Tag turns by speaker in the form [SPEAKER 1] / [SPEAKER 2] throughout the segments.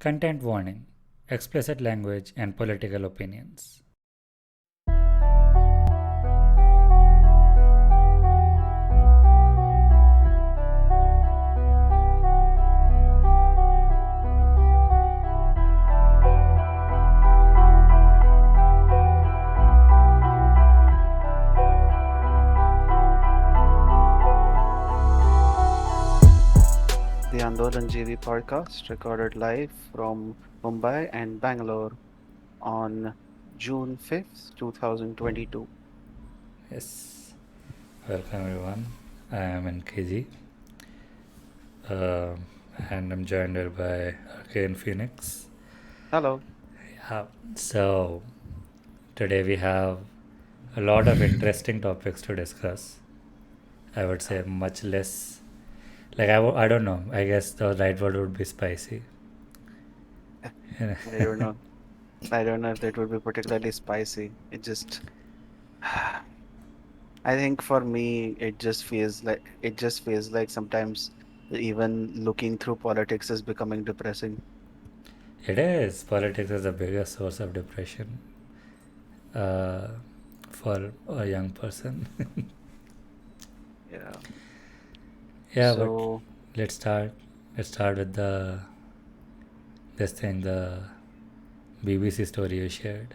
[SPEAKER 1] Content warning, explicit language and political opinions.
[SPEAKER 2] The Andolanjeevi podcast recorded live from Mumbai and Bangalore on June 5th, 2022.
[SPEAKER 1] Yes, welcome everyone. I am NKG and I'm joined here by arcanephoenix.
[SPEAKER 2] Hello.
[SPEAKER 1] Yeah, so today we have a lot of interesting topics to discuss. I would say much less, I don't know, I guess the right word would be spicy.
[SPEAKER 2] I don't know. I don't know if that would be particularly spicy. It just, I think for me, it just feels like sometimes even looking through politics is becoming depressing.
[SPEAKER 1] It is. Politics is the biggest source of depression uh, for a young person.
[SPEAKER 2] Yeah.
[SPEAKER 1] Yeah, but
[SPEAKER 2] So,
[SPEAKER 1] let's start. Let's start with the BBC story you shared.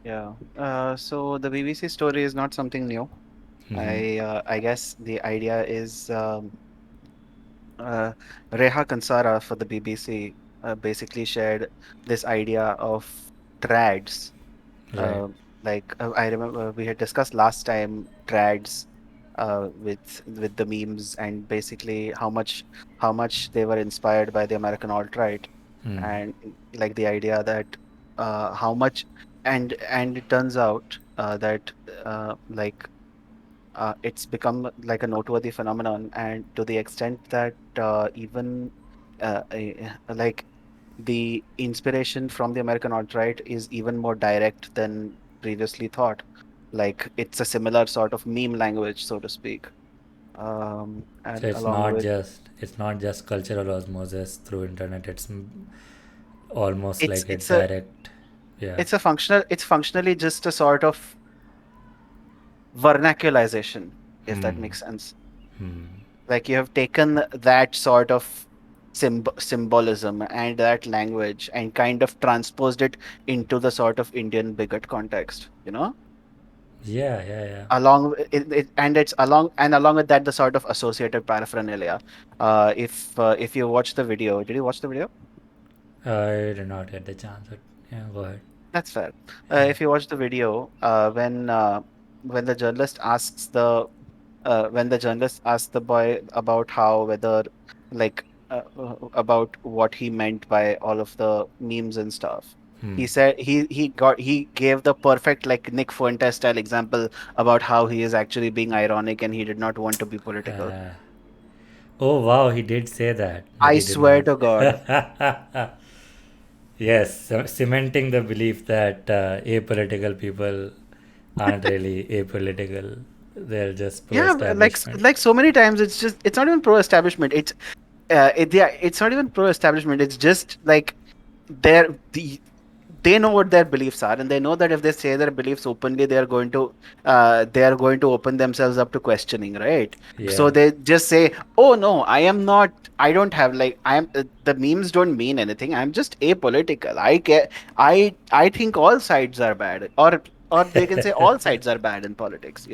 [SPEAKER 2] yeah. So the BBC story is not something new.
[SPEAKER 1] Mm-hmm.
[SPEAKER 2] I guess the idea is uh, Reha Kansara for the BBC basically shared this idea of trads.
[SPEAKER 1] Right.
[SPEAKER 2] Uh, I remember we had discussed last time trads with the memes and basically how much they were inspired by the American alt-right
[SPEAKER 1] Mm.
[SPEAKER 2] and like the idea that how much and it turns out that like it's become like a noteworthy phenomenon, and to the extent that even like the inspiration from the American alt-right is even more direct than previously thought. Like it's a similar sort of meme language, so to speak.
[SPEAKER 1] So
[SPEAKER 2] And
[SPEAKER 1] it's
[SPEAKER 2] along
[SPEAKER 1] not
[SPEAKER 2] with
[SPEAKER 1] just cultural osmosis through internet. It's almost
[SPEAKER 2] it's
[SPEAKER 1] like a
[SPEAKER 2] it's a
[SPEAKER 1] direct. Yeah.
[SPEAKER 2] it's functionally just a sort of vernacularization, if that
[SPEAKER 1] Hmm.
[SPEAKER 2] makes sense.
[SPEAKER 1] Hmm.
[SPEAKER 2] Like you have taken that sort of symbolism and that language and kind of transposed it into the sort of Indian bigot context,
[SPEAKER 1] Yeah. Yeah. Yeah.
[SPEAKER 2] and it's along with that the sort of associated paraphernalia. If you watch the video, did you watch the video?
[SPEAKER 1] I did not get the chance, but yeah, go ahead.
[SPEAKER 2] That's fair.
[SPEAKER 1] Yeah.
[SPEAKER 2] If you watch the video, when the journalist asks the boy about how whether like about what he meant by all of the memes and stuff.
[SPEAKER 1] Hmm.
[SPEAKER 2] He said he gave the perfect like Nick Fuentes style example about how he is actually being ironic and he did not want to be political.
[SPEAKER 1] Uh, oh wow, he did say that, but
[SPEAKER 2] I
[SPEAKER 1] he did
[SPEAKER 2] swear
[SPEAKER 1] not.
[SPEAKER 2] to God.
[SPEAKER 1] Yes, cementing the belief that apolitical people aren't really apolitical. They're just
[SPEAKER 2] Yeah,
[SPEAKER 1] pro-establishment.
[SPEAKER 2] like so many times it's not even pro establishment. It's not even pro establishment. It's just like they're the they know what their beliefs are, and they know that if they say their beliefs openly, they are going to open themselves up to questioning, right? So
[SPEAKER 1] Yeah.
[SPEAKER 2] they just say, "Oh no, I am not. I don't have like I am. The memes don't mean anything. I'm just apolitical. I think all sides are bad, or they can say all sides are bad in politics.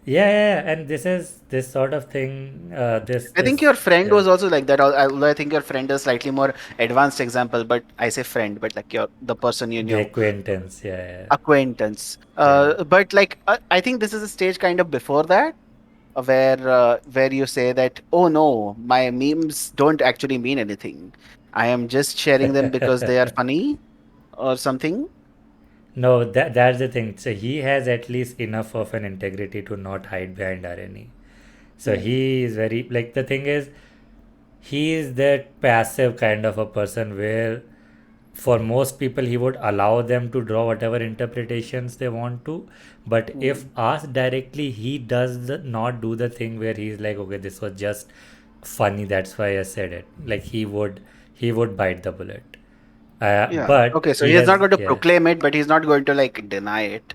[SPEAKER 1] Yeah, yeah, yeah. And this is this sort of thing.
[SPEAKER 2] I think your friend
[SPEAKER 1] Yeah,
[SPEAKER 2] was also like that. Although I think your friend is slightly more advanced example, but I say friend, but like the person you
[SPEAKER 1] the
[SPEAKER 2] knew.
[SPEAKER 1] acquaintance. Yeah,
[SPEAKER 2] Acquaintance.
[SPEAKER 1] yeah,
[SPEAKER 2] But like I think this is a stage kind of before that, where you say that, oh no, my memes don't actually mean anything. I am just sharing them because they are
[SPEAKER 1] yeah.
[SPEAKER 2] funny or something.
[SPEAKER 1] No, that's the thing. So he has at least enough of an integrity to not hide behind irony. So
[SPEAKER 2] Hmm.
[SPEAKER 1] he is very like the thing is he is that passive kind of a person where for most people he would allow them to draw whatever interpretations they want to, but if
[SPEAKER 2] Hmm.
[SPEAKER 1] asked directly he does not do the thing where he's like, okay, this was just funny, that's why I said it. Like he would he would bite the bullet.
[SPEAKER 2] Yeah.
[SPEAKER 1] But
[SPEAKER 2] Okay, so
[SPEAKER 1] he
[SPEAKER 2] he's not
[SPEAKER 1] has,
[SPEAKER 2] going to
[SPEAKER 1] yeah.
[SPEAKER 2] proclaim it, but he's not going to like deny it.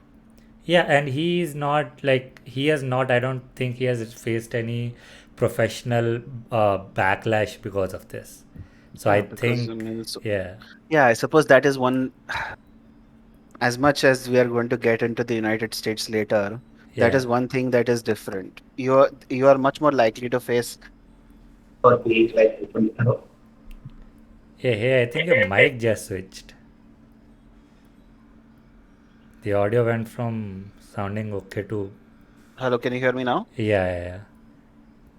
[SPEAKER 1] Yeah, and he's not like, he has not, I don't think he has faced any professional backlash because of this. So I
[SPEAKER 2] Yeah, because I
[SPEAKER 1] think,
[SPEAKER 2] mean, so,
[SPEAKER 1] yeah,
[SPEAKER 2] yeah, I suppose that is one. As much as we are going to get into the United States later, that
[SPEAKER 1] yeah.
[SPEAKER 2] is one thing that is different. You are much more likely to face or being like open.
[SPEAKER 1] Hey, I think your mic just switched. The audio went from sounding okay to,
[SPEAKER 2] Hello, can you hear me now?
[SPEAKER 1] yeah.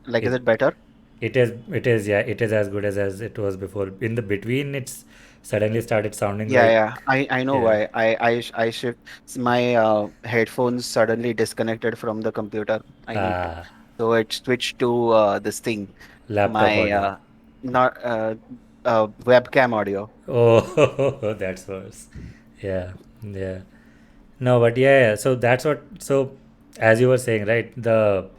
[SPEAKER 2] Like, is
[SPEAKER 1] It
[SPEAKER 2] it better?
[SPEAKER 1] yeah, it is as good as it was before. In the between, it's suddenly started sounding
[SPEAKER 2] Yeah,
[SPEAKER 1] like,
[SPEAKER 2] yeah. I know
[SPEAKER 1] yeah,
[SPEAKER 2] why. I shift my headphones suddenly disconnected from the computer. I need to.
[SPEAKER 1] ah,
[SPEAKER 2] So it switched to this thing,
[SPEAKER 1] laptop
[SPEAKER 2] my
[SPEAKER 1] audio.
[SPEAKER 2] not webcam audio.
[SPEAKER 1] Oh, that's worse. Yeah, yeah. No, but yeah. So that's what. So as you were saying, right? The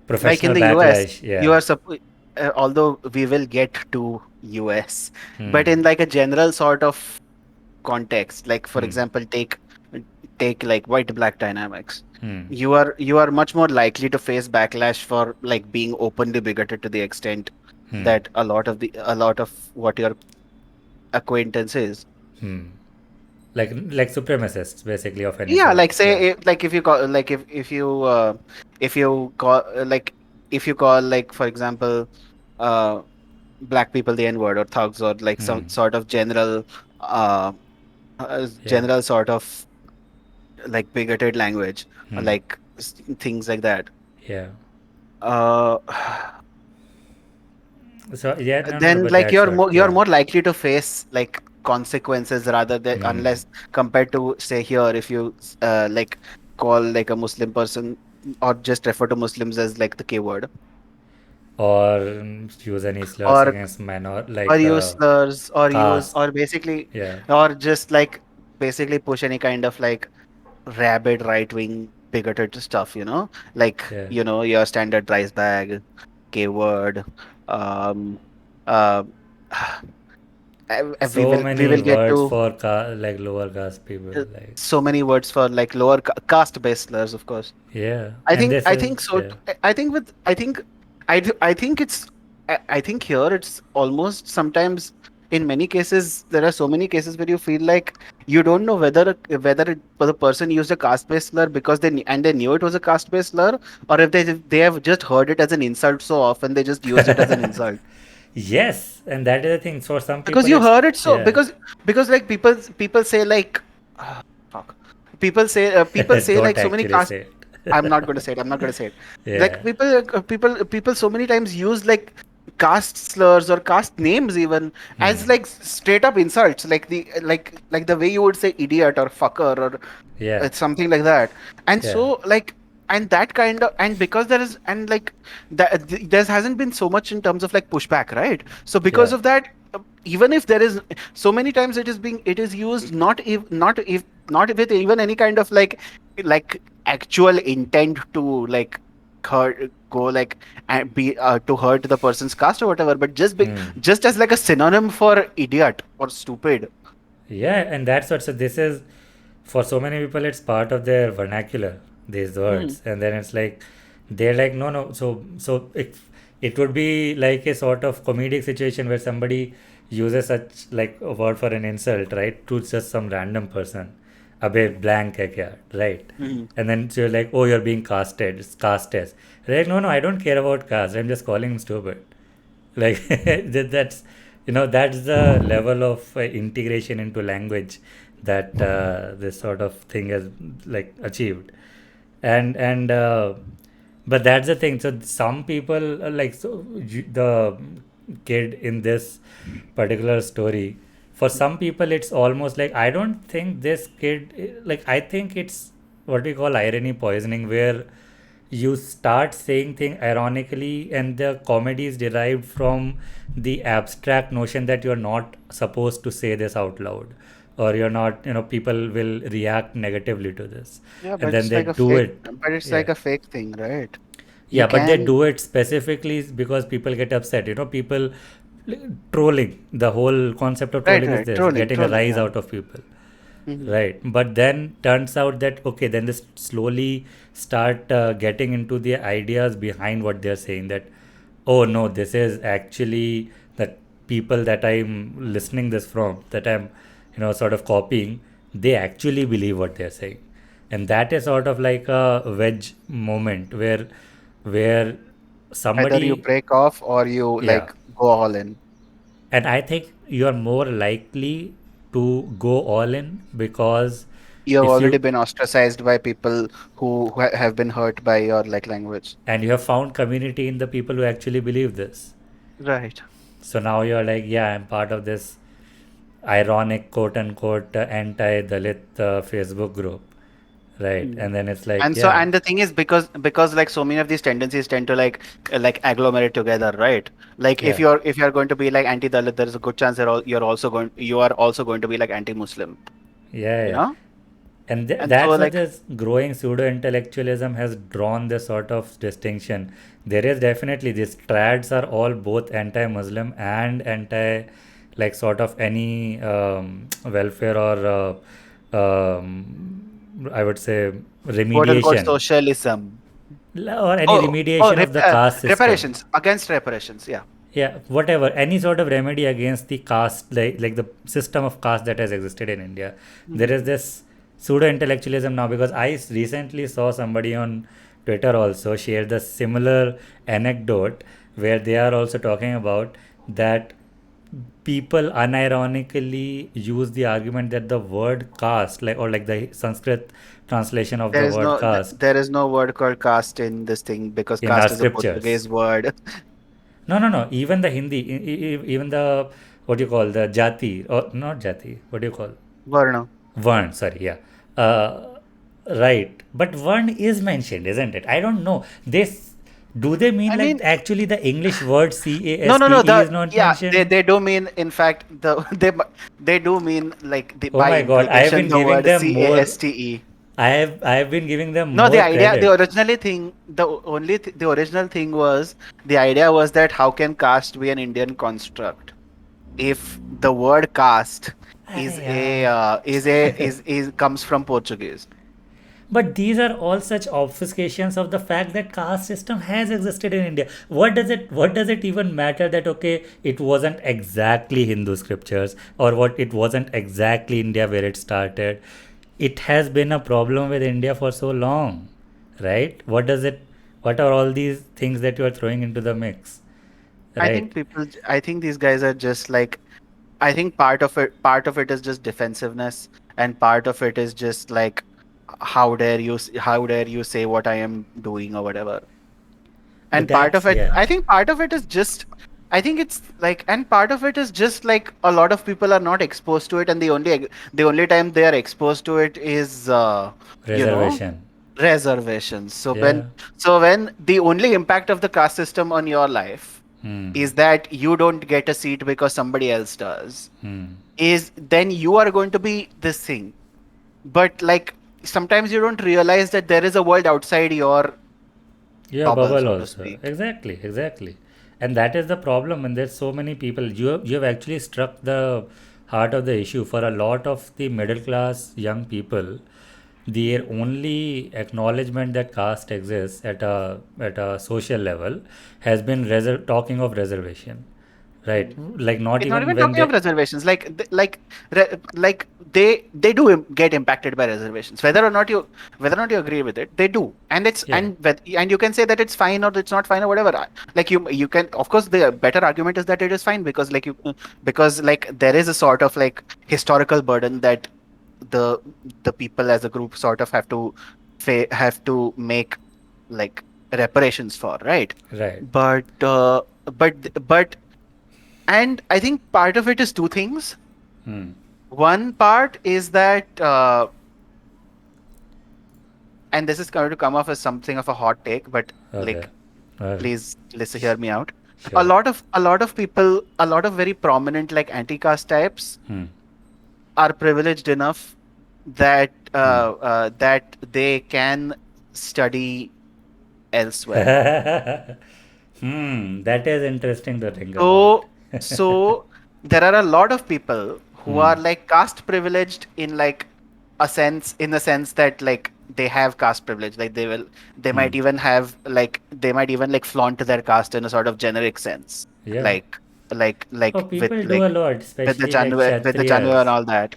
[SPEAKER 2] Like in
[SPEAKER 1] professional
[SPEAKER 2] the US,
[SPEAKER 1] backlash.
[SPEAKER 2] you
[SPEAKER 1] Yeah.
[SPEAKER 2] are although we will get to US, but
[SPEAKER 1] Hmm.
[SPEAKER 2] in like a general sort of context, like for
[SPEAKER 1] Hmm.
[SPEAKER 2] example, take like white black dynamics.
[SPEAKER 1] Hmm.
[SPEAKER 2] You are much more likely to face backlash for like being openly bigoted to the extent
[SPEAKER 1] Hmm.
[SPEAKER 2] that a lot of what your acquaintance is.
[SPEAKER 1] Hmm. Like supremacists, basically, of any
[SPEAKER 2] Yeah,
[SPEAKER 1] sort.
[SPEAKER 2] like
[SPEAKER 1] Yeah.
[SPEAKER 2] say like if you call like if you call like if you call like for example uh black people the N word or thugs or like some
[SPEAKER 1] Hmm.
[SPEAKER 2] sort of uh
[SPEAKER 1] Yeah.
[SPEAKER 2] general sort of like bigoted language or
[SPEAKER 1] Hmm.
[SPEAKER 2] like things like that.
[SPEAKER 1] Yeah.
[SPEAKER 2] Uh,
[SPEAKER 1] So yeah, no,
[SPEAKER 2] then
[SPEAKER 1] but
[SPEAKER 2] like
[SPEAKER 1] that's
[SPEAKER 2] you're
[SPEAKER 1] what.
[SPEAKER 2] more you're
[SPEAKER 1] Yeah.
[SPEAKER 2] more likely to face like consequences rather than
[SPEAKER 1] Hmm.
[SPEAKER 2] unless compared to say here if you like call like a Muslim person or just refer to Muslims as like the K word
[SPEAKER 1] Or use any slurs
[SPEAKER 2] or
[SPEAKER 1] against minor,
[SPEAKER 2] or
[SPEAKER 1] like
[SPEAKER 2] use slurs or use
[SPEAKER 1] caste.
[SPEAKER 2] or basically
[SPEAKER 1] Yeah.
[SPEAKER 2] or just like basically push any kind of like rabid right wing bigoted stuff, like
[SPEAKER 1] Yeah.
[SPEAKER 2] your standard rice bag, K word, um, uh, we
[SPEAKER 1] So
[SPEAKER 2] will we
[SPEAKER 1] many
[SPEAKER 2] will get
[SPEAKER 1] words
[SPEAKER 2] to
[SPEAKER 1] for like lower caste people. Like,
[SPEAKER 2] so many words for like lower caste-based slurs, of course.
[SPEAKER 1] yeah.
[SPEAKER 2] I
[SPEAKER 1] And
[SPEAKER 2] think
[SPEAKER 1] this
[SPEAKER 2] I
[SPEAKER 1] is,
[SPEAKER 2] think so.
[SPEAKER 1] yeah.
[SPEAKER 2] I think with I think it's I think here it's almost sometimes in many cases there are so many cases where you feel like you don't know whether the person used a caste-based slur because they knew it was a caste-based slur or if they have just heard it as an insult so often they just used it as an insult
[SPEAKER 1] Yes. And that is the thing. For some
[SPEAKER 2] because
[SPEAKER 1] people,
[SPEAKER 2] you
[SPEAKER 1] it's,
[SPEAKER 2] heard it so
[SPEAKER 1] yeah.
[SPEAKER 2] because like people say like fuck people say
[SPEAKER 1] Don't
[SPEAKER 2] like so many
[SPEAKER 1] actually
[SPEAKER 2] caste.
[SPEAKER 1] say
[SPEAKER 2] I'm not
[SPEAKER 1] it.
[SPEAKER 2] going to say it. I'm not going to say it. Like
[SPEAKER 1] Yeah.
[SPEAKER 2] people so many times use like caste slurs or caste names even as
[SPEAKER 1] Hmm.
[SPEAKER 2] like straight up insults, like the way you would say idiot or fucker or
[SPEAKER 1] Yeah.
[SPEAKER 2] something like that. And
[SPEAKER 1] Yeah.
[SPEAKER 2] so like and that kind of and because there is and like that there hasn't been so much in terms of like pushback, right? So because
[SPEAKER 1] Yeah.
[SPEAKER 2] of that, even if there is so many times it is used not with even any kind of like actual intent to like hurt go like and be to hurt the person's caste or whatever, but
[SPEAKER 1] Hmm.
[SPEAKER 2] just as like a synonym for idiot or stupid.
[SPEAKER 1] Yeah. And that's what, so this is, for so many people, it's part of their vernacular, these
[SPEAKER 2] Hmm.
[SPEAKER 1] words. And then it's like, they're like, no. So it would be like a sort of comedic situation where somebody uses such like a word for an insult, right, to just some random person. Abe blank hai kya, right?
[SPEAKER 2] Hmm.
[SPEAKER 1] And then so you're like, oh, you're being casted, it's castes. Like, no, I don't care about caste. I'm just calling him stupid. Like that's, that's the level of integration into language that this sort of thing has like achieved. And but that's the thing. So some people like, so the kid in this particular story, for some people it's almost like, I don't think this kid, like, I think it's what we call irony poisoning, where you start saying things ironically and the comedy is derived from the abstract notion that you're not supposed to say this out loud, or you're not, people will react negatively to this,
[SPEAKER 2] Yeah,
[SPEAKER 1] and
[SPEAKER 2] but
[SPEAKER 1] then
[SPEAKER 2] it's
[SPEAKER 1] they
[SPEAKER 2] like a
[SPEAKER 1] do
[SPEAKER 2] fake,
[SPEAKER 1] it.
[SPEAKER 2] but it's
[SPEAKER 1] Yeah.
[SPEAKER 2] like a fake thing, right? You
[SPEAKER 1] Yeah, but they
[SPEAKER 2] can.
[SPEAKER 1] do it specifically because people get upset. People trolling. The whole concept of
[SPEAKER 2] Right,
[SPEAKER 1] trolling is
[SPEAKER 2] right.
[SPEAKER 1] this,
[SPEAKER 2] Trolling,
[SPEAKER 1] getting a
[SPEAKER 2] trolling.
[SPEAKER 1] rise
[SPEAKER 2] Yeah.
[SPEAKER 1] out of people.
[SPEAKER 2] Hmm.
[SPEAKER 1] Right. But then turns out that, okay, then this slowly start getting into the ideas behind what they're saying, that, oh no, this is actually the people that I'm listening this from, that I'm, sort of copying, they actually believe what they're saying. And that is sort of like a wedge moment where
[SPEAKER 2] Either you
[SPEAKER 1] somebody,
[SPEAKER 2] break off or you
[SPEAKER 1] yeah.
[SPEAKER 2] like go all in.
[SPEAKER 1] And I think you are more likely to go all in because
[SPEAKER 2] You have
[SPEAKER 1] if
[SPEAKER 2] already
[SPEAKER 1] you
[SPEAKER 2] been ostracized by people who have been hurt by your like language.
[SPEAKER 1] and you have found community in the people who actually believe this.
[SPEAKER 2] Right.
[SPEAKER 1] So now you're like, yeah, I'm part of this ironic quote unquote anti-Dalit Facebook group, right?
[SPEAKER 2] Mm.
[SPEAKER 1] And then it's like,
[SPEAKER 2] And so,
[SPEAKER 1] yeah,
[SPEAKER 2] and the thing is, because like so many of these tendencies tend to like agglomerate together, right? Like
[SPEAKER 1] yeah,
[SPEAKER 2] if you're going to be like anti-Dalit, there is a good chance that you are also going to be like anti-Muslim,
[SPEAKER 1] yeah,
[SPEAKER 2] you
[SPEAKER 1] yeah.
[SPEAKER 2] know?
[SPEAKER 1] And
[SPEAKER 2] And so
[SPEAKER 1] that's what
[SPEAKER 2] like
[SPEAKER 1] this growing pseudo-intellectualism has drawn this sort of distinction. There is definitely these trads are all both anti-Muslim and anti, like sort of any welfare or I would say
[SPEAKER 2] quote unquote
[SPEAKER 1] remediation
[SPEAKER 2] socialism.
[SPEAKER 1] or any
[SPEAKER 2] Oh, oh,
[SPEAKER 1] remediation of the caste system.
[SPEAKER 2] reparations, against reparations. Yeah.
[SPEAKER 1] Yeah, whatever, any sort of remedy against the caste, like the system of caste that has existed in India. There is
[SPEAKER 2] Mhm.
[SPEAKER 1] this pseudo intellectualism now, because recently saw somebody on Twitter also share the similar anecdote where they are also talking about that people unironically use the argument that the word caste, like, or like the Sanskrit translation of the word caste
[SPEAKER 2] There is no word called caste in this thing because
[SPEAKER 1] in our
[SPEAKER 2] caste is a
[SPEAKER 1] scriptures.
[SPEAKER 2] Portuguese word.
[SPEAKER 1] No, no, no. Even the Hindi, even the, what do you call, the jati, or not jati, what do you call?
[SPEAKER 2] Varna.
[SPEAKER 1] Varn, sorry, yeah. Right. But Varn is mentioned, isn't it? I don't know. Do they mean
[SPEAKER 2] I
[SPEAKER 1] like
[SPEAKER 2] mean,
[SPEAKER 1] actually the English word
[SPEAKER 2] no, no, no.
[SPEAKER 1] CASTE
[SPEAKER 2] The
[SPEAKER 1] is not
[SPEAKER 2] yeah,
[SPEAKER 1] mentioned?
[SPEAKER 2] they do mean, in fact, they do mean like
[SPEAKER 1] Oh
[SPEAKER 2] by
[SPEAKER 1] my God, I have
[SPEAKER 2] implication
[SPEAKER 1] been
[SPEAKER 2] the
[SPEAKER 1] giving
[SPEAKER 2] word
[SPEAKER 1] them more.
[SPEAKER 2] caste.
[SPEAKER 1] I have been giving them
[SPEAKER 2] No, the
[SPEAKER 1] more
[SPEAKER 2] idea,
[SPEAKER 1] credit.
[SPEAKER 2] the original thing was, the idea was that how can caste be an Indian construct if the word caste
[SPEAKER 1] अरे यार.
[SPEAKER 2] is comes from Portuguese.
[SPEAKER 1] But these are all such obfuscations of the fact that caste system has existed in India. What does it even matter that, okay, it wasn't exactly Hindu scriptures, or what, it wasn't exactly India where it started. It has been a problem with India for so long, right? What are all these things that you are throwing into the mix, right?
[SPEAKER 2] I think these guys are just like, I think part of it is just defensiveness, and part of it is just like, how dare you say what I am doing or whatever.
[SPEAKER 1] But
[SPEAKER 2] And part of
[SPEAKER 1] that's,
[SPEAKER 2] it,
[SPEAKER 1] yeah.
[SPEAKER 2] I think part of it is just, I think it's like, and part of it is just like a lot of people are not exposed to it, and the only time they are exposed to it is you know
[SPEAKER 1] Reservation.
[SPEAKER 2] reservations.
[SPEAKER 1] Yeah.
[SPEAKER 2] So when the only impact of the caste system on your life
[SPEAKER 1] Hmm.
[SPEAKER 2] is that you don't get a seat because somebody else does,
[SPEAKER 1] Hmm.
[SPEAKER 2] is then you are going to be this thing. But like sometimes you don't realize that there is a world outside your
[SPEAKER 1] Your
[SPEAKER 2] bubble,
[SPEAKER 1] bubble
[SPEAKER 2] so to
[SPEAKER 1] also.
[SPEAKER 2] speak.
[SPEAKER 1] Exactly, exactly. And that is the problem. And there's so many people. You have actually struck the heart of the issue. For a lot of the middle class young people, their only acknowledgement that caste exists at a social level has been talking of reservation, right?
[SPEAKER 2] Mm.
[SPEAKER 1] Like not
[SPEAKER 2] It's not
[SPEAKER 1] even
[SPEAKER 2] even
[SPEAKER 1] when
[SPEAKER 2] talking of
[SPEAKER 1] they,
[SPEAKER 2] reservations. Like they do get impacted by reservations. Whether or not you agree with it, they do, and
[SPEAKER 1] yeah,
[SPEAKER 2] and you can say that it's fine or it's not fine or whatever. Like you can, of course, the better argument is that it is fine because because like there is a sort of like historical burden that the the people as a group sort of have to make like reparations for, right?
[SPEAKER 1] right.
[SPEAKER 2] But but and I think part of it is two things.
[SPEAKER 1] Hmm.
[SPEAKER 2] One part is that, and this is going to come off as something of a hot take, but
[SPEAKER 1] Okay.
[SPEAKER 2] like,
[SPEAKER 1] Okay.
[SPEAKER 2] please listen, hear me out.
[SPEAKER 1] Sure.
[SPEAKER 2] A lot of people, a lot of very prominent like anti-caste types
[SPEAKER 1] Hmm.
[SPEAKER 2] are privileged enough that
[SPEAKER 1] Hmm.
[SPEAKER 2] that they can study elsewhere.
[SPEAKER 1] That is interesting to think about.
[SPEAKER 2] So So there are a lot of people who
[SPEAKER 1] Hmm.
[SPEAKER 2] are like caste privileged in like in the sense that like they have caste privilege. Like they
[SPEAKER 1] Hmm.
[SPEAKER 2] might even have like they might even like flaunt their caste in a sort of generic sense.
[SPEAKER 1] Yeah.
[SPEAKER 2] Like like
[SPEAKER 1] Oh,
[SPEAKER 2] like with
[SPEAKER 1] people do a
[SPEAKER 2] like
[SPEAKER 1] lot, especially like
[SPEAKER 2] With the January and
[SPEAKER 1] Kshatriyas.
[SPEAKER 2] all that.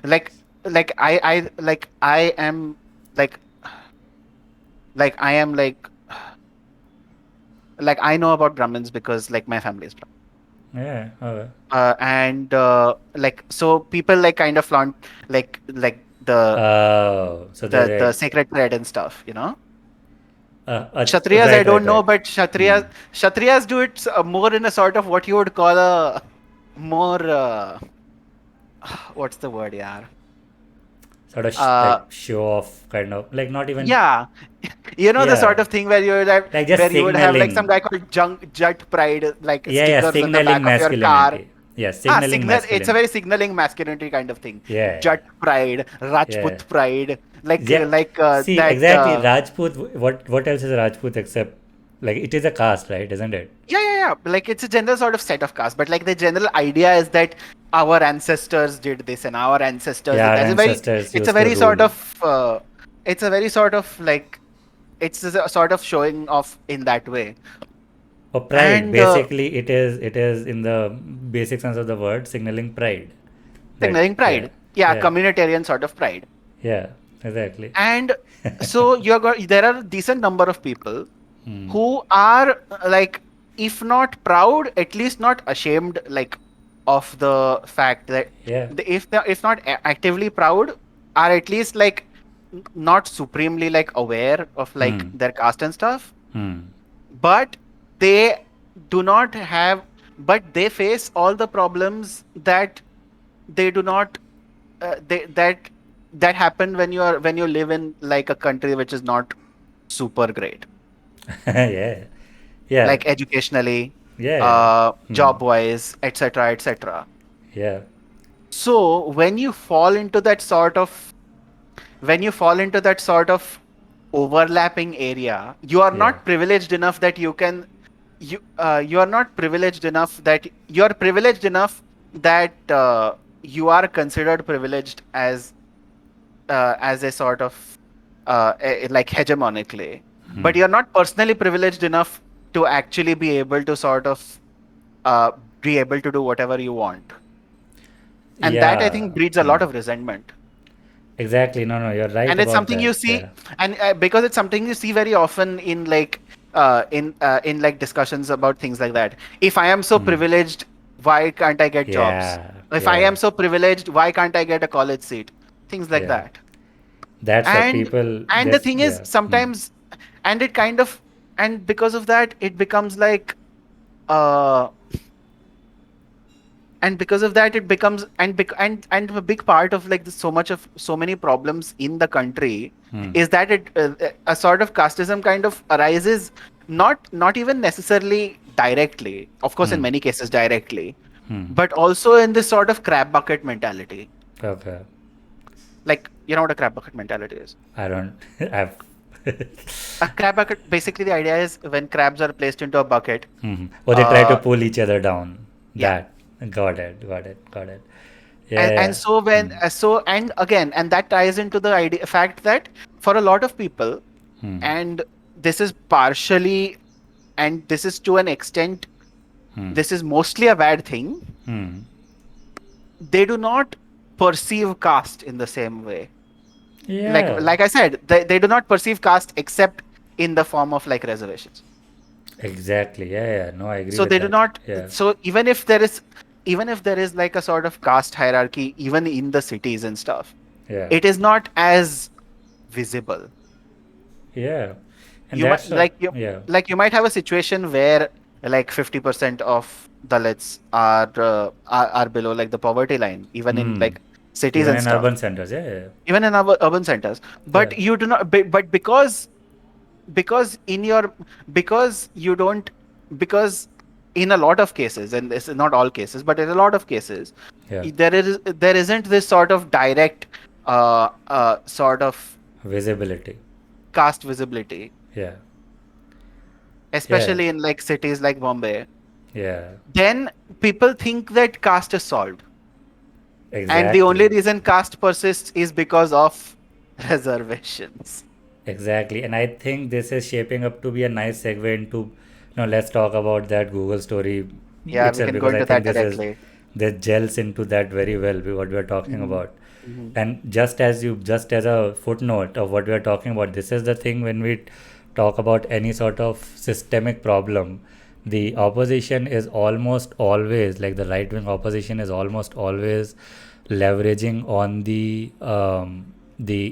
[SPEAKER 2] Like I am like I am like I know about Brahmins because like my family is
[SPEAKER 1] Yeah. Oh.
[SPEAKER 2] and like so people like kind of flaunt like
[SPEAKER 1] Oh, so
[SPEAKER 2] the
[SPEAKER 1] they're
[SPEAKER 2] sacred thread and stuff, you know. Kshatriyas I
[SPEAKER 1] right,
[SPEAKER 2] don't
[SPEAKER 1] right,
[SPEAKER 2] know,
[SPEAKER 1] right.
[SPEAKER 2] but
[SPEAKER 1] Hmm.
[SPEAKER 2] Kshatriyas do it more in a sort of what you would call a more what's the word, yeah.
[SPEAKER 1] Sort of
[SPEAKER 2] Uh,
[SPEAKER 1] like show off, kind of like not even.
[SPEAKER 2] yeah, you know the sort
[SPEAKER 1] Yeah,
[SPEAKER 2] of thing where you would have
[SPEAKER 1] like just
[SPEAKER 2] like some
[SPEAKER 1] signaling.
[SPEAKER 2] guy called Jut Pride like
[SPEAKER 1] Yeah, yeah,
[SPEAKER 2] stickers on the
[SPEAKER 1] signaling
[SPEAKER 2] back of your car.
[SPEAKER 1] masculinity. Yeah, signaling
[SPEAKER 2] Signal. It's a
[SPEAKER 1] masculinity.
[SPEAKER 2] very signaling masculinity kind of thing.
[SPEAKER 1] Yeah,
[SPEAKER 2] Jut pride,
[SPEAKER 1] yeah,
[SPEAKER 2] Rajput pride,
[SPEAKER 1] yeah. See,
[SPEAKER 2] that.
[SPEAKER 1] exactly. Rajput. What else is Rajput except like it is a caste, right? Isn't it?
[SPEAKER 2] Yeah. Like it's a general sort of set of caste, but like the general idea is that our ancestors did this and our ancestors
[SPEAKER 1] Yeah,
[SPEAKER 2] did
[SPEAKER 1] our
[SPEAKER 2] that.
[SPEAKER 1] ancestors
[SPEAKER 2] It's a
[SPEAKER 1] used to
[SPEAKER 2] very sort
[SPEAKER 1] rule.
[SPEAKER 2] of, it's a very sort of like, it's a sort of showing off in that way.
[SPEAKER 1] Or pride.
[SPEAKER 2] And
[SPEAKER 1] Basically, it is in the basic sense of the word signaling pride. That
[SPEAKER 2] signaling
[SPEAKER 1] yeah,
[SPEAKER 2] pride. Yeah,
[SPEAKER 1] yeah,
[SPEAKER 2] communitarian sort of pride.
[SPEAKER 1] yeah. Exactly.
[SPEAKER 2] And so there are a decent number of people
[SPEAKER 1] Hmm.
[SPEAKER 2] who are like if not proud at least not ashamed like of the fact that
[SPEAKER 1] Yeah.
[SPEAKER 2] if not actively proud are at least like not supremely like aware of like
[SPEAKER 1] Hmm.
[SPEAKER 2] their caste and stuff,
[SPEAKER 1] Hmm.
[SPEAKER 2] but they do not have but they face all the problems that they do not they that happen when you live in like a country which is not super great,
[SPEAKER 1] Yeah. Yeah.
[SPEAKER 2] like educationally,
[SPEAKER 1] Yeah. Hmm.
[SPEAKER 2] job wise, etc., etc.
[SPEAKER 1] Yeah.
[SPEAKER 2] So when you fall into that sort of overlapping area, you are
[SPEAKER 1] Yeah.
[SPEAKER 2] not privileged enough that you are not privileged enough that you are privileged enough that you are considered privileged as a sort of like hegemonically,
[SPEAKER 1] Hmm.
[SPEAKER 2] but you're not personally privileged enough to actually be able to sort of uh, be able to do whatever you want, and that I
[SPEAKER 1] Yeah.
[SPEAKER 2] think breeds a
[SPEAKER 1] Hmm.
[SPEAKER 2] lot of resentment.
[SPEAKER 1] Exactly. No, no, you're right
[SPEAKER 2] And it's
[SPEAKER 1] about
[SPEAKER 2] something
[SPEAKER 1] that.
[SPEAKER 2] you see,
[SPEAKER 1] Yeah.
[SPEAKER 2] and because it's something you see very often in like in like discussions about things like that. If I am so
[SPEAKER 1] Hmm.
[SPEAKER 2] privileged, why can't I get jobs?
[SPEAKER 1] Yeah.
[SPEAKER 2] If I
[SPEAKER 1] Yeah.
[SPEAKER 2] am so privileged, why can't I get a college seat? Things like
[SPEAKER 1] Yeah.
[SPEAKER 2] that.
[SPEAKER 1] That's what
[SPEAKER 2] and
[SPEAKER 1] people.
[SPEAKER 2] and the
[SPEAKER 1] This.
[SPEAKER 2] thing is
[SPEAKER 1] Yeah. Hmm.
[SPEAKER 2] sometimes and it kind of and because of that it becomes like uh and because of that it becomes and a big part of like so many problems in the country
[SPEAKER 1] Hmm.
[SPEAKER 2] is that a sort of casteism kind of arises not even necessarily directly, of course in
[SPEAKER 1] Hmm.
[SPEAKER 2] many cases directly,
[SPEAKER 1] Hmm.
[SPEAKER 2] but also in this sort of crab bucket mentality.
[SPEAKER 1] Okay.
[SPEAKER 2] Like you know what a crab bucket mentality is?
[SPEAKER 1] I don't. I've.
[SPEAKER 2] A crab bucket, basically the idea is when crabs are placed into a bucket,
[SPEAKER 1] Hmm. Or they try to
[SPEAKER 2] uh
[SPEAKER 1] pull each other down.
[SPEAKER 2] yeah,
[SPEAKER 1] That. Got it. Got it. Got it. Yeah.
[SPEAKER 2] and
[SPEAKER 1] Yeah.
[SPEAKER 2] so when
[SPEAKER 1] Hmm.
[SPEAKER 2] so and again and that ties into the idea fact that for a lot of people,
[SPEAKER 1] Hmm.
[SPEAKER 2] and this is partially and this is to an extent,
[SPEAKER 1] Hmm.
[SPEAKER 2] this is mostly a bad thing,
[SPEAKER 1] Hmm.
[SPEAKER 2] they do not perceive caste in the same way.
[SPEAKER 1] Yeah.
[SPEAKER 2] Like I said, they do not perceive caste except in the form of like reservations.
[SPEAKER 1] Exactly. Yeah. Yeah. No, I agree
[SPEAKER 2] So
[SPEAKER 1] with
[SPEAKER 2] they do
[SPEAKER 1] that.
[SPEAKER 2] not
[SPEAKER 1] Yeah.
[SPEAKER 2] so even if there is like a sort of caste hierarchy even in the cities and stuff,
[SPEAKER 1] Yeah.
[SPEAKER 2] it is not as visible.
[SPEAKER 1] Yeah. And
[SPEAKER 2] You might
[SPEAKER 1] that's what. Yeah.
[SPEAKER 2] you might have a situation where like 50% of Dalits are below like the poverty line even in
[SPEAKER 1] Hmm.
[SPEAKER 2] like cities
[SPEAKER 1] Even
[SPEAKER 2] and
[SPEAKER 1] in
[SPEAKER 2] stuff,
[SPEAKER 1] urban centers. Yeah. Yeah.
[SPEAKER 2] even in our urban centers,
[SPEAKER 1] Yeah.
[SPEAKER 2] but you do not but because in your because you don't because in a lot of cases, and this is not all cases but in a lot of cases,
[SPEAKER 1] Yeah.
[SPEAKER 2] there isn't this sort of direct sort of
[SPEAKER 1] Visibility.
[SPEAKER 2] caste visibility,
[SPEAKER 1] Yeah. Yeah.
[SPEAKER 2] especially in like cities like Bombay.
[SPEAKER 1] Yeah,
[SPEAKER 2] then people think that caste is solved. And the only
[SPEAKER 1] exactly.
[SPEAKER 2] reason caste persists is because of reservations.
[SPEAKER 1] Exactly. And I think this is shaping up to be a nice segue into, let's talk about that Google story
[SPEAKER 2] Yeah, we
[SPEAKER 1] itself,
[SPEAKER 2] can go
[SPEAKER 1] because I
[SPEAKER 2] into
[SPEAKER 1] think
[SPEAKER 2] that directly.
[SPEAKER 1] this gels into that very well, what we are talking
[SPEAKER 2] Hmm.
[SPEAKER 1] about.
[SPEAKER 2] Hmm.
[SPEAKER 1] And just as a footnote of what we are talking about, this is the thing when we talk about any sort of systemic problem, the opposition is almost always, like the right wing opposition is almost always leveraging on the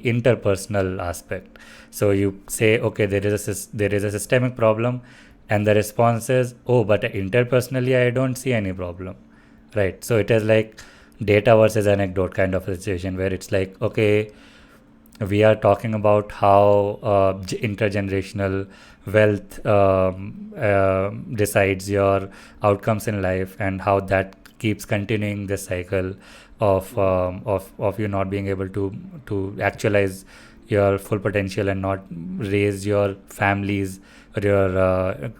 [SPEAKER 1] interpersonal aspect. So you say, okay, there is a systemic problem, and the response is, oh, but interpersonally I don't see any problem, right? So it is like data versus anecdote kind of a situation where it's like, okay, we are talking about how intergenerational wealth decides your outcomes in life, and how that keeps continuing this cycle of you not being able to actualize your full potential and not raise your families or your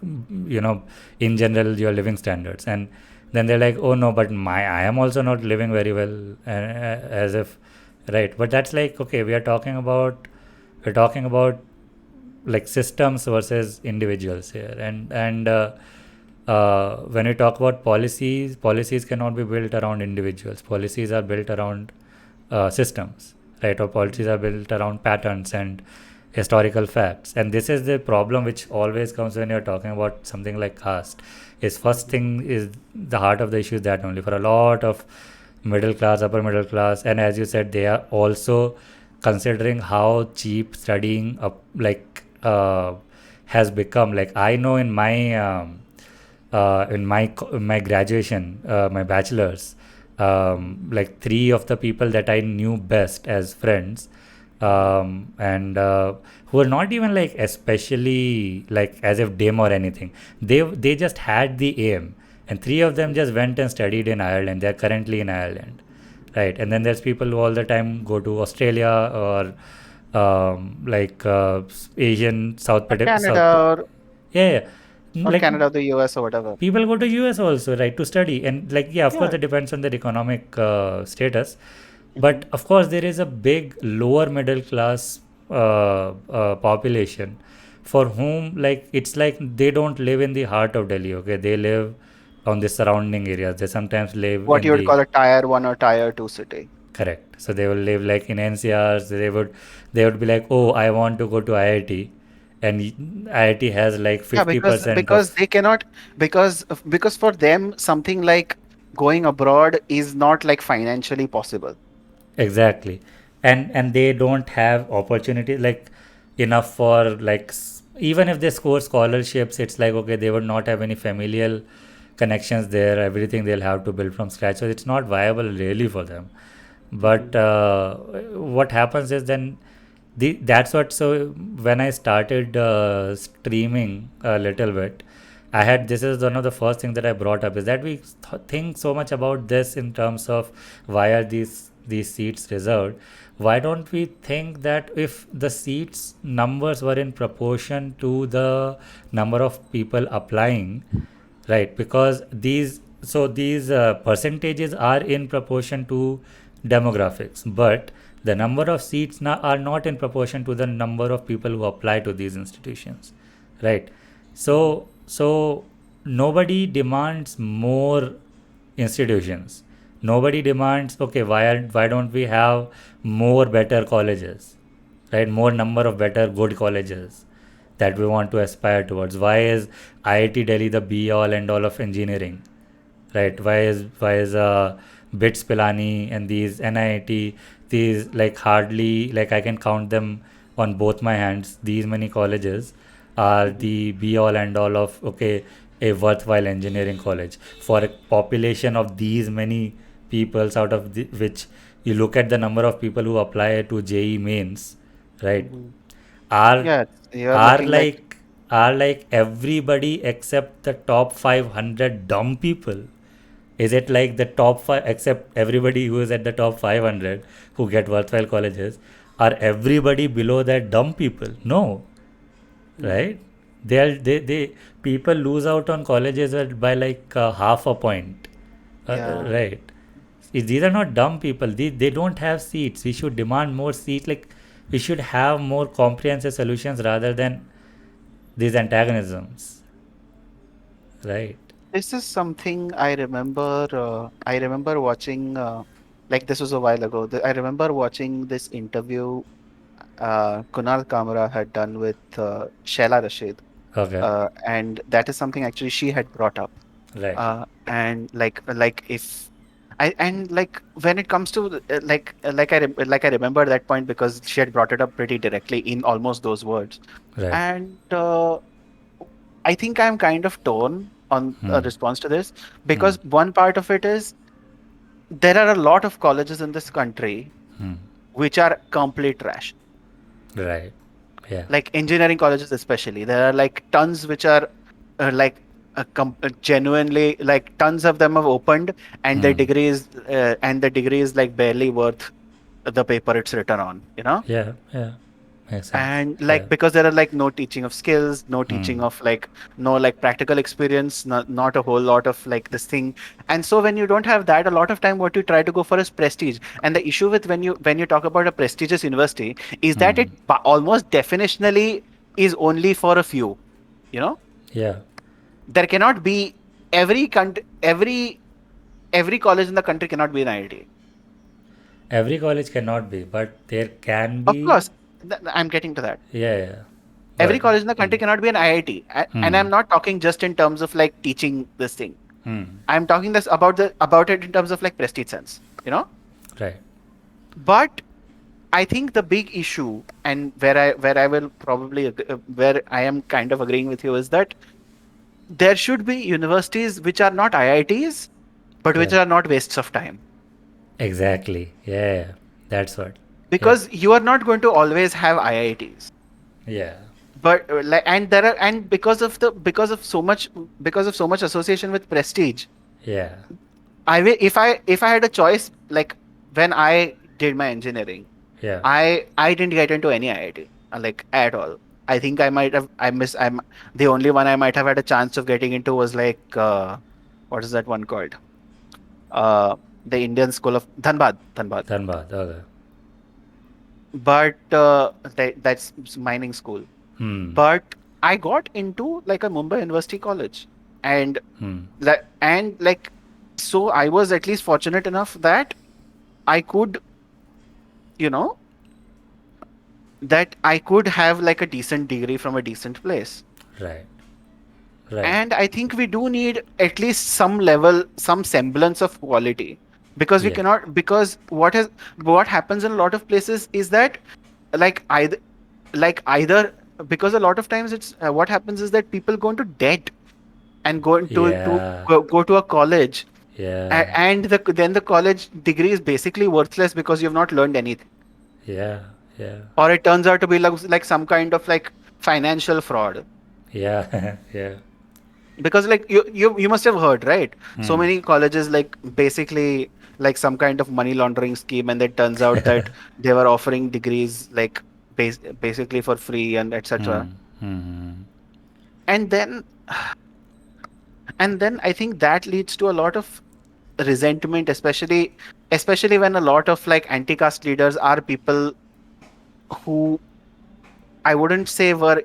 [SPEAKER 1] in general your living standards. And then they're like, oh no, but my I am also not living very well, as if, right? But that's like, okay, we're talking about like systems versus individuals here. And when we talk about policies cannot be built around individuals. Policies are built around systems, right? Or policies are built around patterns and historical facts. And this is the problem which always comes when you're talking about something like caste. Is first thing is the heart of the issue is that only for a lot of middle class, upper middle class, and as you said, they are also considering how cheap studying up has become. Like I know in my graduation, my bachelor's, like three of the people that I knew best as friends, and who were not even like especially like as if dim or anything. They just had the aim, and three of them just went and studied in Ireland. They're currently in Ireland, right? And then there's people who all the time go to Australia or Asian
[SPEAKER 2] Or
[SPEAKER 1] South.
[SPEAKER 2] Canada,
[SPEAKER 1] Yeah, yeah.
[SPEAKER 2] or
[SPEAKER 1] Like
[SPEAKER 2] Canada, the US, or whatever.
[SPEAKER 1] people go to US also, right, to study. And like, yeah, of course
[SPEAKER 2] Yeah.
[SPEAKER 1] it depends on their economic status,
[SPEAKER 2] Hmm.
[SPEAKER 1] but of course there is a big lower middle class population for whom, like, it's like they don't live in the heart of Delhi. Okay, they live on the surrounding areas. They sometimes live
[SPEAKER 2] What
[SPEAKER 1] in
[SPEAKER 2] you would
[SPEAKER 1] the
[SPEAKER 2] call a tier one or tier two city.
[SPEAKER 1] correct. So they will live like in NCRs. They would be like, oh, I want to go to IIT, and IIT has like
[SPEAKER 2] Yeah,
[SPEAKER 1] 50%
[SPEAKER 2] because
[SPEAKER 1] of
[SPEAKER 2] they cannot, because for them something like going abroad is not like financially possible.
[SPEAKER 1] exactly. And they don't have opportunity like enough for like even if they score scholarships, it's like, okay, they would not have any familial connections there. Everything they'll have to build from scratch, so it's not viable really for them. But
[SPEAKER 2] Hmm.
[SPEAKER 1] what happens is then that's what. So when I started streaming a little bit, I had this is one of the first things that I brought up, is that we think so much about this in terms of why are these seats reserved. Why don't we think that if the seats numbers were in proportion to the number of people applying, right? Because these percentages are in proportion to demographics, but the number of seats are not in proportion to the number of people who apply to these institutions, right? So nobody demands more institutions. Nobody demands, okay, why don't we have more better colleges, right? More number of better good colleges that we want to aspire towards. Why is IIT Delhi the be all and all of engineering, right? Why is BITS Pilani and these NIIT, these, like, hardly, like, I can count them on both my hands. These many colleges are
[SPEAKER 2] Hmm.
[SPEAKER 1] the be all and all of, okay, a worthwhile engineering college for a population of these many peoples, out of which you look at the number of people who apply to JE mains, right?
[SPEAKER 2] Hmm.
[SPEAKER 1] are
[SPEAKER 2] Yeah, you're
[SPEAKER 1] are
[SPEAKER 2] looking like,
[SPEAKER 1] like are like everybody except the top 500 dumb people? Is it like the top 5 except everybody who is at the top 500 who get worthwhile colleges? Are everybody below that dumb people? No,
[SPEAKER 2] hmm.
[SPEAKER 1] right? They people lose out on colleges by like half a point,
[SPEAKER 2] Yeah.
[SPEAKER 1] right? These are not dumb people. They don't have seats. We should demand more seats. Like we should have more comprehensive solutions rather than these antagonisms, right?
[SPEAKER 2] This is something I remember. I remember watching, like this was a while ago. I remember watching this interview Kunal Kamara had done with Shaila Rashid,
[SPEAKER 1] Okay,
[SPEAKER 2] and that is something actually she had brought up.
[SPEAKER 1] right,
[SPEAKER 2] And like if I and like when it comes to like I remember that point because she had brought it up pretty directly in almost those words.
[SPEAKER 1] right.
[SPEAKER 2] And I think I'm kind of torn on a
[SPEAKER 1] Hmm.
[SPEAKER 2] response to this
[SPEAKER 1] Hmm.
[SPEAKER 2] because one part of it is there are a lot of colleges in this country
[SPEAKER 1] Hmm.
[SPEAKER 2] which are complete trash.
[SPEAKER 1] Right. Yeah.
[SPEAKER 2] Like engineering colleges especially, there are like tons which are genuinely like tons of them have opened and
[SPEAKER 1] Hmm.
[SPEAKER 2] the degree is like barely worth the paper it's written on, you know.
[SPEAKER 1] Yeah. Yeah. Makes sense.
[SPEAKER 2] And
[SPEAKER 1] Yeah.
[SPEAKER 2] like because there are like no teaching of skills, no
[SPEAKER 1] Hmm.
[SPEAKER 2] teaching of like no like practical experience, not a whole lot of like this thing. And so when you don't have that, a lot of time what you try to go for is prestige. And the issue with when you talk about a prestigious university is that
[SPEAKER 1] Hmm.
[SPEAKER 2] it almost definitionally is only for a few, you know.
[SPEAKER 1] Yeah.
[SPEAKER 2] There cannot be every college in the country cannot be an IIT.
[SPEAKER 1] Every college cannot be, but there can
[SPEAKER 2] Of
[SPEAKER 1] be.
[SPEAKER 2] course, I'm getting to that.
[SPEAKER 1] Yeah. Yeah.
[SPEAKER 2] Every
[SPEAKER 1] But.
[SPEAKER 2] college in the
[SPEAKER 1] Hmm.
[SPEAKER 2] country cannot be an IIT. And
[SPEAKER 1] Hmm.
[SPEAKER 2] I'm not talking just in terms of like teaching this thing.
[SPEAKER 1] Hmm.
[SPEAKER 2] I'm talking this about it in terms of like prestige sense, you know?
[SPEAKER 1] Right.
[SPEAKER 2] But I think the big issue and where I will probably where I am kind of agreeing with you is that there should be universities which are not IITs but which
[SPEAKER 1] Yeah.
[SPEAKER 2] are not wastes of time.
[SPEAKER 1] Exactly. Yeah. Yeah. That's what. Yeah.
[SPEAKER 2] Because you are not going to always have IITs.
[SPEAKER 1] Yeah.
[SPEAKER 2] But like and there are and because of so much association with prestige,
[SPEAKER 1] Yeah.
[SPEAKER 2] if I had a choice, like when I did my engineering,
[SPEAKER 1] Yeah.
[SPEAKER 2] I didn't get into any IIT like at all. I think I might have I miss I'm the only one I might have had a chance of getting into was like what is that one called? Uh the Indian School of Dhanbad.
[SPEAKER 1] Dhanbad. Okay.
[SPEAKER 2] But that's mining school.
[SPEAKER 1] Hmm.
[SPEAKER 2] But I got into like a Mumbai University college, and
[SPEAKER 1] Hmm.
[SPEAKER 2] like so I was at least fortunate enough that I could, you know, that I could have like a decent degree from a decent place.
[SPEAKER 1] Right. Right.
[SPEAKER 2] And I think we do need at least some level, some semblance of quality because we
[SPEAKER 1] Yeah.
[SPEAKER 2] cannot because what happens in a lot of places is that like either because a lot of times it's what happens is that people go into debt and
[SPEAKER 1] Yeah.
[SPEAKER 2] go to a college
[SPEAKER 1] Yeah.
[SPEAKER 2] and then the college degree is basically worthless because you've not learned anything,
[SPEAKER 1] Yeah. Yeah.
[SPEAKER 2] or it turns out to be like some kind of like financial fraud.
[SPEAKER 1] Yeah. Yeah.
[SPEAKER 2] Because like you must have heard, right? So
[SPEAKER 1] Hmm.
[SPEAKER 2] many colleges like basically like some kind of money laundering scheme, and it turns out that they were offering degrees like basically for free and
[SPEAKER 1] Hmm.
[SPEAKER 2] etc.
[SPEAKER 1] Hmm.
[SPEAKER 2] And then I think that leads to a lot of resentment, especially when a lot of like anti-caste leaders are people who I wouldn't say were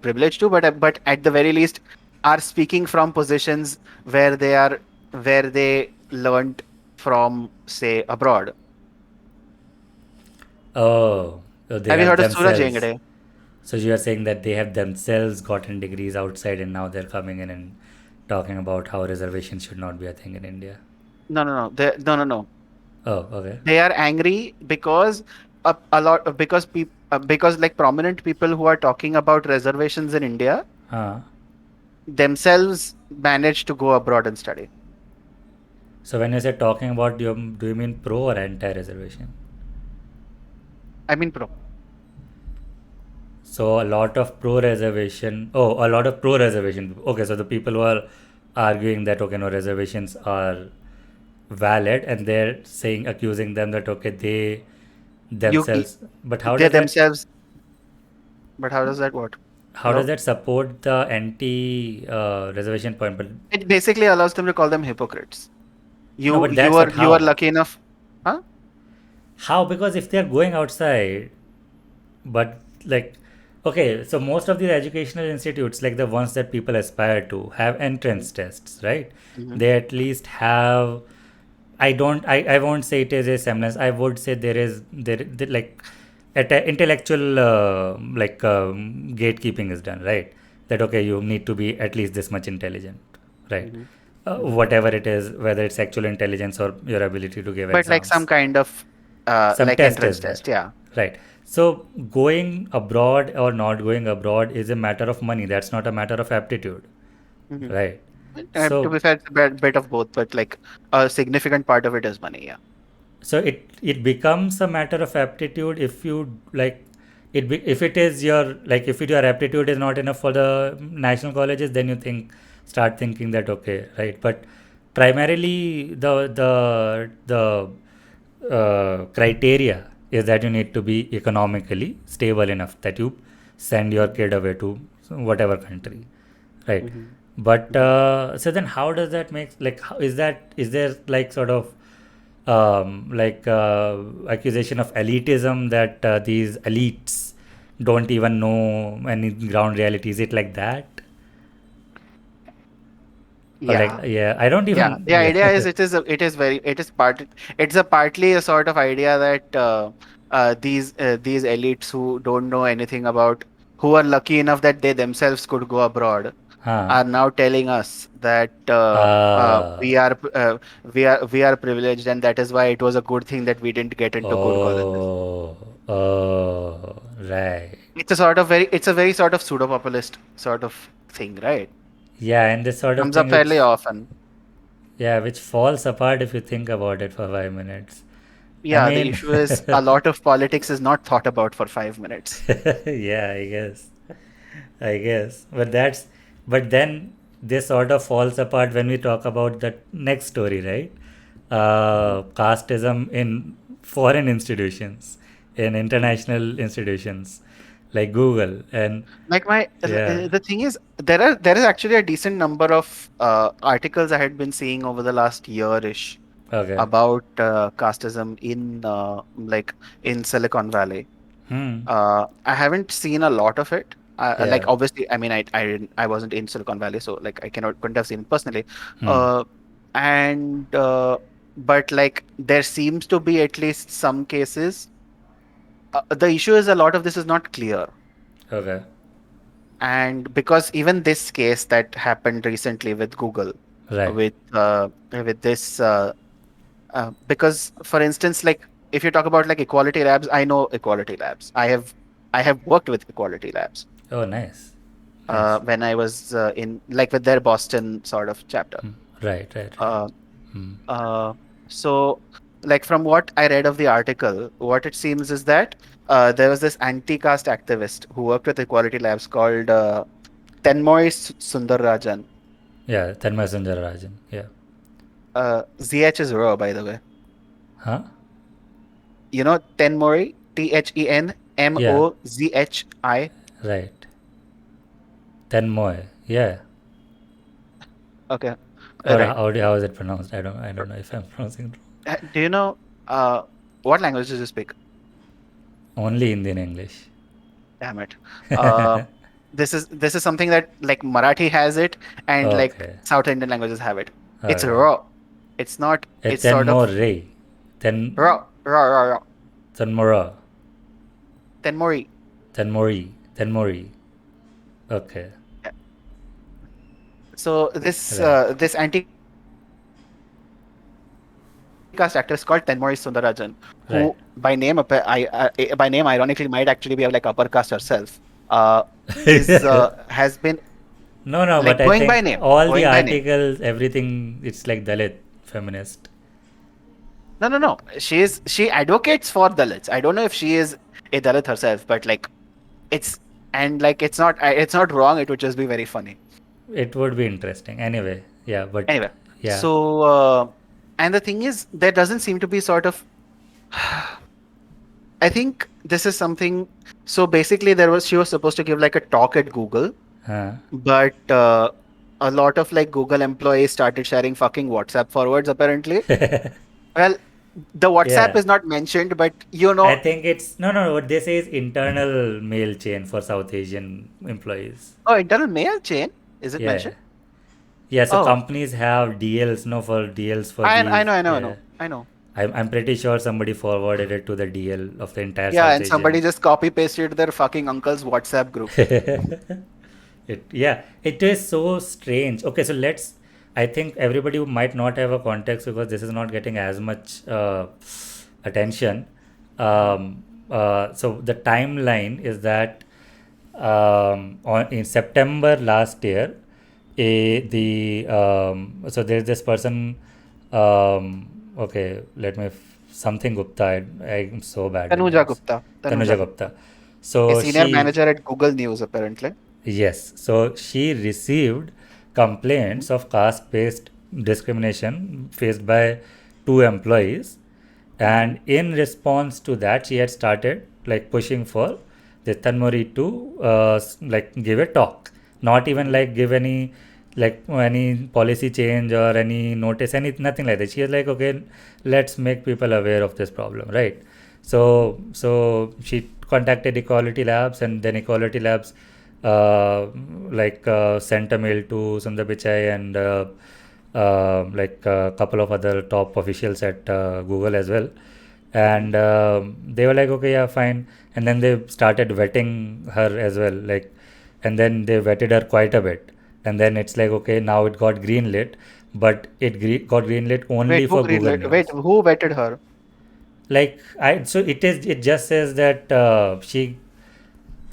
[SPEAKER 2] privileged to, but at the very least are speaking from positions where they learned from say abroad.
[SPEAKER 1] Oh, so they
[SPEAKER 2] Have you
[SPEAKER 1] have
[SPEAKER 2] heard of Suraj
[SPEAKER 1] themselves.
[SPEAKER 2] Yengde?
[SPEAKER 1] So you are saying that they have themselves gotten degrees outside and now they're coming in and talking about how reservations should not be a thing in India.
[SPEAKER 2] No, no, no. No.
[SPEAKER 1] Oh, okay.
[SPEAKER 2] They are angry because a lot because like prominent people who are talking about reservations in India
[SPEAKER 1] Huh.
[SPEAKER 2] themselves managed to go abroad and study.
[SPEAKER 1] So when you say talking about, do you mean pro or anti-reservation?
[SPEAKER 2] I mean, pro.
[SPEAKER 1] So a lot of pro-reservation. Oh, a lot of pro-reservation. Okay, so the people who are arguing that okay, no reservations are valid, and they're saying accusing them that okay
[SPEAKER 2] You
[SPEAKER 1] themselves. But how
[SPEAKER 2] they
[SPEAKER 1] does that
[SPEAKER 2] themselves, but how does that work?
[SPEAKER 1] how does
[SPEAKER 2] Hello?
[SPEAKER 1] that support the anti reservation point? But
[SPEAKER 2] It basically allows them to call them hypocrites.
[SPEAKER 1] no,
[SPEAKER 2] You
[SPEAKER 1] but
[SPEAKER 2] you
[SPEAKER 1] that's
[SPEAKER 2] were
[SPEAKER 1] what
[SPEAKER 2] you were
[SPEAKER 1] how
[SPEAKER 2] lucky enough, huh?
[SPEAKER 1] how because if they're going outside, but like okay, so most of these educational institutes, like the ones that people aspire to, have entrance tests, right?
[SPEAKER 2] Mm-hmm.
[SPEAKER 1] They at least have. I won't say it is a semblance. I would say there like at a intellectual gatekeeping is done, right? That okay, you need to be at least this much intelligent, right?
[SPEAKER 2] Mm-hmm. Mm-hmm.
[SPEAKER 1] Whatever it is, whether it's actual intelligence or your ability to give
[SPEAKER 2] But like some
[SPEAKER 1] exams,
[SPEAKER 2] kind of
[SPEAKER 1] some
[SPEAKER 2] like
[SPEAKER 1] test
[SPEAKER 2] entrance
[SPEAKER 1] is there,
[SPEAKER 2] test, yeah.
[SPEAKER 1] right? So going abroad or not going abroad is a matter of money. That's not a matter of aptitude,
[SPEAKER 2] Mm-hmm.
[SPEAKER 1] right?
[SPEAKER 2] To
[SPEAKER 1] So
[SPEAKER 2] be fair, it's a bit of both, but like a significant part of it is money, yeah.
[SPEAKER 1] so it becomes a matter of aptitude if you like if it is your like if your aptitude is not enough for the national colleges, then you start thinking that okay, right? But primarily the criteria is that you need to be economically stable enough that you send your kid away to whatever country, right?
[SPEAKER 2] Mm-hmm.
[SPEAKER 1] But
[SPEAKER 2] Mm-hmm.
[SPEAKER 1] so then how does that make like how, is there like sort of accusation of elitism that these elites don't even know any ground reality? Is it like that? Or like,
[SPEAKER 2] Yeah.
[SPEAKER 1] yeah, I don't
[SPEAKER 2] Yeah,
[SPEAKER 1] even,
[SPEAKER 2] the
[SPEAKER 1] yeah.
[SPEAKER 2] idea is it's a partly a sort of idea that these elites who don't know anything about, who are lucky enough that they themselves could go abroad,
[SPEAKER 1] Huh.
[SPEAKER 2] are now telling us that
[SPEAKER 1] Uh,
[SPEAKER 2] we are privileged, and that is why it was a good thing that we didn't get into good colleges.
[SPEAKER 1] oh, oh, right.
[SPEAKER 2] It's a very sort of pseudo populist sort of thing, right?
[SPEAKER 1] Yeah, and this sort of
[SPEAKER 2] Comes up
[SPEAKER 1] thing
[SPEAKER 2] fairly
[SPEAKER 1] which,
[SPEAKER 2] often.
[SPEAKER 1] yeah, which falls apart if you think about it for 5 minutes. I
[SPEAKER 2] Yeah, the
[SPEAKER 1] mean,
[SPEAKER 2] issue is a lot of politics is not thought about for 5 minutes.
[SPEAKER 1] yeah, I guess. But then this sort of falls apart when we talk about the next story, right?
[SPEAKER 2] Mhm.
[SPEAKER 1] Casteism in foreign institutions, in
[SPEAKER 2] Mhm.
[SPEAKER 1] international institutions like Google. And
[SPEAKER 2] Like
[SPEAKER 1] yeah,
[SPEAKER 2] the thing is, there is actually a decent number of articles I had been seeing over the last year-ish
[SPEAKER 1] okay.
[SPEAKER 2] about casteism in like in Silicon Valley.
[SPEAKER 1] Hmm.
[SPEAKER 2] I haven't seen a lot of it. Like
[SPEAKER 1] Yeah.
[SPEAKER 2] obviously, I mean, I wasn't in Silicon Valley, so like couldn't have seen it personally.
[SPEAKER 1] Hmm.
[SPEAKER 2] Uh, and but like there seems to be at least some cases. The issue is a lot of this is not clear,
[SPEAKER 1] Okay.
[SPEAKER 2] and because even this case that happened recently with Google,
[SPEAKER 1] Right.
[SPEAKER 2] with this because for instance, like if you talk about like equality labs, I know equality labs. I have worked with equality labs
[SPEAKER 1] Oh, nice. Nice.
[SPEAKER 2] when I was in like with their Boston sort of chapter.
[SPEAKER 1] Hmm. Right. Right. Right.
[SPEAKER 2] Uh,
[SPEAKER 1] Hmm.
[SPEAKER 2] uh, so, like from what I read of the article, what it seems is that there was this anti-caste activist who worked with Equality Labs called Sundararajan.
[SPEAKER 1] Yeah. Tanmay Sanjarajan. Yeah.
[SPEAKER 2] ZH is raw, by the way.
[SPEAKER 1] Huh?
[SPEAKER 2] You know Tenmori,
[SPEAKER 1] Yeah.
[SPEAKER 2] ThenMozhi.
[SPEAKER 1] Right. Tanmoy. Yeah.
[SPEAKER 2] Okay,
[SPEAKER 1] Or
[SPEAKER 2] right.
[SPEAKER 1] how is it pronounced? I don't know if I'm pronouncing it
[SPEAKER 2] Do you know what language does you speak?
[SPEAKER 1] wrong. Only Indian English.
[SPEAKER 2] Damn it. Uh, this is something that like Marathi has it, and like
[SPEAKER 1] Okay.
[SPEAKER 2] South Indian languages have it. It's
[SPEAKER 1] Okay.
[SPEAKER 2] raw. It's not. It's
[SPEAKER 1] Then
[SPEAKER 2] sort
[SPEAKER 1] more
[SPEAKER 2] of
[SPEAKER 1] Ray. Then
[SPEAKER 2] raw.
[SPEAKER 1] Tanmora.
[SPEAKER 2] Tenmori.
[SPEAKER 1] Tanmori. Tanmori. Okay.
[SPEAKER 2] Yeah. So
[SPEAKER 1] Right.
[SPEAKER 2] this anti-caste activist called Tenmori Sundararajan,
[SPEAKER 1] Right.
[SPEAKER 2] who by name by name ironically might actually be like upper caste herself, is has been
[SPEAKER 1] No, no, but
[SPEAKER 2] like
[SPEAKER 1] I think all the
[SPEAKER 2] going by name.
[SPEAKER 1] articles, everything, it's like Dalit feminist.
[SPEAKER 2] No, no, no. She advocates for Dalits. I don't know if she is a Dalit herself, but like it's and like it's not wrong. It would just be very funny.
[SPEAKER 1] It would be interesting. Anyway, yeah, but
[SPEAKER 2] Anyway,
[SPEAKER 1] yeah.
[SPEAKER 2] so and the thing is, there doesn't seem to be sort of I think this is something. So basically, she was supposed to give like a talk at Google,
[SPEAKER 1] Huh?
[SPEAKER 2] but a lot of like Google employees started sharing fucking WhatsApp forwards. Apparently, well, the WhatsApp
[SPEAKER 1] Yeah.
[SPEAKER 2] is not mentioned, but you
[SPEAKER 1] I
[SPEAKER 2] know,
[SPEAKER 1] think it's no. What they say is internal mail chain for South Asian employees.
[SPEAKER 2] oh, internal mail chain, is it
[SPEAKER 1] Yeah.
[SPEAKER 2] mentioned?
[SPEAKER 1] Yeah. So
[SPEAKER 2] Oh,
[SPEAKER 1] companies have DLs, no, for DLs for these.
[SPEAKER 2] I
[SPEAKER 1] Yeah.
[SPEAKER 2] know, I know.
[SPEAKER 1] I'm pretty sure somebody forwarded it to the DL of the entire
[SPEAKER 2] Yeah,
[SPEAKER 1] South
[SPEAKER 2] and somebody
[SPEAKER 1] Asian.
[SPEAKER 2] just copy pasted their fucking uncle's WhatsApp group.
[SPEAKER 1] It is so strange. Okay, so let's. I think everybody might not have a context because this is not getting as much attention.
[SPEAKER 2] Mhm.
[SPEAKER 1] So the timeline is that in September last year, so there's this person. Okay, let me something Gupta. I'm so bad with
[SPEAKER 2] Tanuja
[SPEAKER 1] names.
[SPEAKER 2] Gupta.
[SPEAKER 1] Tanuja
[SPEAKER 2] Tanuja
[SPEAKER 1] Gupta.
[SPEAKER 2] Gupta. A
[SPEAKER 1] So
[SPEAKER 2] senior
[SPEAKER 1] she
[SPEAKER 2] manager at Google News, apparently.
[SPEAKER 1] Yes, so she received
[SPEAKER 2] Mhm.
[SPEAKER 1] complaints of caste-based discrimination faced by two employees,
[SPEAKER 2] Mhm.
[SPEAKER 1] and in response to that, she had started like pushing for the Tanmuri to like give a talk, not even
[SPEAKER 2] Mhm.
[SPEAKER 1] like give any policy change or any notice, any nothing like that. She was like, okay, let's make people aware of this problem, right?
[SPEAKER 2] Mhm.
[SPEAKER 1] So she contacted Equality Labs, and then Equality Labs uh, sent a mail to Sundar Pichai and like a couple of other top officials at Google as well.
[SPEAKER 2] Mhm.
[SPEAKER 1] And they were like, okay, yeah, fine. And then they started vetting her as well. And then they vetted her quite a bit. And then it's like, okay, now it got greenlit, but got greenlit
[SPEAKER 2] Wait,
[SPEAKER 1] only
[SPEAKER 2] who
[SPEAKER 1] for Google
[SPEAKER 2] greenlit? Wait,
[SPEAKER 1] News.
[SPEAKER 2] who vetted her?
[SPEAKER 1] It just says that she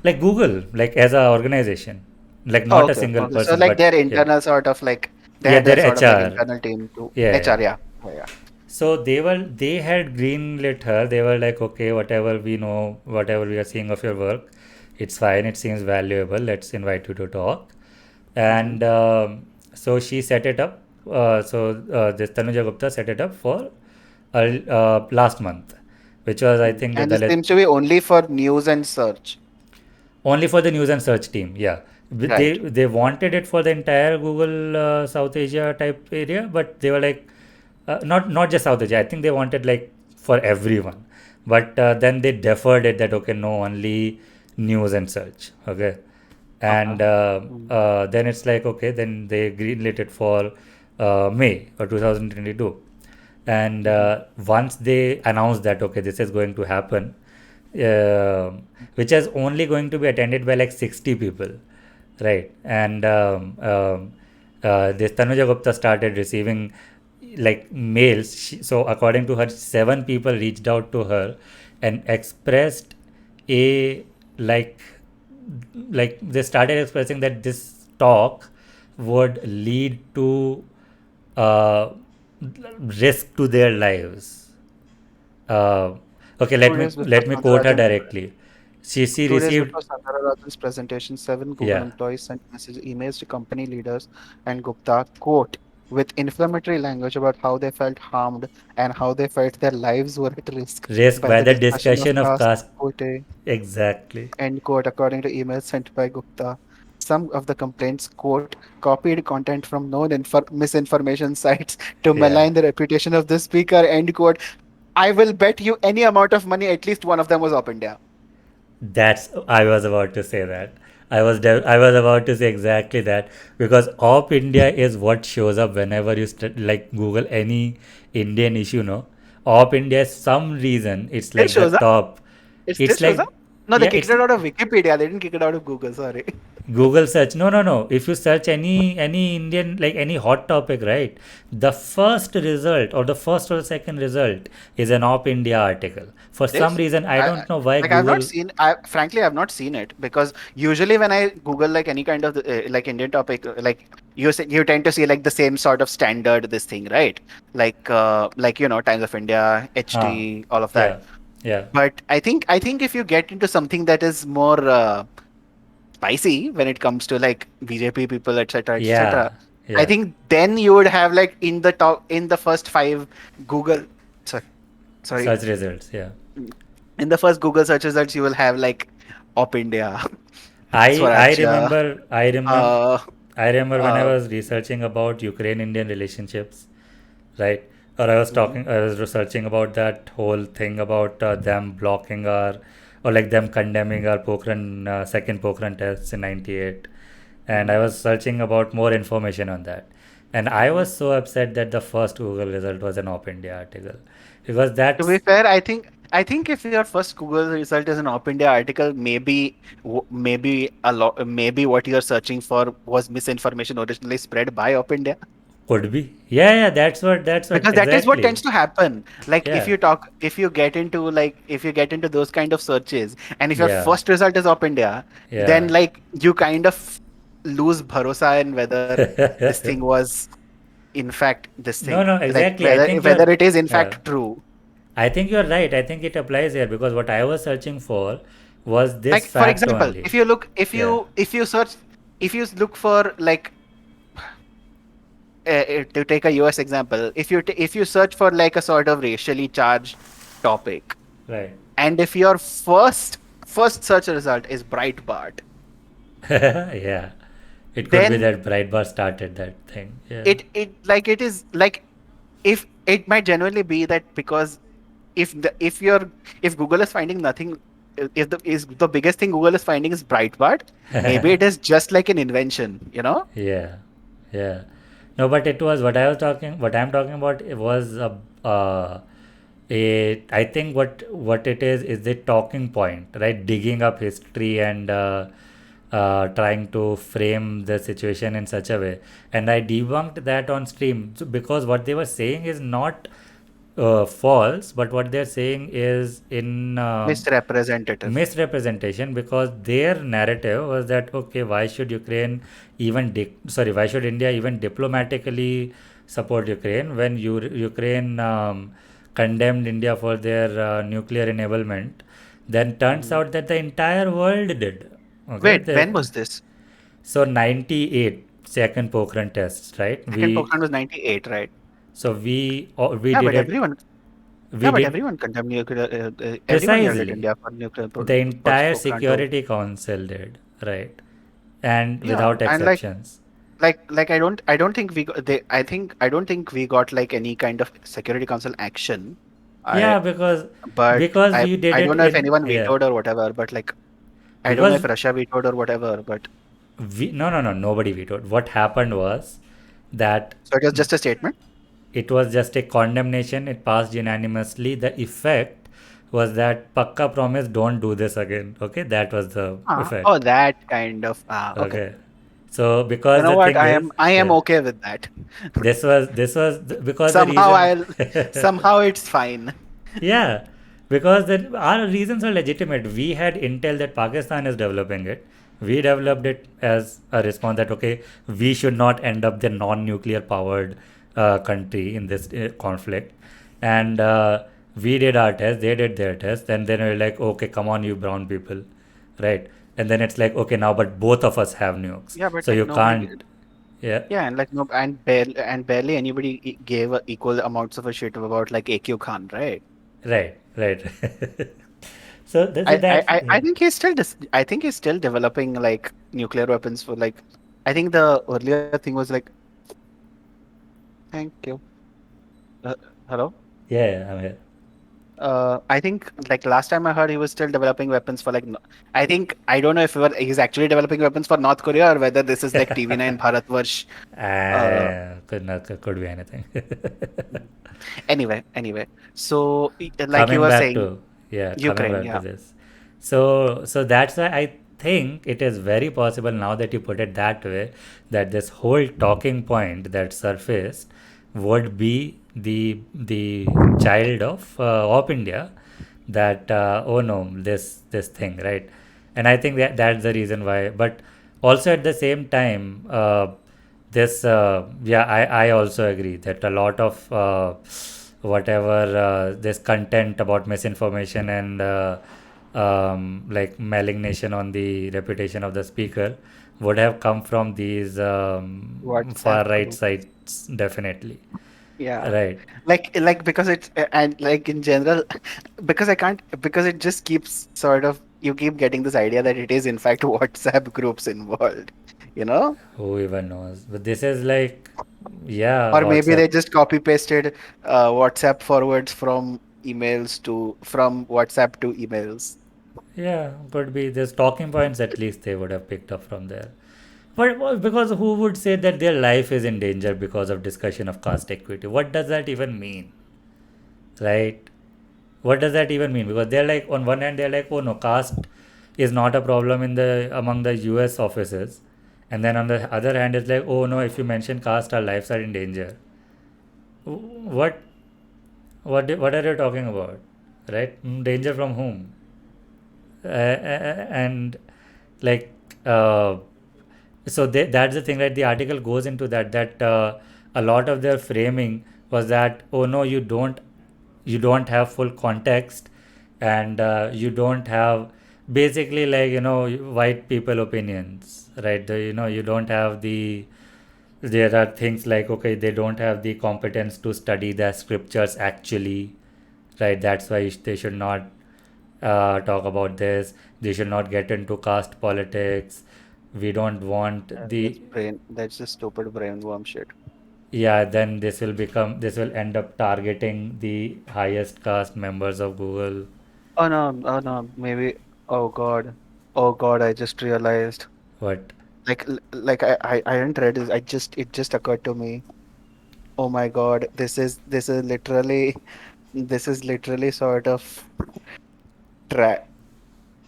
[SPEAKER 1] like Google, like as a organization, like
[SPEAKER 2] Oh,
[SPEAKER 1] not a
[SPEAKER 2] okay.
[SPEAKER 1] single
[SPEAKER 2] Okay. So
[SPEAKER 1] person,
[SPEAKER 2] like
[SPEAKER 1] but
[SPEAKER 2] their
[SPEAKER 1] yeah,
[SPEAKER 2] internal sort of like they
[SPEAKER 1] yeah,
[SPEAKER 2] had their
[SPEAKER 1] their
[SPEAKER 2] sort of like
[SPEAKER 1] HR,
[SPEAKER 2] internal team to
[SPEAKER 1] yeah.
[SPEAKER 2] HR, yeah. Oh, yeah.
[SPEAKER 1] So they had greenlit her. They were like, okay, whatever we know, whatever we are seeing of your work, it's fine. It seems valuable. Let's invite you to talk.
[SPEAKER 2] Mhm.
[SPEAKER 1] And so she set it up. This Tanuja Gupta set it up for last month, which was I
[SPEAKER 2] Mhm.
[SPEAKER 1] think the
[SPEAKER 2] And this
[SPEAKER 1] Dalit.
[SPEAKER 2] seems to be only for news and search.
[SPEAKER 1] Only for the news and search team, yeah.
[SPEAKER 2] Right.
[SPEAKER 1] They wanted it for the entire Google South Asia type area, but they were like, not just South Asia. I think they wanted like for everyone, but then they deferred it that okay, no, only news and search, okay.
[SPEAKER 2] Okay.
[SPEAKER 1] And
[SPEAKER 2] Mm.
[SPEAKER 1] then it's like okay, then they greenlit it for May or 2022, and
[SPEAKER 2] Mhm.
[SPEAKER 1] once they announced that okay, this is going to happen, uh, which is only going to be attended by like 60 people, right? And this Tanuja Gupta started receiving like mails. So according to her, 7 people reached out to her and expressed a like they started expressing that this talk would lead to uh, risk to their lives. uh, okay,
[SPEAKER 2] 2 days before
[SPEAKER 1] let me quote her
[SPEAKER 2] Soundararajan,
[SPEAKER 1] directly. She
[SPEAKER 2] 2 days
[SPEAKER 1] received,
[SPEAKER 2] before Sandararajan's presentation, 7 Google
[SPEAKER 1] yeah,
[SPEAKER 2] employees sent emails to company leaders and Gupta, quote, with inflammatory language about how they felt harmed and how they felt their lives were at risk
[SPEAKER 1] risk
[SPEAKER 2] by
[SPEAKER 1] by
[SPEAKER 2] the
[SPEAKER 1] the
[SPEAKER 2] discussion of
[SPEAKER 1] discussion of
[SPEAKER 2] caste
[SPEAKER 1] caste.
[SPEAKER 2] equity,
[SPEAKER 1] Exactly.
[SPEAKER 2] end quote, according to emails sent by Gupta. Some of the complaints, quote, copied content from known misinformation sites to
[SPEAKER 1] Yeah,
[SPEAKER 2] malign the reputation of the speaker, end quote. I will bet you any amount of money, at least one of them was OpIndia.
[SPEAKER 1] that's I was about to say that. I was about to say exactly that because Op India is what shows up whenever you like Google any Indian issue. No, Op India, some reason it's
[SPEAKER 2] Still
[SPEAKER 1] like the
[SPEAKER 2] shows up.
[SPEAKER 1] top.
[SPEAKER 2] It still
[SPEAKER 1] It's
[SPEAKER 2] shows
[SPEAKER 1] like
[SPEAKER 2] up. No, they
[SPEAKER 1] yeah,
[SPEAKER 2] kicked
[SPEAKER 1] it's
[SPEAKER 2] it out of Wikipedia. They didn't kick it out of Google. Sorry.
[SPEAKER 1] Google search. No, no, no. If you search any Indian like any hot topic, right? The first result or the first or the second result is an Op India article. For
[SPEAKER 2] It
[SPEAKER 1] some
[SPEAKER 2] is.
[SPEAKER 1] reason, I don't know why
[SPEAKER 2] Like I've not
[SPEAKER 1] Google.
[SPEAKER 2] seen. I frankly I've not seen it because usually when I Google like any kind of like Indian topic, like you tend to see like the same sort of standard this thing, right? Like Times of India,
[SPEAKER 1] Huh.
[SPEAKER 2] HT, all of that.
[SPEAKER 1] Yeah. Yeah.
[SPEAKER 2] But I think if you get into something that is more spicy when it comes to like BJP people, etc., etc.,
[SPEAKER 1] Yeah.
[SPEAKER 2] I
[SPEAKER 1] Yeah.
[SPEAKER 2] think then you would have like in the top in the first five Google. Sorry, sorry.
[SPEAKER 1] Search results. Yeah.
[SPEAKER 2] In the first Google search results, you will have like OpIndia,
[SPEAKER 1] I
[SPEAKER 2] Swarajya,
[SPEAKER 1] remember
[SPEAKER 2] uh,
[SPEAKER 1] I remember when I
[SPEAKER 2] uh,
[SPEAKER 1] was researching about Ukraine Indian relationships, right? Or
[SPEAKER 2] mhm,
[SPEAKER 1] I was researching about that whole thing about them blocking our, or like them condemning our Pokhran, second Pokhran tests in '98. And I
[SPEAKER 2] mhm,
[SPEAKER 1] was searching about more information on that. And I
[SPEAKER 2] mhm.
[SPEAKER 1] was so upset that the first Google result was an Op India article. Because
[SPEAKER 2] To be
[SPEAKER 1] that's
[SPEAKER 2] fair, I think if your first Google result is an OpIndia article, maybe a lot, maybe what you're searching for was misinformation originally spread by OpIndia.
[SPEAKER 1] could be. Yeah, yeah, that's what,
[SPEAKER 2] Because that is what
[SPEAKER 1] exactly.
[SPEAKER 2] tends to happen. Like
[SPEAKER 1] Yeah,
[SPEAKER 2] if you get into those kind of searches, and if your
[SPEAKER 1] yeah,
[SPEAKER 2] first result is OpIndia, then
[SPEAKER 1] yeah.
[SPEAKER 2] like you kind of lose bharosa in whether this thing was in fact this thing,
[SPEAKER 1] No, no,
[SPEAKER 2] like
[SPEAKER 1] exactly.
[SPEAKER 2] whether it is in
[SPEAKER 1] Yeah,
[SPEAKER 2] fact true.
[SPEAKER 1] I think you're right. I think it applies here because what I was searching for was this
[SPEAKER 2] Like for
[SPEAKER 1] fact
[SPEAKER 2] example,
[SPEAKER 1] only.
[SPEAKER 2] if you look
[SPEAKER 1] Yeah,
[SPEAKER 2] if you search if you look for like to take a US example, if you search for like a sort of racially charged topic,
[SPEAKER 1] right.
[SPEAKER 2] and if your first search result is Breitbart,
[SPEAKER 1] Yeah, it could be
[SPEAKER 2] then
[SPEAKER 1] that Breitbart started that thing. Yeah,
[SPEAKER 2] it is like, if it might genuinely be that, because if Google is finding nothing, if the biggest thing Google is finding is Breitbart, maybe it is just like an invention, you know?
[SPEAKER 1] yeah, yeah. No, but it was what I was talking. What I'm talking about it was I think what it is the talking point, right? Digging up history and trying to frame the situation in such a way. And I debunked that on stream because what they were saying is not false, but what they're saying is in
[SPEAKER 2] Misrepresentative.
[SPEAKER 1] misrepresentation because their narrative was that okay, why should Ukraine why should India even diplomatically support Ukraine when Ukraine condemned India for their nuclear enablement. Then turns
[SPEAKER 2] Mhm.
[SPEAKER 1] out that the entire world did. Okay,
[SPEAKER 2] Wait, when was this?
[SPEAKER 1] so 98 second Pokhran tests, right?
[SPEAKER 2] Second
[SPEAKER 1] We
[SPEAKER 2] Pokhran was 98, right?
[SPEAKER 1] so we
[SPEAKER 2] Yeah,
[SPEAKER 1] did
[SPEAKER 2] but
[SPEAKER 1] it.
[SPEAKER 2] everyone,
[SPEAKER 1] We did
[SPEAKER 2] everyone condemned nuclear. Everyone yelled at
[SPEAKER 1] precisely.
[SPEAKER 2] India for nuclear
[SPEAKER 1] The
[SPEAKER 2] for
[SPEAKER 1] entire
[SPEAKER 2] Pokhran too.
[SPEAKER 1] Security Council did, right? And
[SPEAKER 2] Yeah,
[SPEAKER 1] without
[SPEAKER 2] and
[SPEAKER 1] exceptions.
[SPEAKER 2] I don't think we got I don't think we got like any kind of Security Council action. I
[SPEAKER 1] Yeah,
[SPEAKER 2] but
[SPEAKER 1] because we did
[SPEAKER 2] I
[SPEAKER 1] it
[SPEAKER 2] don't know if
[SPEAKER 1] in
[SPEAKER 2] anyone
[SPEAKER 1] yeah.
[SPEAKER 2] vetoed or whatever. But like I don't know if
[SPEAKER 1] Because
[SPEAKER 2] Russia vetoed or whatever. But
[SPEAKER 1] no, nobody vetoed. What happened was that
[SPEAKER 2] so it was just a statement.
[SPEAKER 1] it was just a condemnation. It passed unanimously. The effect was that Pakka promise don't do this again. Okay, that was the
[SPEAKER 2] Oh,
[SPEAKER 1] effect.
[SPEAKER 2] that kind of okay.
[SPEAKER 1] Okay, so
[SPEAKER 2] You
[SPEAKER 1] because
[SPEAKER 2] know
[SPEAKER 1] the
[SPEAKER 2] what?
[SPEAKER 1] thing is,
[SPEAKER 2] I am
[SPEAKER 1] yeah,
[SPEAKER 2] okay with that.
[SPEAKER 1] because the
[SPEAKER 2] Somehow
[SPEAKER 1] reason.
[SPEAKER 2] somehow it's fine.
[SPEAKER 1] Yeah, because our reasons are legitimate. We had intel that Pakistan is developing it. We developed it as a response that okay, we should not end up the non-nuclear powered country in this conflict, and we did our test. They did their test, and then we're like, okay, come on, you brown people, right? And then it's like, okay, now, but both of us have nukes,
[SPEAKER 2] Yeah, but
[SPEAKER 1] so
[SPEAKER 2] like
[SPEAKER 1] you
[SPEAKER 2] nobody.
[SPEAKER 1] can't. Yeah,
[SPEAKER 2] Yeah, and like no, and barely anybody gave equal amounts of a shit about like AQ Khan, right?
[SPEAKER 1] right, right. So that's
[SPEAKER 2] I
[SPEAKER 1] yeah.
[SPEAKER 2] think I think he's still developing like nuclear weapons for like. I think the earlier thing was like, thank you. Hello.
[SPEAKER 1] Yeah, yeah, I'm here.
[SPEAKER 2] I think like last time I heard he was still developing weapons for like. I think I don't know if he's actually developing weapons for North Korea or whether this is like TV9 Bharatvarsh. Uh,
[SPEAKER 1] Could be anything.
[SPEAKER 2] anyway. So like you
[SPEAKER 1] Coming
[SPEAKER 2] were
[SPEAKER 1] back
[SPEAKER 2] saying,
[SPEAKER 1] to yeah, coming
[SPEAKER 2] Ukraine,
[SPEAKER 1] back to
[SPEAKER 2] yeah.
[SPEAKER 1] this. So that's why I think it is very possible now that you put it that way that this whole talking point that surfaced would be the child of India that oh no this thing, right? And I think that that's the reason why. But also at the same time this yeah, I also agree that a lot of whatever this content about misinformation and like malignation on the reputation of the speaker would have come from these
[SPEAKER 2] WhatsApp
[SPEAKER 1] far right
[SPEAKER 2] groups.
[SPEAKER 1] sites definitely.
[SPEAKER 2] Yeah.
[SPEAKER 1] right?
[SPEAKER 2] Like because it's and like in general, because I can't, because it just keeps sort of, you keep getting this idea that it is in fact WhatsApp groups involved, you know?
[SPEAKER 1] Who even knows? But this is like, yeah,
[SPEAKER 2] Or maybe
[SPEAKER 1] WhatsApp.
[SPEAKER 2] they just copy pasted WhatsApp forwards from emails to, from WhatsApp to emails.
[SPEAKER 1] Yeah, could be. There's talking points at least they would have picked up from there. But because who would say that their life is in danger because of discussion of caste equity? What does that even mean? Right? What does that even mean? Because they're like, on one hand they're like, oh no, caste is not a problem in the among the US offices. And then on the other hand it's like, oh no, if you mention caste our lives are in danger. What what are you talking about? Right? Danger from whom? And like uh, so that's the thing, right? The article goes into that a lot of their framing was that, oh no, you don't have full context, and you don't have, basically, like, white people opinions, right? You don't have there are things like, okay, they don't have the competence to study the scriptures actually, right? That's why they should not talk about this. They should not get into caste politics. We don't want the,
[SPEAKER 2] That's just stupid brainworm shit.
[SPEAKER 1] yeah, then this will end up targeting the highest caste members of Google.
[SPEAKER 2] Oh no, maybe. Oh God, oh God, I just realized.
[SPEAKER 1] What?
[SPEAKER 2] Like I hadn't read this. It just occurred to me. Oh my God, this is literally sort of tra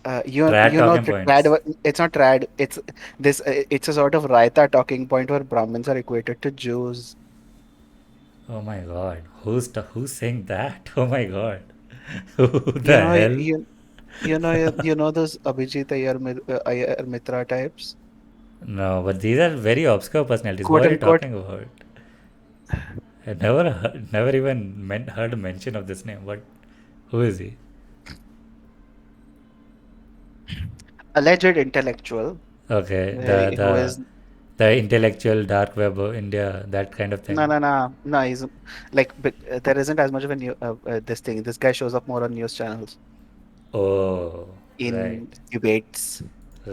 [SPEAKER 1] Trad
[SPEAKER 2] you know
[SPEAKER 1] talking
[SPEAKER 2] the trad.
[SPEAKER 1] points.
[SPEAKER 2] It's not trad. It's this. It's a sort of raita talking point where Brahmins are equated to Jews.
[SPEAKER 1] Oh my god. Who's saying that? Oh my god. Who
[SPEAKER 2] You
[SPEAKER 1] the
[SPEAKER 2] know,
[SPEAKER 1] hell?
[SPEAKER 2] you know those Abhijit Iyer Mitra types,
[SPEAKER 1] No, but these are very obscure personalities.
[SPEAKER 2] quote
[SPEAKER 1] What are you
[SPEAKER 2] unquote.
[SPEAKER 1] talking about? I never even heard a mention of this name. What? Who is he?
[SPEAKER 2] Alleged intellectual,
[SPEAKER 1] Okay,
[SPEAKER 2] who is,
[SPEAKER 1] the intellectual dark web of India, that kind of thing.
[SPEAKER 2] no, he's like, but there isn't as much of a new this thing. This guy shows up more on news channels,
[SPEAKER 1] Oh, right,
[SPEAKER 2] in debates,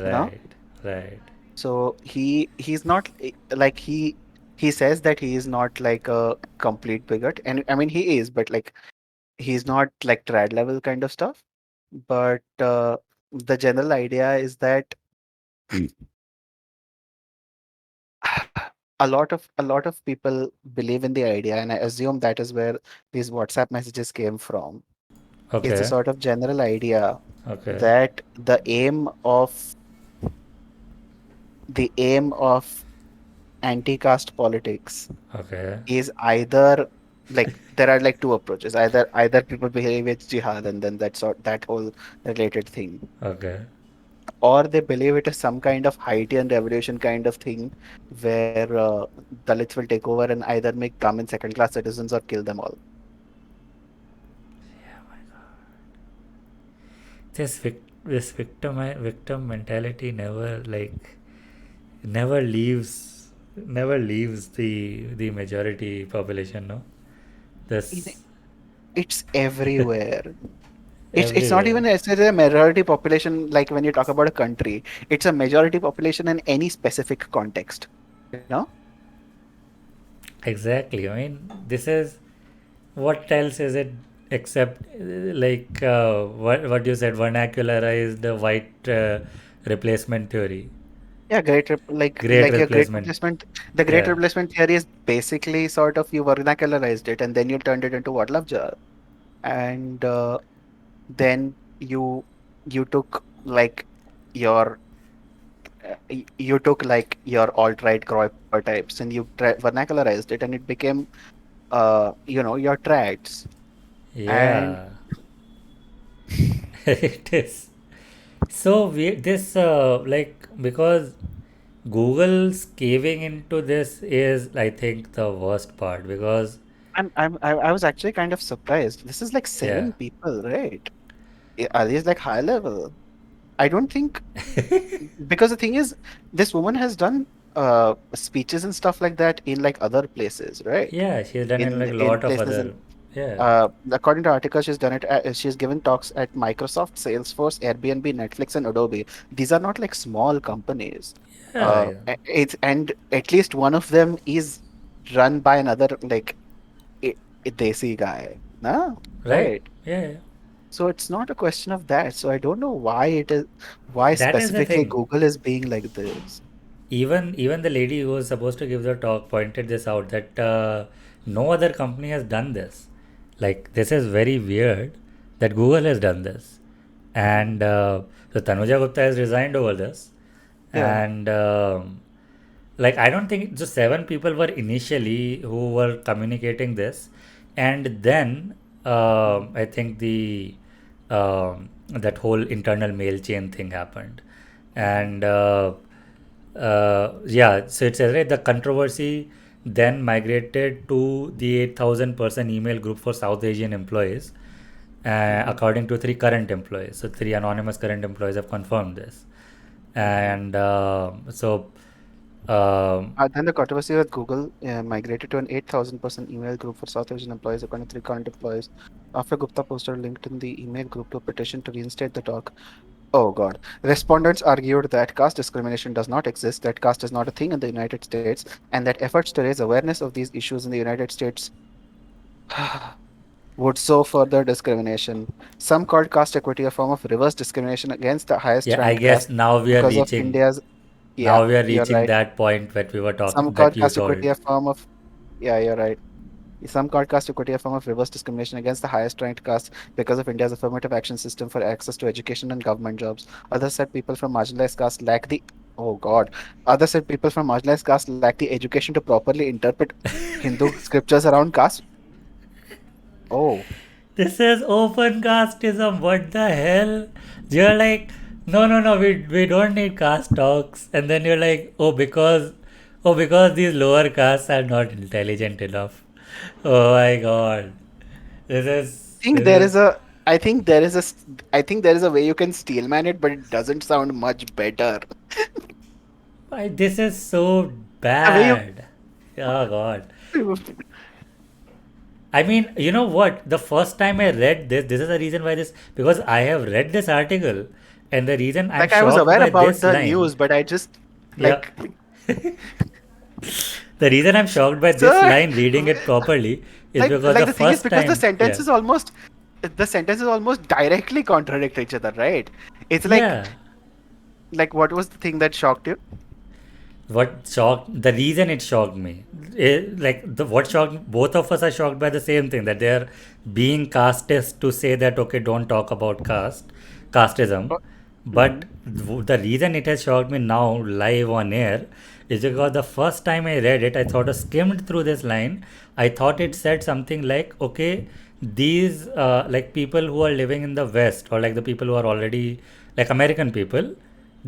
[SPEAKER 2] you know.
[SPEAKER 1] right, right.
[SPEAKER 2] So he's not like he says that he is not like a complete bigot, and I mean he is, but like he's not like trad level kind of stuff. But the general idea is that a lot of people believe in the idea, and I assume that is where these WhatsApp messages came from. Is the
[SPEAKER 1] Okay,
[SPEAKER 2] sort of general idea
[SPEAKER 1] okay,
[SPEAKER 2] that the aim of anti-caste politics
[SPEAKER 1] okay,
[SPEAKER 2] is either, like there are like two approaches. Either people believe it's jihad and then that whole related thing,
[SPEAKER 1] okay.
[SPEAKER 2] or they believe it is some kind of Haitian revolution kind of thing where Dalits will take over and either make Brahmin second class citizens or kill them all.
[SPEAKER 1] This victim mentality never leaves never leaves the majority population. No,
[SPEAKER 2] In-
[SPEAKER 1] this
[SPEAKER 2] It's everywhere. It's not
[SPEAKER 1] everywhere.
[SPEAKER 2] even necessarily a majority population like when you talk about a country. It's a majority population in any specific context. You know?
[SPEAKER 1] Exactly. I mean, this is, what else is it except what you said, vernacularized white replacement theory,
[SPEAKER 2] Yeah,
[SPEAKER 1] great
[SPEAKER 2] like your great
[SPEAKER 1] replacement.
[SPEAKER 2] replacement. The great
[SPEAKER 1] Yeah,
[SPEAKER 2] replacement theory is basically sort of you vernacularized it and then you turned it into what love jar, and then you took like your you took like your alt-right Groiper types and you vernacularized it and it became you know, your trads. And
[SPEAKER 1] yeah. It is. So we this like, because Google's caving into this is, I think, the worst part, because
[SPEAKER 2] I was actually kind of surprised. This is like
[SPEAKER 1] yeah.
[SPEAKER 2] 7 people, right? Are these like high level? I don't think, because the thing is, this woman has done. speeches and stuff like that in like other places, right?
[SPEAKER 1] Yeah, she's done in like a
[SPEAKER 2] In
[SPEAKER 1] lot of
[SPEAKER 2] places
[SPEAKER 1] other.
[SPEAKER 2] in
[SPEAKER 1] Yeah,
[SPEAKER 2] according to articles, she's done it. She's given talks at Microsoft, Salesforce, Airbnb, Netflix, and Adobe. These are not like small companies.
[SPEAKER 1] yeah, yeah.
[SPEAKER 2] It's and at least one of them is run by another like desi guy. No,
[SPEAKER 1] Right.
[SPEAKER 2] right.
[SPEAKER 1] Yeah, yeah.
[SPEAKER 2] So it's not a question of that. So I don't know why it is, why
[SPEAKER 1] That is the
[SPEAKER 2] specifically
[SPEAKER 1] thing.
[SPEAKER 2] Google is being like this.
[SPEAKER 1] Even the lady who was supposed to give the talk pointed this out that no other company has done this. Like this is very weird that Google has done this, and so Tanuja Gupta has resigned over this,
[SPEAKER 2] Yeah.
[SPEAKER 1] and like I don't think just seven people were initially who were communicating this, and then I think the that whole internal mail chain thing happened, and yeah, so it says right the controversy then migrated to the 8,000 person email group for South Asian employees,
[SPEAKER 2] Mhm.
[SPEAKER 1] according to three current employees. So three anonymous current employees have confirmed this, and
[SPEAKER 2] Then the controversy with Google migrated to an 8,000-person email group for South Asian employees, according to three current employees. After Gupta posted a link in the email group to a petition to reinstate the talk. Oh God. Respondents argued that caste discrimination does not exist, that caste is not a thing in the United States, and that efforts to raise awareness of these issues in the United States would sow further discrimination. Some called caste equity a form of reverse discrimination against the highest
[SPEAKER 1] yeah, I
[SPEAKER 2] ranked
[SPEAKER 1] guess
[SPEAKER 2] caste
[SPEAKER 1] now we are
[SPEAKER 2] because of
[SPEAKER 1] reaching
[SPEAKER 2] India's. Yeah,
[SPEAKER 1] now we are
[SPEAKER 2] you're
[SPEAKER 1] reaching
[SPEAKER 2] right.
[SPEAKER 1] that point that we were
[SPEAKER 2] Some
[SPEAKER 1] talking that
[SPEAKER 2] called
[SPEAKER 1] you
[SPEAKER 2] caste
[SPEAKER 1] told.
[SPEAKER 2] equity a form of. Yeah, you're right. Some called caste equity a form of reverse discrimination against the highest ranked caste because of India's affirmative action system for access to education and government jobs. Others said people from marginalized caste lack the. Oh God. Others said people from marginalized caste lack the education to properly interpret Hindu scriptures around caste. Oh.
[SPEAKER 1] This is open casteism. What the hell? You're like, no, no, no. We don't need caste talks. And then you're like, because these lower castes are not intelligent enough. Oh my god.
[SPEAKER 2] think
[SPEAKER 1] This
[SPEAKER 2] there
[SPEAKER 1] is
[SPEAKER 2] is a I think there is a I think there is a way you can steelman it, but it doesn't sound much better.
[SPEAKER 1] this is so
[SPEAKER 2] The way you
[SPEAKER 1] bad. Oh god. I mean, you know what? The first time I read this is the reason why this, because I have read this article, and the reason I'm
[SPEAKER 2] like I was
[SPEAKER 1] shocked
[SPEAKER 2] aware
[SPEAKER 1] by
[SPEAKER 2] about
[SPEAKER 1] this
[SPEAKER 2] the
[SPEAKER 1] line,
[SPEAKER 2] news, but I just
[SPEAKER 1] yeah,
[SPEAKER 2] like
[SPEAKER 1] the reason I'm shocked by this
[SPEAKER 2] sir,
[SPEAKER 1] line, reading it properly, is because
[SPEAKER 2] like
[SPEAKER 1] the
[SPEAKER 2] the thing is
[SPEAKER 1] first
[SPEAKER 2] because
[SPEAKER 1] time, yeah,
[SPEAKER 2] the sentences almost directly contradict each other, right? It's
[SPEAKER 1] yeah,
[SPEAKER 2] like what was the thing that shocked you?
[SPEAKER 1] what shocked, the reason it shocked me, like what shocked, both of us are shocked by the same thing that they're being castist to say that, okay, don't talk about casteism.
[SPEAKER 2] Mm-hmm.
[SPEAKER 1] But the reason it has shocked me now live on air is because the first time I read it, I sort of skimmed through this line. I thought it said something like, okay, these like people who are living in the West, or like the people who are already like American people,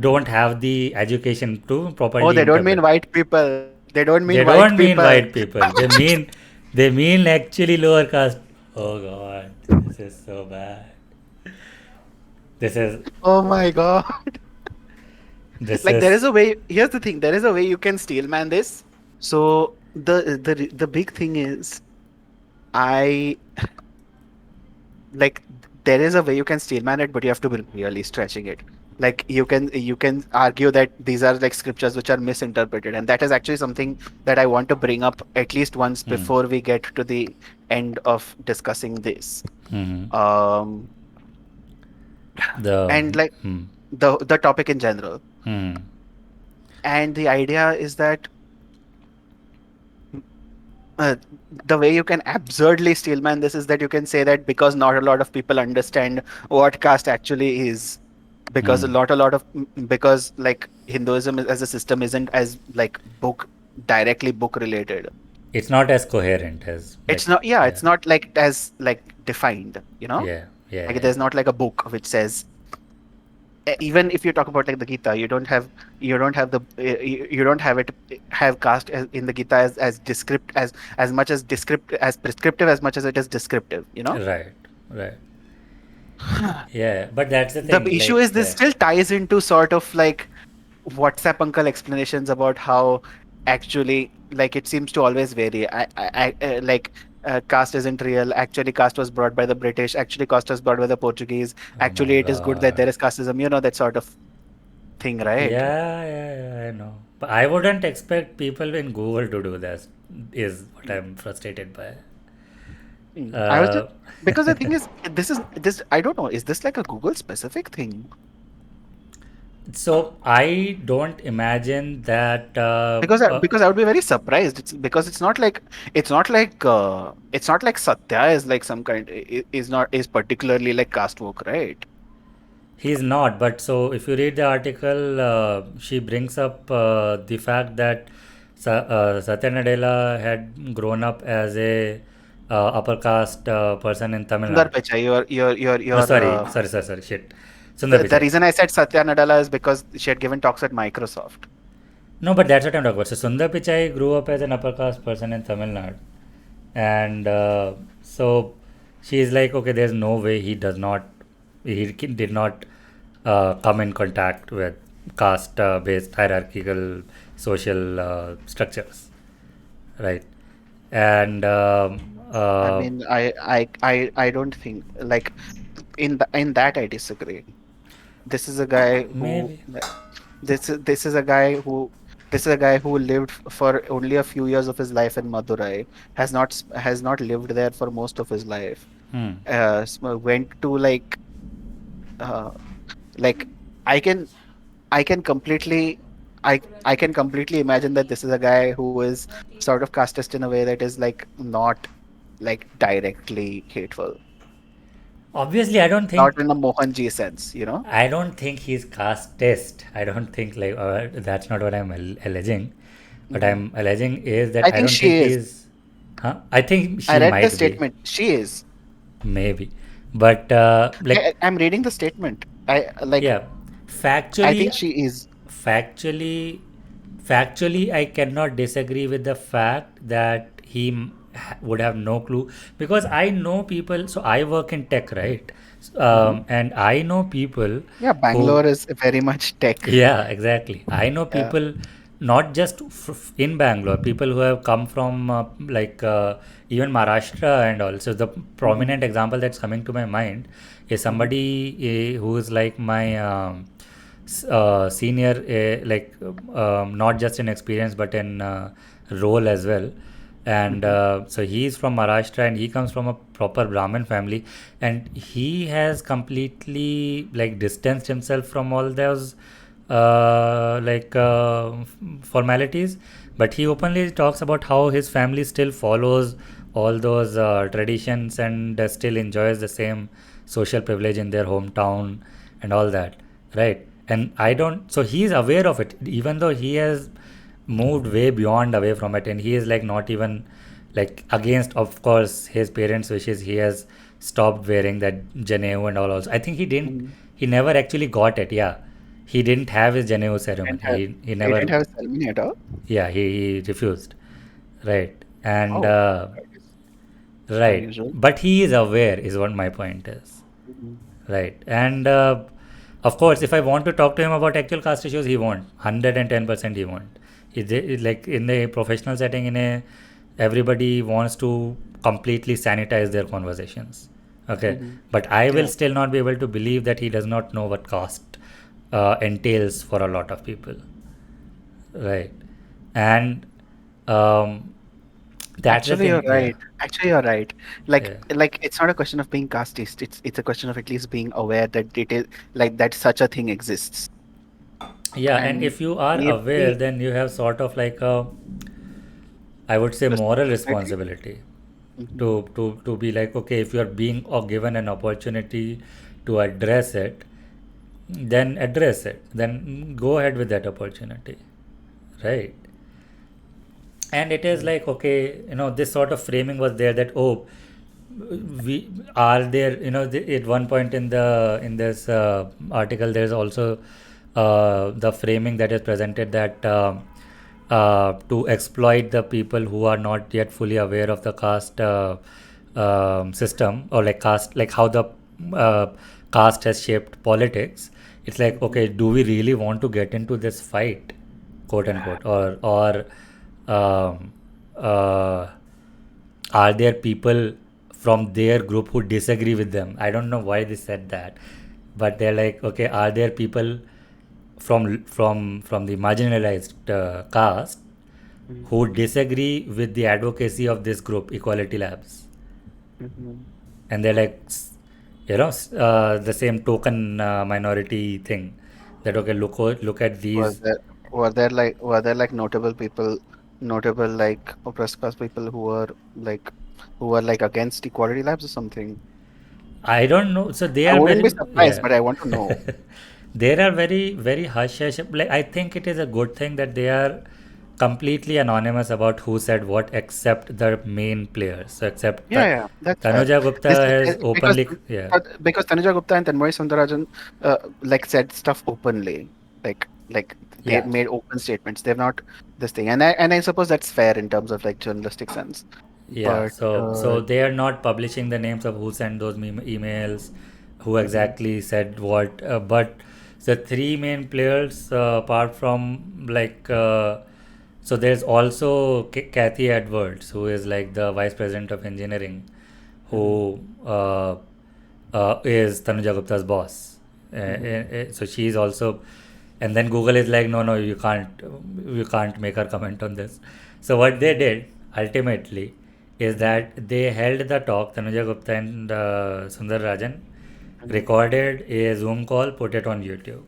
[SPEAKER 1] don't have the education to
[SPEAKER 2] Oh,
[SPEAKER 1] properly
[SPEAKER 2] they don't
[SPEAKER 1] interpret.
[SPEAKER 2] mean white people. They don't mean
[SPEAKER 1] They
[SPEAKER 2] white
[SPEAKER 1] don't mean
[SPEAKER 2] people.
[SPEAKER 1] white people. They mean actually lower caste. Oh god, this is so bad. This is
[SPEAKER 2] Oh my God.
[SPEAKER 1] this
[SPEAKER 2] Like there
[SPEAKER 1] is
[SPEAKER 2] is a way. Here's the thing. There is a way you can steelman this. So the big thing is, I like there is a way you can steelman it, but you have to be really stretching it. Like you can argue that these are like scriptures which are misinterpreted, and that is actually something that I want to bring up at least once
[SPEAKER 1] hmm,
[SPEAKER 2] before we get to the end of discussing this.
[SPEAKER 1] hmm,
[SPEAKER 2] Um,
[SPEAKER 1] the
[SPEAKER 2] and like
[SPEAKER 1] hmm,
[SPEAKER 2] the topic in general,
[SPEAKER 1] hmm.
[SPEAKER 2] and the idea is that uh, the way you can absurdly steelman this is that you can say that because not a lot of people understand what caste actually is, because
[SPEAKER 1] Hmm.
[SPEAKER 2] a lot of because like Hinduism as a system isn't as like directly book related.
[SPEAKER 1] It's not as coherent as like,
[SPEAKER 2] It's not, yeah,
[SPEAKER 1] yeah,
[SPEAKER 2] it's not like as like defined,
[SPEAKER 1] yeah, yeah,
[SPEAKER 2] like
[SPEAKER 1] yeah.
[SPEAKER 2] there's not like a book which says even if you talk about like the Gita, you don't have it have caste in the Gita as descript as much as descript as prescriptive as much as it is descriptive.
[SPEAKER 1] Right, right. Yeah, but that's the
[SPEAKER 2] The
[SPEAKER 1] thing.
[SPEAKER 2] issue
[SPEAKER 1] Like,
[SPEAKER 2] is this still ties into sort of like WhatsApp uncle explanations about how actually, like, it seems to always vary. Like, caste isn't real. Actually, caste was brought by the British. Actually, caste was brought by the Portuguese.
[SPEAKER 1] Oh my
[SPEAKER 2] Actually, it is good that
[SPEAKER 1] god.
[SPEAKER 2] there is casteism. That sort of thing, right?
[SPEAKER 1] Yeah, I know. But I wouldn't expect people in Google to do this, is what I'm frustrated by.
[SPEAKER 2] I was just,
[SPEAKER 1] Uh,
[SPEAKER 2] because the thing is, this. I don't know. Is this like a Google specific thing?
[SPEAKER 1] so I don't imagine that.
[SPEAKER 2] Because I would be very surprised. It's because it's not like Satya is like some kind is particularly like caste woke, right?
[SPEAKER 1] He's not, but so if you read the article, she brings up the fact that Satya Nadella had grown up as a upper caste person in Tamil
[SPEAKER 2] Sundar
[SPEAKER 1] Nadu.
[SPEAKER 2] Pichai, your
[SPEAKER 1] No,
[SPEAKER 2] your
[SPEAKER 1] sorry, shit. Sundar
[SPEAKER 2] the
[SPEAKER 1] Pichai.
[SPEAKER 2] reason I said Satya Nadella is because she had given talks at Microsoft.
[SPEAKER 1] No, but that's what I'm talking about. So Sundar Pichai grew up as an upper caste person in Tamil Nadu, and so she's like, okay, there's no way did not come in contact with caste based hierarchical social structures, right? And
[SPEAKER 2] I mean, I don't think like in that I disagree. This is a guy who
[SPEAKER 1] maybe.
[SPEAKER 2] this is a guy who this is a guy who lived for only a few years of his life in Madurai, has not lived there for most of his life.
[SPEAKER 1] Hmm.
[SPEAKER 2] Went to uh, like I can I can completely I can completely imagine that this is a guy who is sort of casteist in a way that is like not like directly hateful,
[SPEAKER 1] Obviously,
[SPEAKER 2] not in a Mohanji sense.
[SPEAKER 1] I don't think he's caste-based. I don't think like that's not what I'm alleging. What
[SPEAKER 2] Hmm.
[SPEAKER 1] I'm alleging is that
[SPEAKER 2] I
[SPEAKER 1] I
[SPEAKER 2] think
[SPEAKER 1] don't think
[SPEAKER 2] she is.
[SPEAKER 1] he's. Huh? I think
[SPEAKER 2] I
[SPEAKER 1] she
[SPEAKER 2] read the
[SPEAKER 1] might be,
[SPEAKER 2] statement. She is.
[SPEAKER 1] maybe, but like
[SPEAKER 2] I'm reading the statement.
[SPEAKER 1] yeah,
[SPEAKER 2] I think
[SPEAKER 1] factually,
[SPEAKER 2] she is.
[SPEAKER 1] factually, factually, I cannot disagree with the fact that he would have no clue, because I know people. So I work in tech, right?
[SPEAKER 2] Hmm.
[SPEAKER 1] And I know people
[SPEAKER 2] Yeah,
[SPEAKER 1] who.
[SPEAKER 2] Bangalore is very much tech.
[SPEAKER 1] Yeah, exactly. I know
[SPEAKER 2] Yeah.
[SPEAKER 1] people not just in Bangalore, people who have come from even Maharashtra and all. So the
[SPEAKER 2] Hmm.
[SPEAKER 1] prominent example that's coming to my mind is
[SPEAKER 2] Hmm.
[SPEAKER 1] somebody who is like my senior, not just in experience but in role as well. And
[SPEAKER 2] Hmm.
[SPEAKER 1] so he's from Maharashtra and he comes from a proper Brahmin family, and he has completely like distanced himself from all those formalities. But he openly talks about how his family still follows all those traditions and still enjoys the same social privilege in their hometown and all that, right? And I don't, so he is aware of it, even though he has moved way beyond away from it, and he is like not even like against, of course, his parents wishes. He has stopped wearing that janeu and all. Also, I think
[SPEAKER 2] Hmm.
[SPEAKER 1] he never actually got it. Yeah, he didn't have his janeu
[SPEAKER 2] Didn't
[SPEAKER 1] ceremony.
[SPEAKER 2] have,
[SPEAKER 1] He
[SPEAKER 2] he
[SPEAKER 1] never.
[SPEAKER 2] didn't have a ceremony at all.
[SPEAKER 1] Yeah, he refused, right? And
[SPEAKER 2] Oh, that is
[SPEAKER 1] right,
[SPEAKER 2] unusual.
[SPEAKER 1] but he is aware is what my point is.
[SPEAKER 2] Hmm.
[SPEAKER 1] Right. And of course, if I want to talk to him about actual caste issues, he won't. 110% he won't. Like in the professional setting, everybody wants to completely sanitize their conversations. Okay.
[SPEAKER 2] Hmm.
[SPEAKER 1] But I will
[SPEAKER 2] Yeah.
[SPEAKER 1] still not be able to believe that he does not know what caste entails for a lot of people. Right. And um, that's the
[SPEAKER 2] Actually, you're
[SPEAKER 1] thing. Yeah.
[SPEAKER 2] right. Actually, you're right. Like,
[SPEAKER 1] Yeah.
[SPEAKER 2] like it's not a question of being casteist. It's a question of at least being aware that it is like that such a thing exists.
[SPEAKER 1] Yeah. And
[SPEAKER 2] And
[SPEAKER 1] if you are aware,
[SPEAKER 2] maybe
[SPEAKER 1] then you have sort of like a, I would say, moral
[SPEAKER 2] responsibility.
[SPEAKER 1] responsibility
[SPEAKER 2] Hmm.
[SPEAKER 1] to be like, okay, if you are being or given an opportunity to address it, then address it. Then go ahead with that opportunity, right? And it is like, okay, this sort of framing was there that, oh, we are there, at one point in this article there's also the framing that is presented that to exploit the people who are not yet fully aware of the caste system, or like caste, like how the uh, caste has shaped politics. it's like, okay, do we really want to get into this fight, quote unquote, or um, uh, are there people from their group who disagree with them? I don't know why they said that, but they're like, okay, are there people from the marginalized caste who
[SPEAKER 2] Mhm.
[SPEAKER 1] disagree with the advocacy of this group, Equality Labs?
[SPEAKER 2] Mhm.
[SPEAKER 1] And they're like, the same token minority thing, that okay, look at
[SPEAKER 2] Was
[SPEAKER 1] these.
[SPEAKER 2] there were there like notable people, notable like oppressed class people like who were like against equality labs or something?
[SPEAKER 1] I don't know. So they
[SPEAKER 2] I
[SPEAKER 1] are
[SPEAKER 2] wouldn't be
[SPEAKER 1] very,
[SPEAKER 2] surprised,
[SPEAKER 1] yeah.
[SPEAKER 2] but I want to know.
[SPEAKER 1] They are very, very hush hush. Like, I think it is a good thing that they are completely anonymous about who said what, except the main players. So except
[SPEAKER 2] Yeah, yeah, that's fair.
[SPEAKER 1] Tanuja Gupta
[SPEAKER 2] This
[SPEAKER 1] has
[SPEAKER 2] because
[SPEAKER 1] openly, yeah,
[SPEAKER 2] because Tanuja Gupta and Tanmay Soundararajan like said stuff openly, like they
[SPEAKER 1] yeah.
[SPEAKER 2] made open statements. They're not this thing, and I suppose that's fair in terms of like journalistic sense.
[SPEAKER 1] Yeah,
[SPEAKER 2] But
[SPEAKER 1] so they are not publishing the names of who sent those emails, who
[SPEAKER 2] mhm,
[SPEAKER 1] exactly said what. But the three main players, apart from like, so there's also Kathy Edwards, who is like the vice president of engineering,
[SPEAKER 2] mhm,
[SPEAKER 1] who is Tanuja Gupta's boss.
[SPEAKER 2] mhm,
[SPEAKER 1] So she's also, and then Google is like, no, no, you can't make her comment on this. So what they did ultimately is
[SPEAKER 2] mhm,
[SPEAKER 1] that they held the talk. Tanuja Gupta and Rajan
[SPEAKER 2] mhm,
[SPEAKER 1] recorded a Zoom call, put it on YouTube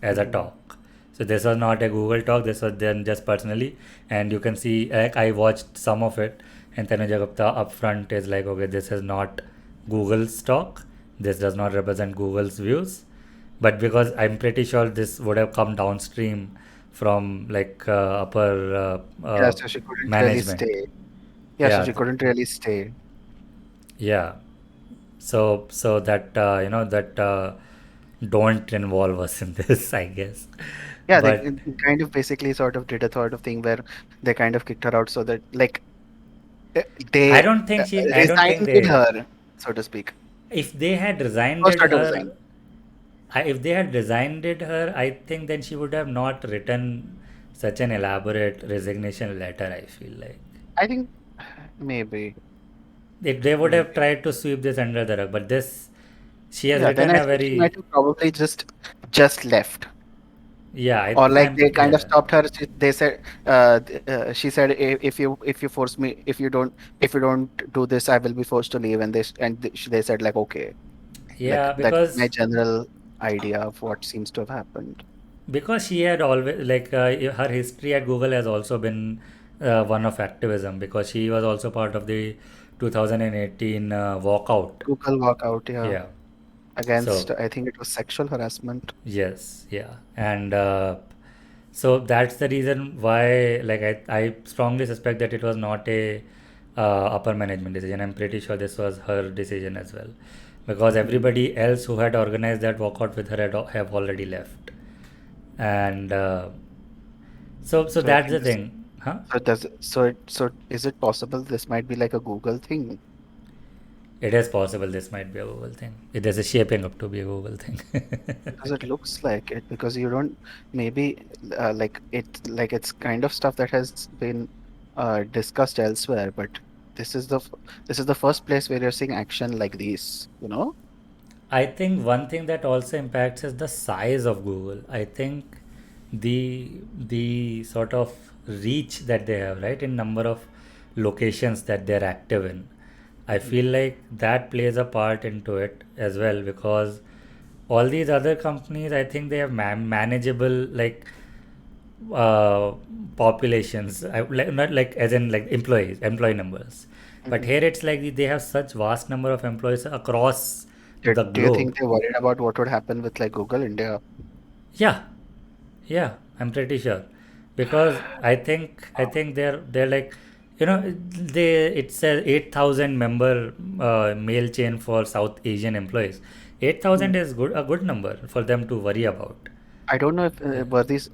[SPEAKER 1] as a
[SPEAKER 2] mhm,
[SPEAKER 1] talk. So this was not a Google talk. This was done just personally, and you can see, like, I watched some of it, and Tanuja Gupta upfront is like, okay, this is not Google's talk. This does not represent Google's views, but because I'm pretty sure this would have come downstream from like upper
[SPEAKER 2] yeah, so she couldn't really
[SPEAKER 1] management.
[SPEAKER 2] stay. Yeah, so
[SPEAKER 1] Yeah,
[SPEAKER 2] she couldn't really stay.
[SPEAKER 1] yeah. So that that don't involve us in this, I guess.
[SPEAKER 2] Yeah, they
[SPEAKER 1] But
[SPEAKER 2] kind of basically sort of did a sort of thing where they kind of kicked her out so that like uh,
[SPEAKER 1] I
[SPEAKER 2] they
[SPEAKER 1] don't think she. I don't think
[SPEAKER 2] resigned
[SPEAKER 1] they.
[SPEAKER 2] her, so to speak.
[SPEAKER 1] If they had resigned
[SPEAKER 2] Forced her to
[SPEAKER 1] her,
[SPEAKER 2] resign.
[SPEAKER 1] if they had resigned her, I think then she would have not written such an elaborate resignation letter. I feel like
[SPEAKER 2] I think maybe,
[SPEAKER 1] they would have
[SPEAKER 2] maybe.
[SPEAKER 1] tried to sweep this under the rug, but this, she has
[SPEAKER 2] Yeah, then
[SPEAKER 1] written
[SPEAKER 2] I
[SPEAKER 1] a
[SPEAKER 2] think she might
[SPEAKER 1] very,
[SPEAKER 2] have probably just left.
[SPEAKER 1] yeah.
[SPEAKER 2] Or like they kind of
[SPEAKER 1] Yeah,
[SPEAKER 2] stopped her. They said, she said, if you force me, if you don't do this, I will be forced to leave." And they said like, okay, like
[SPEAKER 1] yeah,
[SPEAKER 2] that's my
[SPEAKER 1] because
[SPEAKER 2] general idea of what seems to have happened.
[SPEAKER 1] she had always like her history at Google has also been one of activism, because she was also part of the 2018 walkout.
[SPEAKER 2] Google walkout, yeah,
[SPEAKER 1] Yeah.
[SPEAKER 2] against
[SPEAKER 1] So
[SPEAKER 2] I think it was sexual harassment.
[SPEAKER 1] yes, yeah, and so that's the reason why, like, I strongly suspect that it was not a upper management decision. I'm pretty sure this was her decision as well, because
[SPEAKER 2] Mhm.
[SPEAKER 1] everybody else who had organized that walkout with her have already left, and so
[SPEAKER 2] So I
[SPEAKER 1] that's the
[SPEAKER 2] think this.
[SPEAKER 1] thing, huh?
[SPEAKER 2] So is it possible this might be like a Google thing?
[SPEAKER 1] It is possible this might be a Google thing. It is shaping up to be a Google thing.
[SPEAKER 2] Because it looks like it. Because you don't maybe like it's kind of stuff that has been discussed elsewhere, but this is this is the first place where you're seeing action like these. You know?
[SPEAKER 1] I think one thing that also impacts is the size of Google. I think the sort of reach that they have, right, in number of locations that they're active in. I
[SPEAKER 2] Mhm.
[SPEAKER 1] feel like that plays a part into it as well, because all these other companies, I think they have manageable, like, uh, populations, not like as in like employee numbers, but
[SPEAKER 2] Mhm.
[SPEAKER 1] here it's like they have such vast number of employees across the
[SPEAKER 2] Do you
[SPEAKER 1] globe.
[SPEAKER 2] think they're worried about what would happen with like Google India?
[SPEAKER 1] Yeah, yeah, I'm pretty sure, because I think they're like, they it says 8,000 member mail chain for South Asian employees. 8,000
[SPEAKER 2] Mm.
[SPEAKER 1] is a good number for them to worry about.
[SPEAKER 2] I don't know if
[SPEAKER 1] Yeah.
[SPEAKER 2] were these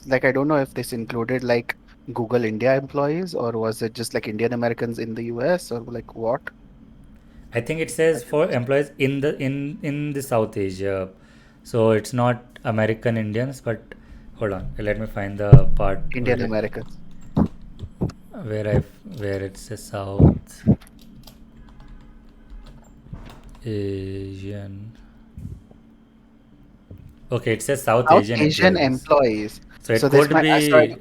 [SPEAKER 2] like I don't know if this included like Google India employees or was it just like Indian Americans in the US or like what?
[SPEAKER 1] I think it
[SPEAKER 2] I
[SPEAKER 1] says
[SPEAKER 2] didn't
[SPEAKER 1] for
[SPEAKER 2] see.
[SPEAKER 1] employees in the South Asia. So it's not American Indians, but hold on, let me find the part
[SPEAKER 2] Indian Americans.
[SPEAKER 1] where I where it says South Asian. Okay, it says South
[SPEAKER 2] South
[SPEAKER 1] Asian
[SPEAKER 2] Asian
[SPEAKER 1] employees.
[SPEAKER 2] employees.
[SPEAKER 1] So
[SPEAKER 2] So
[SPEAKER 1] it
[SPEAKER 2] this
[SPEAKER 1] could
[SPEAKER 2] might
[SPEAKER 1] be.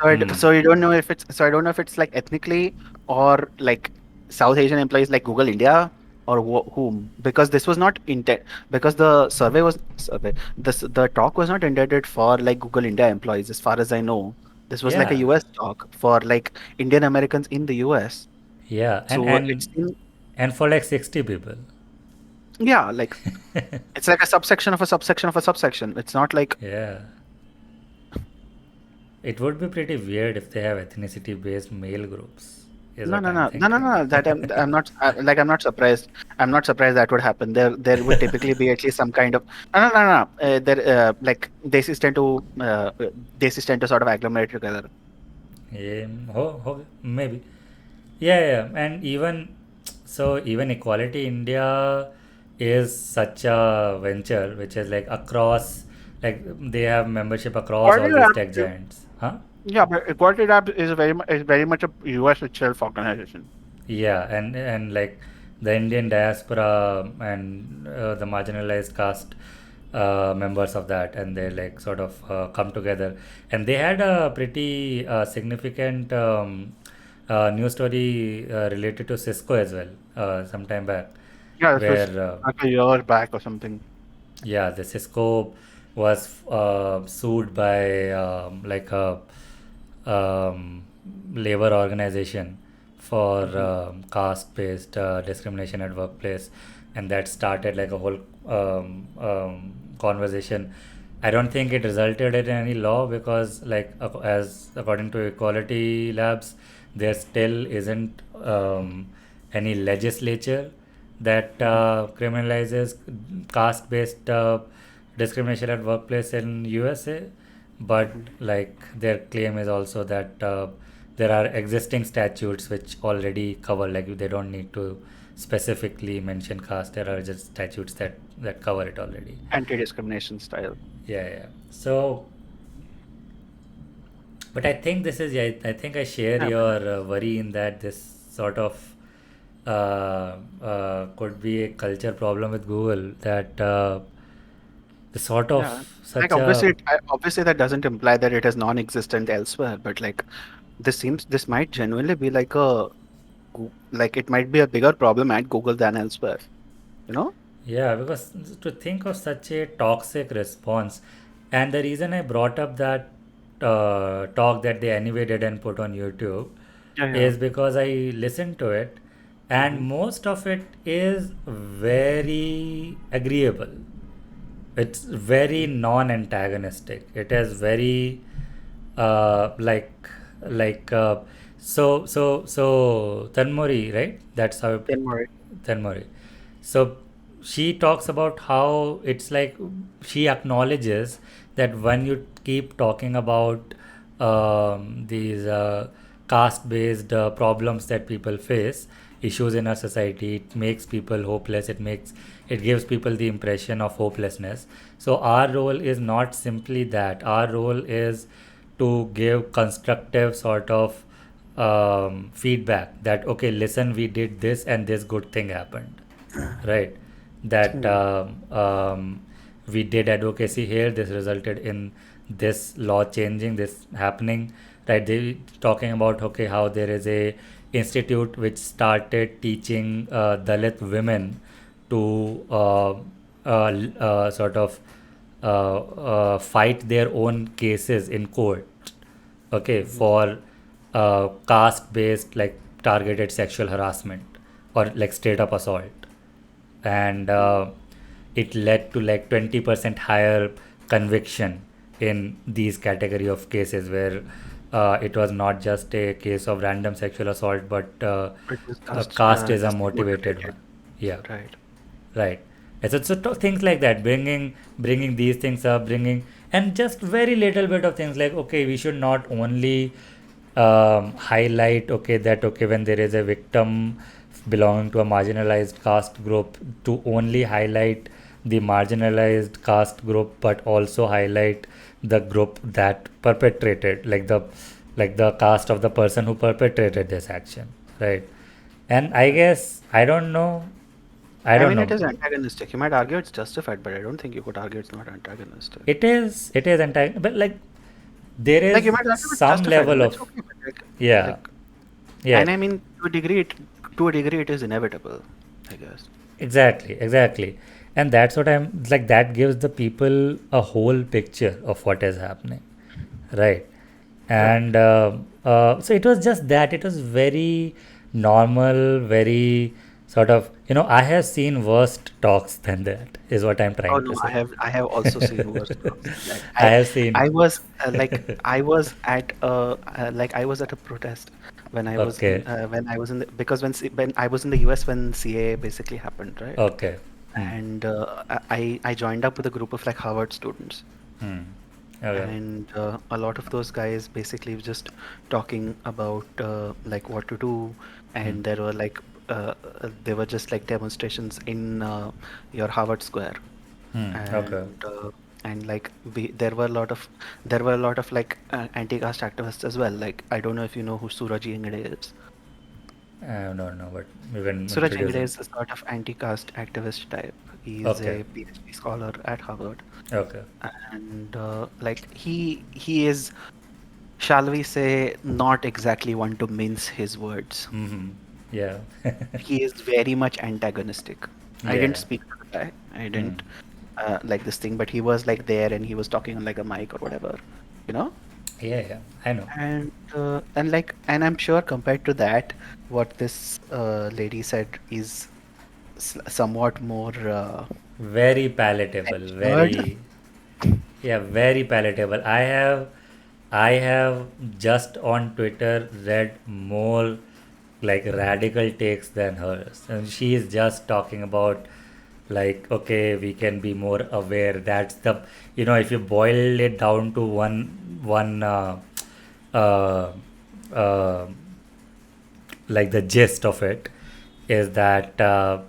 [SPEAKER 1] Hmm.
[SPEAKER 2] so you don't know if it's so I don't know if it's like ethnically or like South Asian employees like Google India or whom, because this was not intent, because the survey, the talk was not intended for like Google India employees as far as I know. This was like a
[SPEAKER 1] Yeah,
[SPEAKER 2] US talk for like Indian Americans in the US.
[SPEAKER 1] yeah,
[SPEAKER 2] So it's in,
[SPEAKER 1] and for like 60 people.
[SPEAKER 2] yeah, like it's like a subsection of a subsection of a subsection. It's not like,
[SPEAKER 1] Yeah, it would be pretty weird if they have ethnicity-based male groups. Is
[SPEAKER 2] no,
[SPEAKER 1] what
[SPEAKER 2] no,
[SPEAKER 1] I'm
[SPEAKER 2] no, no, no,
[SPEAKER 1] thinking.
[SPEAKER 2] no. That I'm not like I'm not surprised. I'm not surprised that would happen. There would typically be at least some kind of, no, no, no, no. There like desis tend to sort of agglomerate together.
[SPEAKER 1] Yeah, maybe. Yeah, yeah, and even Equality India is such a venture which is like across, like they have membership across all
[SPEAKER 2] Equality
[SPEAKER 1] these
[SPEAKER 2] Lab,
[SPEAKER 1] tech giants, huh?
[SPEAKER 2] yeah, but Equality Lab is very much a US itself organization.
[SPEAKER 1] Yeah, and like the Indian diaspora and the marginalized caste members of that, and they like sort of come together, and they had a pretty significant news story related to Cisco as well, some time back,
[SPEAKER 2] Yeah, this was
[SPEAKER 1] where
[SPEAKER 2] like a year back or something.
[SPEAKER 1] yeah, the Cisco was sued by like a um, labor organization for
[SPEAKER 2] Hmm.
[SPEAKER 1] caste-based discrimination at workplace, and that started like a whole conversation. I don't think it resulted in any law because, like, as according to Equality Labs, there still isn't any legislature that criminalizes caste-based discrimination at workplace in USA. But
[SPEAKER 2] Hmm.
[SPEAKER 1] like their claim is also that there are existing statutes which already cover, like they don't need to specifically mention caste. There are just statutes that cover it already.
[SPEAKER 2] Anti-discrimination style.
[SPEAKER 1] Yeah, yeah. So, but I think this is, yeah, I think I share
[SPEAKER 2] Yeah,
[SPEAKER 1] your worry in that this sort of could be a culture problem with Google, that the sort of
[SPEAKER 2] yeah. Like
[SPEAKER 1] such a.
[SPEAKER 2] obviously that doesn't imply that it is non-existent elsewhere, but like this might genuinely be like like it might be a bigger problem at Google than elsewhere. You know?
[SPEAKER 1] Yeah, because to think of such a toxic response, and the reason I brought up that talk that they anyway didn't put on YouTube
[SPEAKER 2] Yeah, yeah.
[SPEAKER 1] is because I listened to it, and
[SPEAKER 2] Hmm.
[SPEAKER 1] most of it is very agreeable. It's very non-antagonistic. It is very like so Tanmori, right? That's how
[SPEAKER 2] Then more.
[SPEAKER 1] Tanmori. So she talks about how it's like she acknowledges that when you keep talking about these caste-based problems that people face, issues in our society, it makes people hopeless. It gives people the impression of hopelessness. So our role is not simply that. Our role is to give constructive sort of feedback that okay, listen, we did this and this good thing happened, right? That
[SPEAKER 2] Hmm.
[SPEAKER 1] we did advocacy here, this resulted in this law changing, this happening, right? They talking about okay, how there is a institute which started teaching Dalit women to sort of fight their own cases in court, okay,
[SPEAKER 2] Hmm.
[SPEAKER 1] for caste based like targeted sexual harassment or like straight up assault, and it led to like 20% higher conviction in these category of cases where it was not just a case of random sexual assault but
[SPEAKER 2] It was
[SPEAKER 1] a casteism
[SPEAKER 2] just
[SPEAKER 1] motivated
[SPEAKER 2] motivated.
[SPEAKER 1] one. Yeah,
[SPEAKER 2] Right.
[SPEAKER 1] right. And things like that, bringing these things up, bringing, and just very little bit of things like okay, we should not only highlight okay that okay when there is a victim belonging to a marginalized caste group to only highlight the marginalized caste group, but also highlight the group that perpetrated, like the caste of the person who perpetrated this action, right? And I guess I
[SPEAKER 2] I
[SPEAKER 1] don't
[SPEAKER 2] mean, it
[SPEAKER 1] know.
[SPEAKER 2] is antagonistic. You might argue it's justified, but I don't think you could argue it's not antagonistic.
[SPEAKER 1] It is entire, but like there
[SPEAKER 2] Like you
[SPEAKER 1] is
[SPEAKER 2] might argue it's
[SPEAKER 1] some
[SPEAKER 2] justified,
[SPEAKER 1] level
[SPEAKER 2] but
[SPEAKER 1] of
[SPEAKER 2] it's okay. But
[SPEAKER 1] yeah,
[SPEAKER 2] like,
[SPEAKER 1] yeah,
[SPEAKER 2] and I mean, to a degree, it is inevitable, I guess.
[SPEAKER 1] exactly, and that's what I'm like. That gives the people a whole picture of what is happening, right?
[SPEAKER 2] Right.
[SPEAKER 1] And so it was just that it was very normal, very sort of, I have seen worst talks than that, is what I'm
[SPEAKER 2] Oh
[SPEAKER 1] trying
[SPEAKER 2] no,
[SPEAKER 1] to
[SPEAKER 2] I
[SPEAKER 1] say.
[SPEAKER 2] have also seen worse talks than that.
[SPEAKER 1] I
[SPEAKER 2] I
[SPEAKER 1] have seen.
[SPEAKER 2] I was I was at I was at a protest
[SPEAKER 1] Okay,
[SPEAKER 2] when I was in the because when I was in the US when CA basically happened, right?
[SPEAKER 1] okay.
[SPEAKER 2] And I joined up with a group of like Harvard students,
[SPEAKER 1] Hmm. Okay.
[SPEAKER 2] and a lot of those guys basically were just talking about like what to do,
[SPEAKER 1] Hmm.
[SPEAKER 2] and there were just like demonstrations in your Harvard Square,
[SPEAKER 1] Hmm. Okay.
[SPEAKER 2] and like there were a lot of like anti-caste activists as well. Like I don't know if you know who Suraj Ingade is.
[SPEAKER 1] I don't know, but you can
[SPEAKER 2] Suraj
[SPEAKER 1] introduce
[SPEAKER 2] Ingade
[SPEAKER 1] him.
[SPEAKER 2] is a sort of anti-caste activist type. He's
[SPEAKER 1] Okay.
[SPEAKER 2] a PhD scholar at Harvard,
[SPEAKER 1] Okay.
[SPEAKER 2] and like he is, shall we say, not exactly one to mince his words.
[SPEAKER 1] Mm-hmm. Yeah.
[SPEAKER 2] He is very much antagonistic. I didn't
[SPEAKER 1] Yeah.
[SPEAKER 2] speak to the guy. I
[SPEAKER 1] Hmm.
[SPEAKER 2] didn't like this thing, but he was like there and he was talking on like a mic or whatever, you know.
[SPEAKER 1] Yeah, yeah. I know.
[SPEAKER 2] And I'm sure compared to that, what this lady said is somewhat more
[SPEAKER 1] Very palatable.
[SPEAKER 2] censored.
[SPEAKER 1] Very, yeah, very palatable. I have just on Twitter read more like radical takes than hers, and she is just talking about like, okay, we can be more aware. That's the, if you boil it down to one uh, uh, like the gist of it is that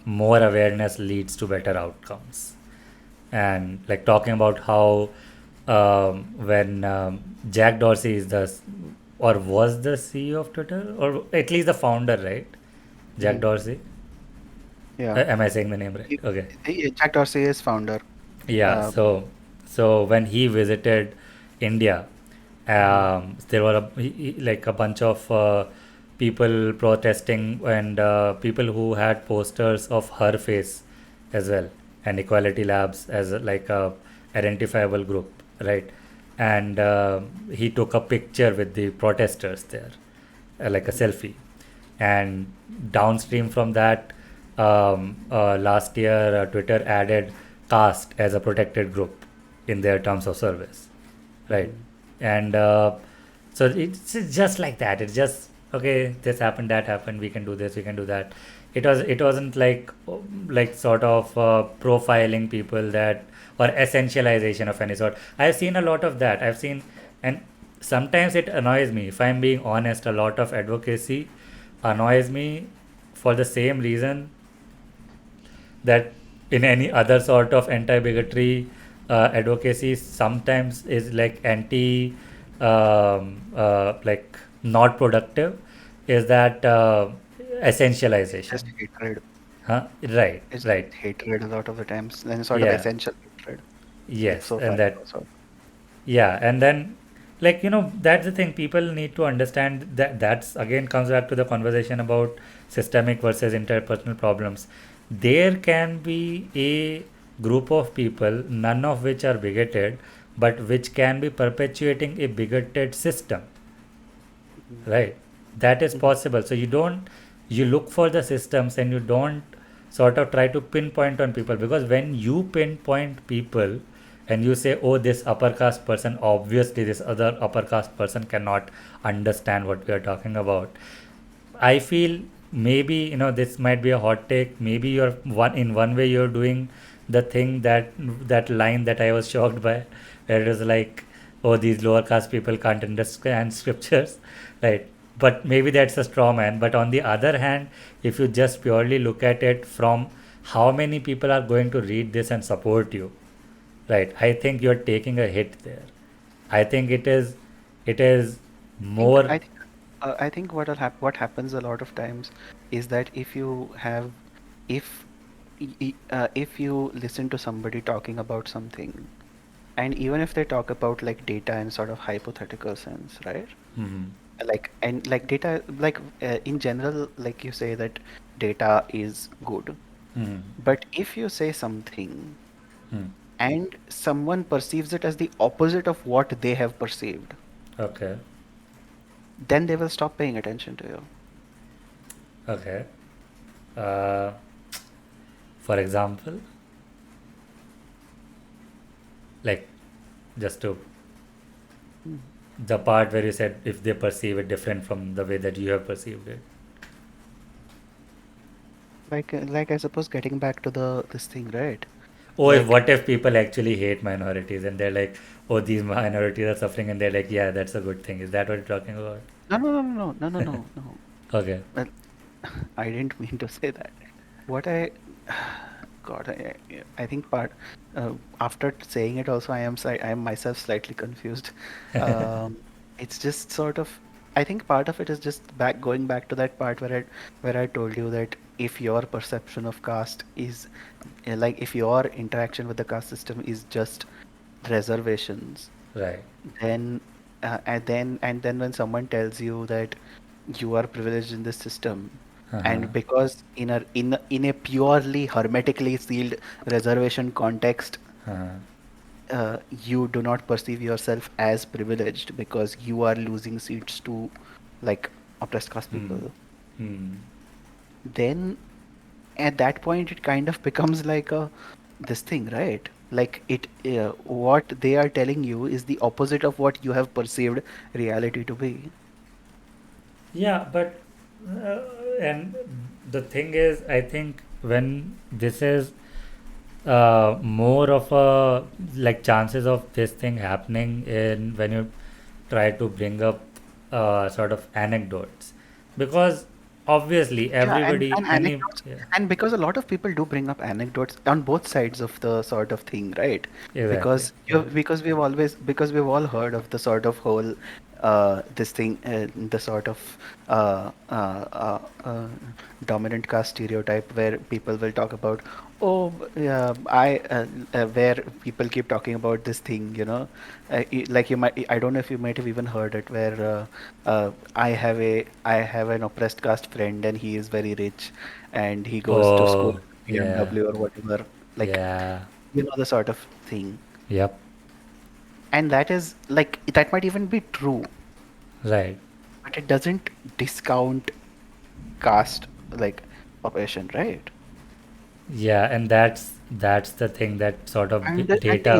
[SPEAKER 1] more awareness leads to better outcomes, and like talking about how when Jack Dorsey is or was the CEO of Twitter, or at least the founder, right? Jack
[SPEAKER 2] Mhm.
[SPEAKER 1] Dorsey.
[SPEAKER 2] Yeah.
[SPEAKER 1] Am I saying the name right? Okay.
[SPEAKER 2] Jack Dorsey is founder.
[SPEAKER 1] Yeah.
[SPEAKER 2] Uh,
[SPEAKER 1] So when he visited India,
[SPEAKER 2] mhm.
[SPEAKER 1] there were like a bunch of people protesting, and people who had posters of her face as well, and Equality Labs as like a identifiable group, right? And he took a picture with the protesters there, like a selfie, and downstream from that, last year Twitter added caste as a protected group in their terms of service, right?
[SPEAKER 2] Mhm.
[SPEAKER 1] And so it's just like that. It's just, okay, this happened, that happened, we can do this, we can do that. It wasn't like sort of profiling people, that or essentialization of any sort. I've seen a lot of that. I've seen, and sometimes it annoys me, if I'm being honest. A lot of advocacy annoys me for the same reason that in any other sort of anti-bigotry advocacy sometimes is like like not productive, is that
[SPEAKER 2] Just
[SPEAKER 1] essentialization.
[SPEAKER 2] hatred.
[SPEAKER 1] Huh? Right,
[SPEAKER 2] It's
[SPEAKER 1] right.
[SPEAKER 2] just hatred a lot of the times, and sort of
[SPEAKER 1] Yeah,
[SPEAKER 2] essential hatred, like
[SPEAKER 1] yes,
[SPEAKER 2] so far.
[SPEAKER 1] and that,
[SPEAKER 2] Also.
[SPEAKER 1] yeah, and then, like, that's the thing. People need to understand that that's again comes back to the conversation about systemic versus interpersonal problems. There can be a group of people, none of which are bigoted, but which can be perpetuating a bigoted system,
[SPEAKER 2] Mhm.
[SPEAKER 1] right? That is
[SPEAKER 2] Mhm.
[SPEAKER 1] possible. So you look for the systems, and you don't sort of try to pinpoint on people, because when you pinpoint people and you say, oh, this upper caste person, obviously this other upper caste person cannot understand what we are talking about. I feel maybe, this might be a hot take. Maybe you're one way you're doing the thing, that line that I was shocked by, where it was like, oh, these lower caste people can't understand scriptures, right? But maybe that's a straw man. But on the other hand, if you just purely look at it from how many people are going to read this and support you? Right. I think you're taking a hit there. I think it is
[SPEAKER 2] think
[SPEAKER 1] more.
[SPEAKER 2] I think I think what happens a lot of times is that if if you listen to somebody talking about something, and even if they talk about like data in sort of hypothetical sense, right?
[SPEAKER 1] Mhm.
[SPEAKER 2] Like data, like in general, like you say that data is good,
[SPEAKER 1] Mhm.
[SPEAKER 2] but if you say something
[SPEAKER 1] Mhm.
[SPEAKER 2] and someone perceives it as the opposite of what they have perceived,
[SPEAKER 1] Okay.
[SPEAKER 2] then they will stop paying attention to you.
[SPEAKER 1] Okay. Uh, for example, like just to
[SPEAKER 2] Hmm.
[SPEAKER 1] the part where you said if they perceive it different from the way that you have perceived it.
[SPEAKER 2] Like I suppose getting back to the this thing, right?
[SPEAKER 1] Or if,
[SPEAKER 2] Like
[SPEAKER 1] what if people actually hate minorities and they're like, oh, these minorities are suffering, and they're like, yeah, that's a good thing. Is that what you're talking about?
[SPEAKER 2] no.
[SPEAKER 1] Okay.
[SPEAKER 2] Well, I didn't mean to say that. What I God, I think after saying it also, I am myself slightly confused. Um, it's just sort of, I think part of it is just going back to that part where I told you that if your perception of caste is like if your interaction with the caste system is just reservations,
[SPEAKER 1] Right.
[SPEAKER 2] then and then when someone tells you that you are privileged in this system,
[SPEAKER 1] Uh-huh.
[SPEAKER 2] and because in a purely hermetically sealed reservation context,
[SPEAKER 1] Uh-huh.
[SPEAKER 2] you do not perceive yourself as privileged because you are losing seats to like oppressed caste
[SPEAKER 1] Hmm.
[SPEAKER 2] people,
[SPEAKER 1] Hmm.
[SPEAKER 2] then at that point it kind of becomes like a this thing, right? Like what they are telling you is the opposite of what you have perceived reality to be.
[SPEAKER 1] Yeah, but uh, and the thing is, I think when this is more of a like chances of this thing happening in when you try to bring up sort of anecdotes, because obviously
[SPEAKER 2] Yeah,
[SPEAKER 1] everybody
[SPEAKER 2] and
[SPEAKER 1] any
[SPEAKER 2] anecdotes,
[SPEAKER 1] yeah,
[SPEAKER 2] and because a lot of people do bring up anecdotes on both sides of the sort of thing, right?
[SPEAKER 1] exactly, yeah,
[SPEAKER 2] Because we've all heard of the sort of whole this thing, the sort of uh, uh, uh, uh, dominant caste stereotype where people will talk about, oh, yeah, where people keep talking about this thing, like you might, I don't know if you might have even heard it, where I have an oppressed caste friend and he is very rich and he goes to school
[SPEAKER 1] oh
[SPEAKER 2] in
[SPEAKER 1] yeah,
[SPEAKER 2] BMW or whatever, like
[SPEAKER 1] yeah,
[SPEAKER 2] the sort of thing.
[SPEAKER 1] yep,
[SPEAKER 2] And that is like that might even be true,
[SPEAKER 1] right,
[SPEAKER 2] but it doesn't discount caste like oppression, right?
[SPEAKER 1] yeah, and that's the thing that sort of
[SPEAKER 2] And the
[SPEAKER 1] data.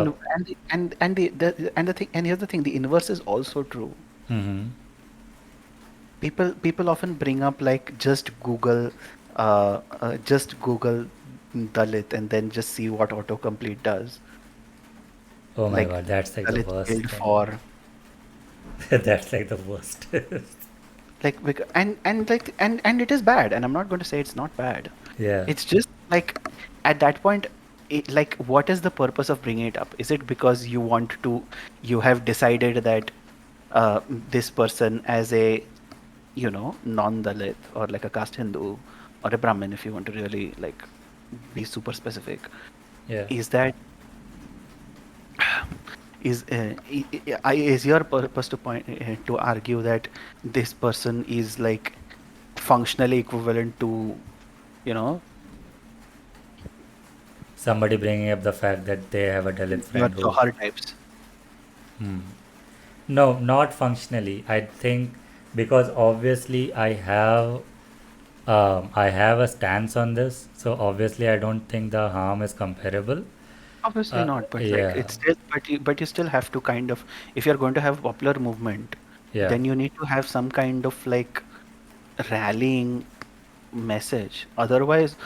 [SPEAKER 2] and the thing, and here's the thing, the inverse is also true.
[SPEAKER 1] Mm-hmm.
[SPEAKER 2] People often bring up like just Google Dalit and then just see what autocomplete does.
[SPEAKER 1] Oh my
[SPEAKER 2] Like
[SPEAKER 1] god, that's like the
[SPEAKER 2] Dalit
[SPEAKER 1] worst
[SPEAKER 2] killed
[SPEAKER 1] thing.
[SPEAKER 2] for
[SPEAKER 1] That's like the worst.
[SPEAKER 2] and it is bad, and I'm not going to say it's not bad.
[SPEAKER 1] Yeah.
[SPEAKER 2] It's just like at that point, like what is the purpose of bringing it up? Is it because you have decided that this person as a non-Dalit or like a caste Hindu or a Brahmin, if you want to really like be super specific,
[SPEAKER 1] Yeah.
[SPEAKER 2] is that is your purpose to point to argue that this person is like functionally equivalent to you know
[SPEAKER 1] Somebody bringing up the fact that they have a Dalit
[SPEAKER 2] your
[SPEAKER 1] friend who.
[SPEAKER 2] Johar types?
[SPEAKER 1] Hmm. No, not functionally. I think because obviously I have a stance on this, so obviously I don't think the harm is comparable.
[SPEAKER 2] Obviously
[SPEAKER 1] Uh,
[SPEAKER 2] not, but like
[SPEAKER 1] yeah,
[SPEAKER 2] it's still, but you still have to kind of, if you're going to have popular movement,
[SPEAKER 1] yeah.
[SPEAKER 2] then you need to have some kind of like rallying message. Otherwise,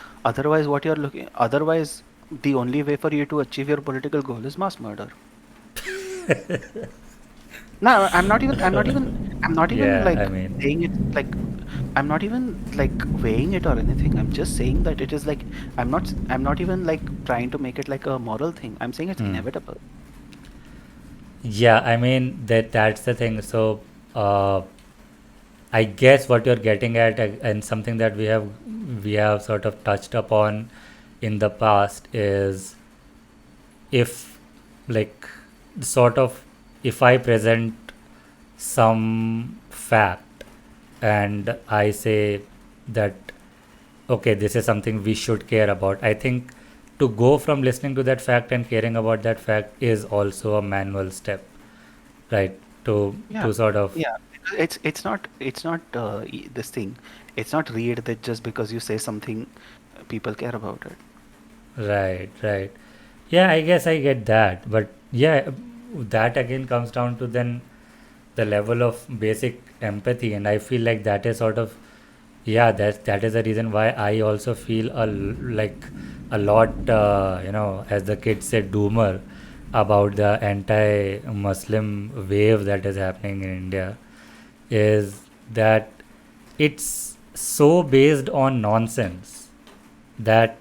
[SPEAKER 2] the only way for you to achieve your political goal is mass murder. No, I'm not even
[SPEAKER 1] Yeah,
[SPEAKER 2] like
[SPEAKER 1] I mean,
[SPEAKER 2] saying it like. I'm not even like weighing it or anything. I'm just saying that it is like I'm not even like trying to make it like a moral thing. I'm saying it's
[SPEAKER 1] Hmm.
[SPEAKER 2] inevitable.
[SPEAKER 1] Yeah, I mean that's the thing. So uh, I guess what you're getting at, and something that we have sort of touched upon in the past, is if, like, sort of, if I present some fact and I say that, okay, this is something we should care about, I think to go from listening to that fact and caring about that fact is also a manual step, right? to
[SPEAKER 2] Yeah,
[SPEAKER 1] to sort of,
[SPEAKER 2] yeah. Because it's not this thing. It's not read that just because you say something, people care about it.
[SPEAKER 1] right, right. Yeah, I guess I get that, but yeah, that again comes down to then the level of basic empathy, and I feel like that is sort of, yeah, that is the reason why I also feel like a lot, as the kids say, doomer about the anti-Muslim wave that is happening in India, is that it's so based on nonsense that,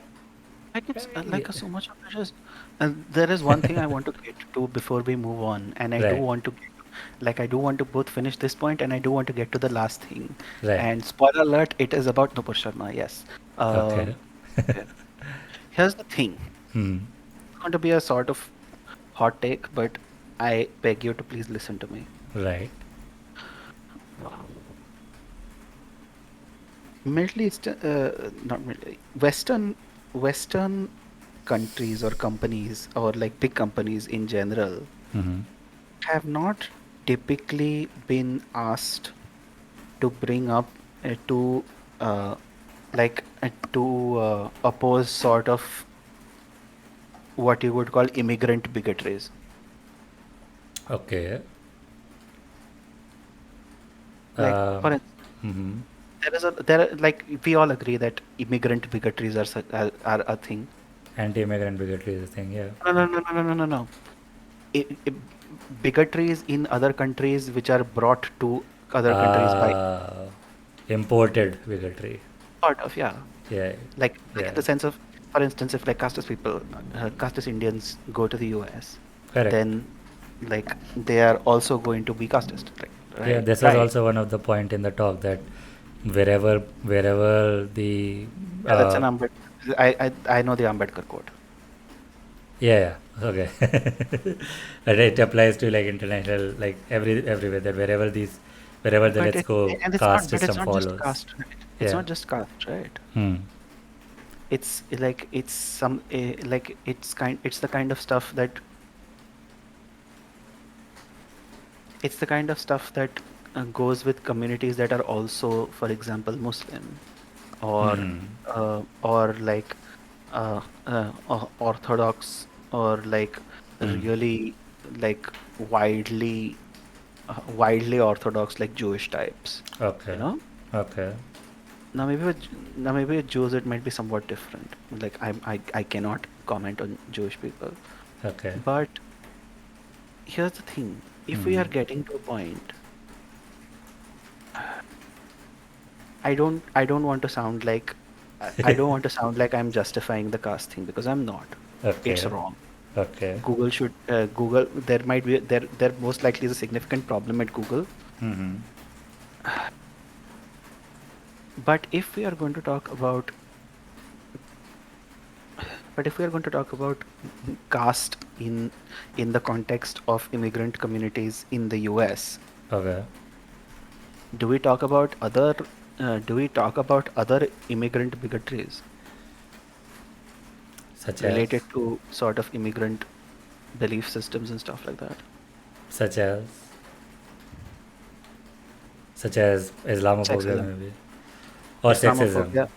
[SPEAKER 2] Like it's
[SPEAKER 1] yeah,
[SPEAKER 2] like so much of it is. And there is one thing I want to get to before we move on, and I do
[SPEAKER 1] right,
[SPEAKER 2] want to like I do want to both finish this point, and I do want to get to the last thing.
[SPEAKER 1] right,
[SPEAKER 2] And spoiler alert, it is about Nupur Sharma. Yes.
[SPEAKER 1] okay,
[SPEAKER 2] Okay. Here's the thing.
[SPEAKER 1] hmm,
[SPEAKER 2] It's going to be a sort of hot take, but I beg you to please listen to me.
[SPEAKER 1] right,
[SPEAKER 2] Middle East, not Middle, Western countries or companies or like big companies in general
[SPEAKER 1] hmm,
[SPEAKER 2] have not typically been asked to bring up to oppose sort of what you would call immigrant bigotries.
[SPEAKER 1] okay,
[SPEAKER 2] Like
[SPEAKER 1] uh,
[SPEAKER 2] for instance,
[SPEAKER 1] hmm,
[SPEAKER 2] there are, like we all agree that immigrant bigotries are a thing.
[SPEAKER 1] anti-immigrant bigotry is a thing, yeah.
[SPEAKER 2] No, no, no, no, no, no, no, no. I bigotries in other countries which are brought to other countries by
[SPEAKER 1] uh, Imported bigotry,
[SPEAKER 2] part of, yeah,
[SPEAKER 1] yeah,
[SPEAKER 2] like in
[SPEAKER 1] yeah,
[SPEAKER 2] the sense of, for instance, if like casteist people, casteist Indians go to the US,
[SPEAKER 1] correct.
[SPEAKER 2] then like they are also going to be casteist,
[SPEAKER 1] Yeah,
[SPEAKER 2] right,
[SPEAKER 1] this was
[SPEAKER 2] right.
[SPEAKER 1] also one of the point in the talk, that wherever the
[SPEAKER 2] Yeah, that's
[SPEAKER 1] uh,
[SPEAKER 2] an Ambedkar. I know the Ambedkar quote.
[SPEAKER 1] yeah, yeah, okay. But it applies to like international, like everywhere, that wherever the
[SPEAKER 2] But
[SPEAKER 1] let's
[SPEAKER 2] it
[SPEAKER 1] go
[SPEAKER 2] and it's
[SPEAKER 1] caste
[SPEAKER 2] not but it's
[SPEAKER 1] system
[SPEAKER 2] not just
[SPEAKER 1] follows.
[SPEAKER 2] caste, right? It's
[SPEAKER 1] Yeah.
[SPEAKER 2] not just caste, right?
[SPEAKER 1] Hmm.
[SPEAKER 2] It's like it's the kind of stuff that it's the kind of stuff that goes with communities that are also, for example, Muslim
[SPEAKER 1] Hmm.
[SPEAKER 2] or like Orthodox or like
[SPEAKER 1] Hmm.
[SPEAKER 2] really like widely widely Orthodox like Jewish types, you
[SPEAKER 1] Okay.
[SPEAKER 2] know.
[SPEAKER 1] Okay.
[SPEAKER 2] Now maybe with Jews it might be somewhat different. Like I cannot comment on Jewish people,
[SPEAKER 1] Okay.
[SPEAKER 2] but here's the thing: if we
[SPEAKER 1] Hmm.
[SPEAKER 2] are getting to a point, I don't want to sound like I don't want to sound like I'm justifying the caste thing because I'm not. It's
[SPEAKER 1] Okay.
[SPEAKER 2] wrong.
[SPEAKER 1] Okay.
[SPEAKER 2] Google, there might be there most likely is a significant problem at Google.
[SPEAKER 1] Hmm.
[SPEAKER 2] But if we are going to talk about but if we are going to talk about caste in the context of immigrant communities in the US,
[SPEAKER 1] Okay.
[SPEAKER 2] do we talk about other immigrant bigotries
[SPEAKER 1] Such as,
[SPEAKER 2] related to sort of immigrant belief systems and stuff like that?
[SPEAKER 1] such as, such as Islamophobia,
[SPEAKER 2] Sexism,
[SPEAKER 1] maybe, or sexism.
[SPEAKER 2] Islamophobia,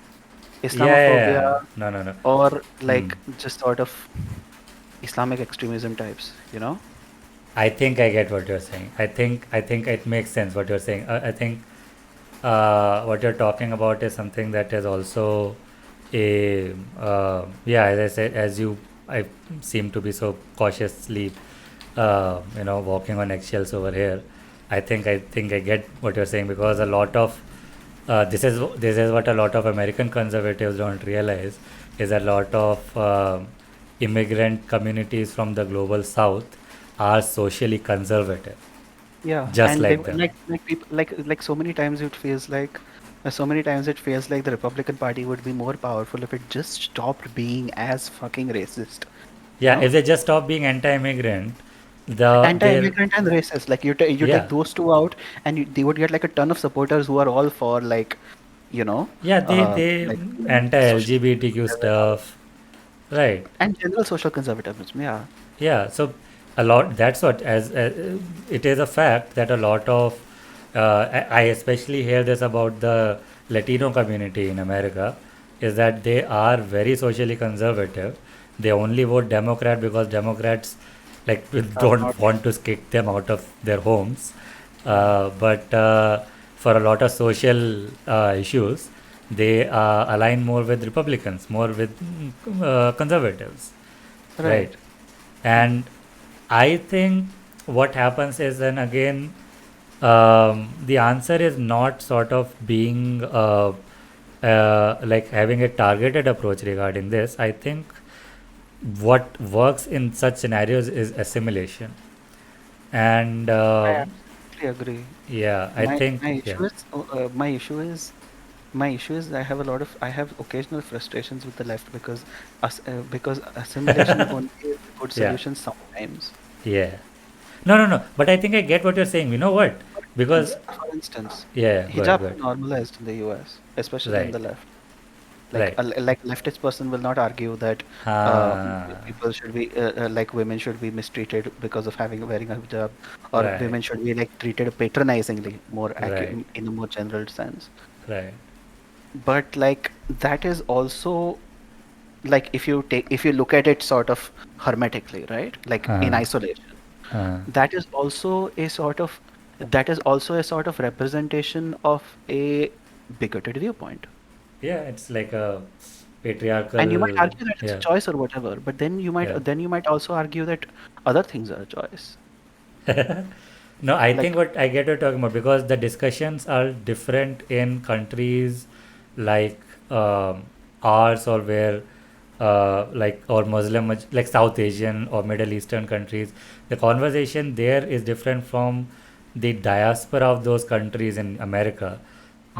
[SPEAKER 1] Yeah, yeah,
[SPEAKER 2] Islamophobia,
[SPEAKER 1] yeah. No, no, no.
[SPEAKER 2] or
[SPEAKER 1] Hmm.
[SPEAKER 2] like just sort of Islamic extremism types, you know?
[SPEAKER 1] I think I get what you're saying. I think it makes sense what you're saying. I think what you're talking about is something that is also a, yeah, as I said, as you, I seem to be so cautiously, walking on eggshells over here. I think I get what you're saying, because a lot of This is what a lot of American conservatives don't realize is a lot of immigrant communities from the global south are socially conservative,
[SPEAKER 2] Yeah,
[SPEAKER 1] just
[SPEAKER 2] and they
[SPEAKER 1] like them.
[SPEAKER 2] like people so many times it feels like the Republican Party would be more powerful if it just stopped being as fucking racist, you
[SPEAKER 1] Yeah,
[SPEAKER 2] know?
[SPEAKER 1] if they just stop being anti-immigrant, their
[SPEAKER 2] Anti-immigrant and racist. Like you take
[SPEAKER 1] yeah,
[SPEAKER 2] those two out, and they would get like a ton of supporters who are all for like, you know,
[SPEAKER 1] yeah, they
[SPEAKER 2] like social
[SPEAKER 1] anti-LGBTQ stuff, right?
[SPEAKER 2] and general social conservatism. Yeah.
[SPEAKER 1] Yeah, so a lot. That's what as it is a fact that a lot of I especially hear this about the Latino community in America is that they are very socially conservative. They only vote Democrat because Democrats like
[SPEAKER 2] Not
[SPEAKER 1] don't want to kick them out of their homes.
[SPEAKER 2] yeah.
[SPEAKER 1] But for a lot of social issues, they align more with Republicans, more with conservatives, right?
[SPEAKER 2] Right.
[SPEAKER 1] And I think what happens is then again, the answer is not sort of being like having a targeted approach regarding this. I think what works in such scenarios is assimilation. And
[SPEAKER 2] I absolutely agree.
[SPEAKER 1] yeah, I think,
[SPEAKER 2] My
[SPEAKER 1] yeah.
[SPEAKER 2] issue is my issue is I have occasional frustrations with the left because assimilation only is a good
[SPEAKER 1] Yeah,
[SPEAKER 2] solution sometimes.
[SPEAKER 1] yeah. No, no, no. But I think I get what you're saying. You know what? Because,
[SPEAKER 2] For instance,
[SPEAKER 1] yeah, good,
[SPEAKER 2] hijab is
[SPEAKER 1] good.
[SPEAKER 2] normalized in the US, especially in
[SPEAKER 1] Right,
[SPEAKER 2] the left.
[SPEAKER 1] right.
[SPEAKER 2] Like leftist person will not argue that uh,
[SPEAKER 1] Ah,
[SPEAKER 2] people should be like women should be mistreated because of wearing a hijab, or
[SPEAKER 1] right,
[SPEAKER 2] women should be like treated patronizingly,
[SPEAKER 1] right,
[SPEAKER 2] in a more general sense.
[SPEAKER 1] right.
[SPEAKER 2] But like that is also like if you look at it sort of hermetically, right? Like in
[SPEAKER 1] Uh,
[SPEAKER 2] isolation,
[SPEAKER 1] uh,
[SPEAKER 2] that is also a sort of representation of a bigoted viewpoint.
[SPEAKER 1] yeah, it's like a
[SPEAKER 2] And you might
[SPEAKER 1] patriarchal,
[SPEAKER 2] argue that it's a
[SPEAKER 1] yeah,
[SPEAKER 2] choice or whatever, but
[SPEAKER 1] yeah.
[SPEAKER 2] then you might also argue that other things are a choice.
[SPEAKER 1] No, I think
[SPEAKER 2] Like
[SPEAKER 1] what I get you're talking about because the discussions are different in countries like ours or where like or Muslim like South Asian or Middle Eastern countries. The conversation there is different from the diaspora of those countries in America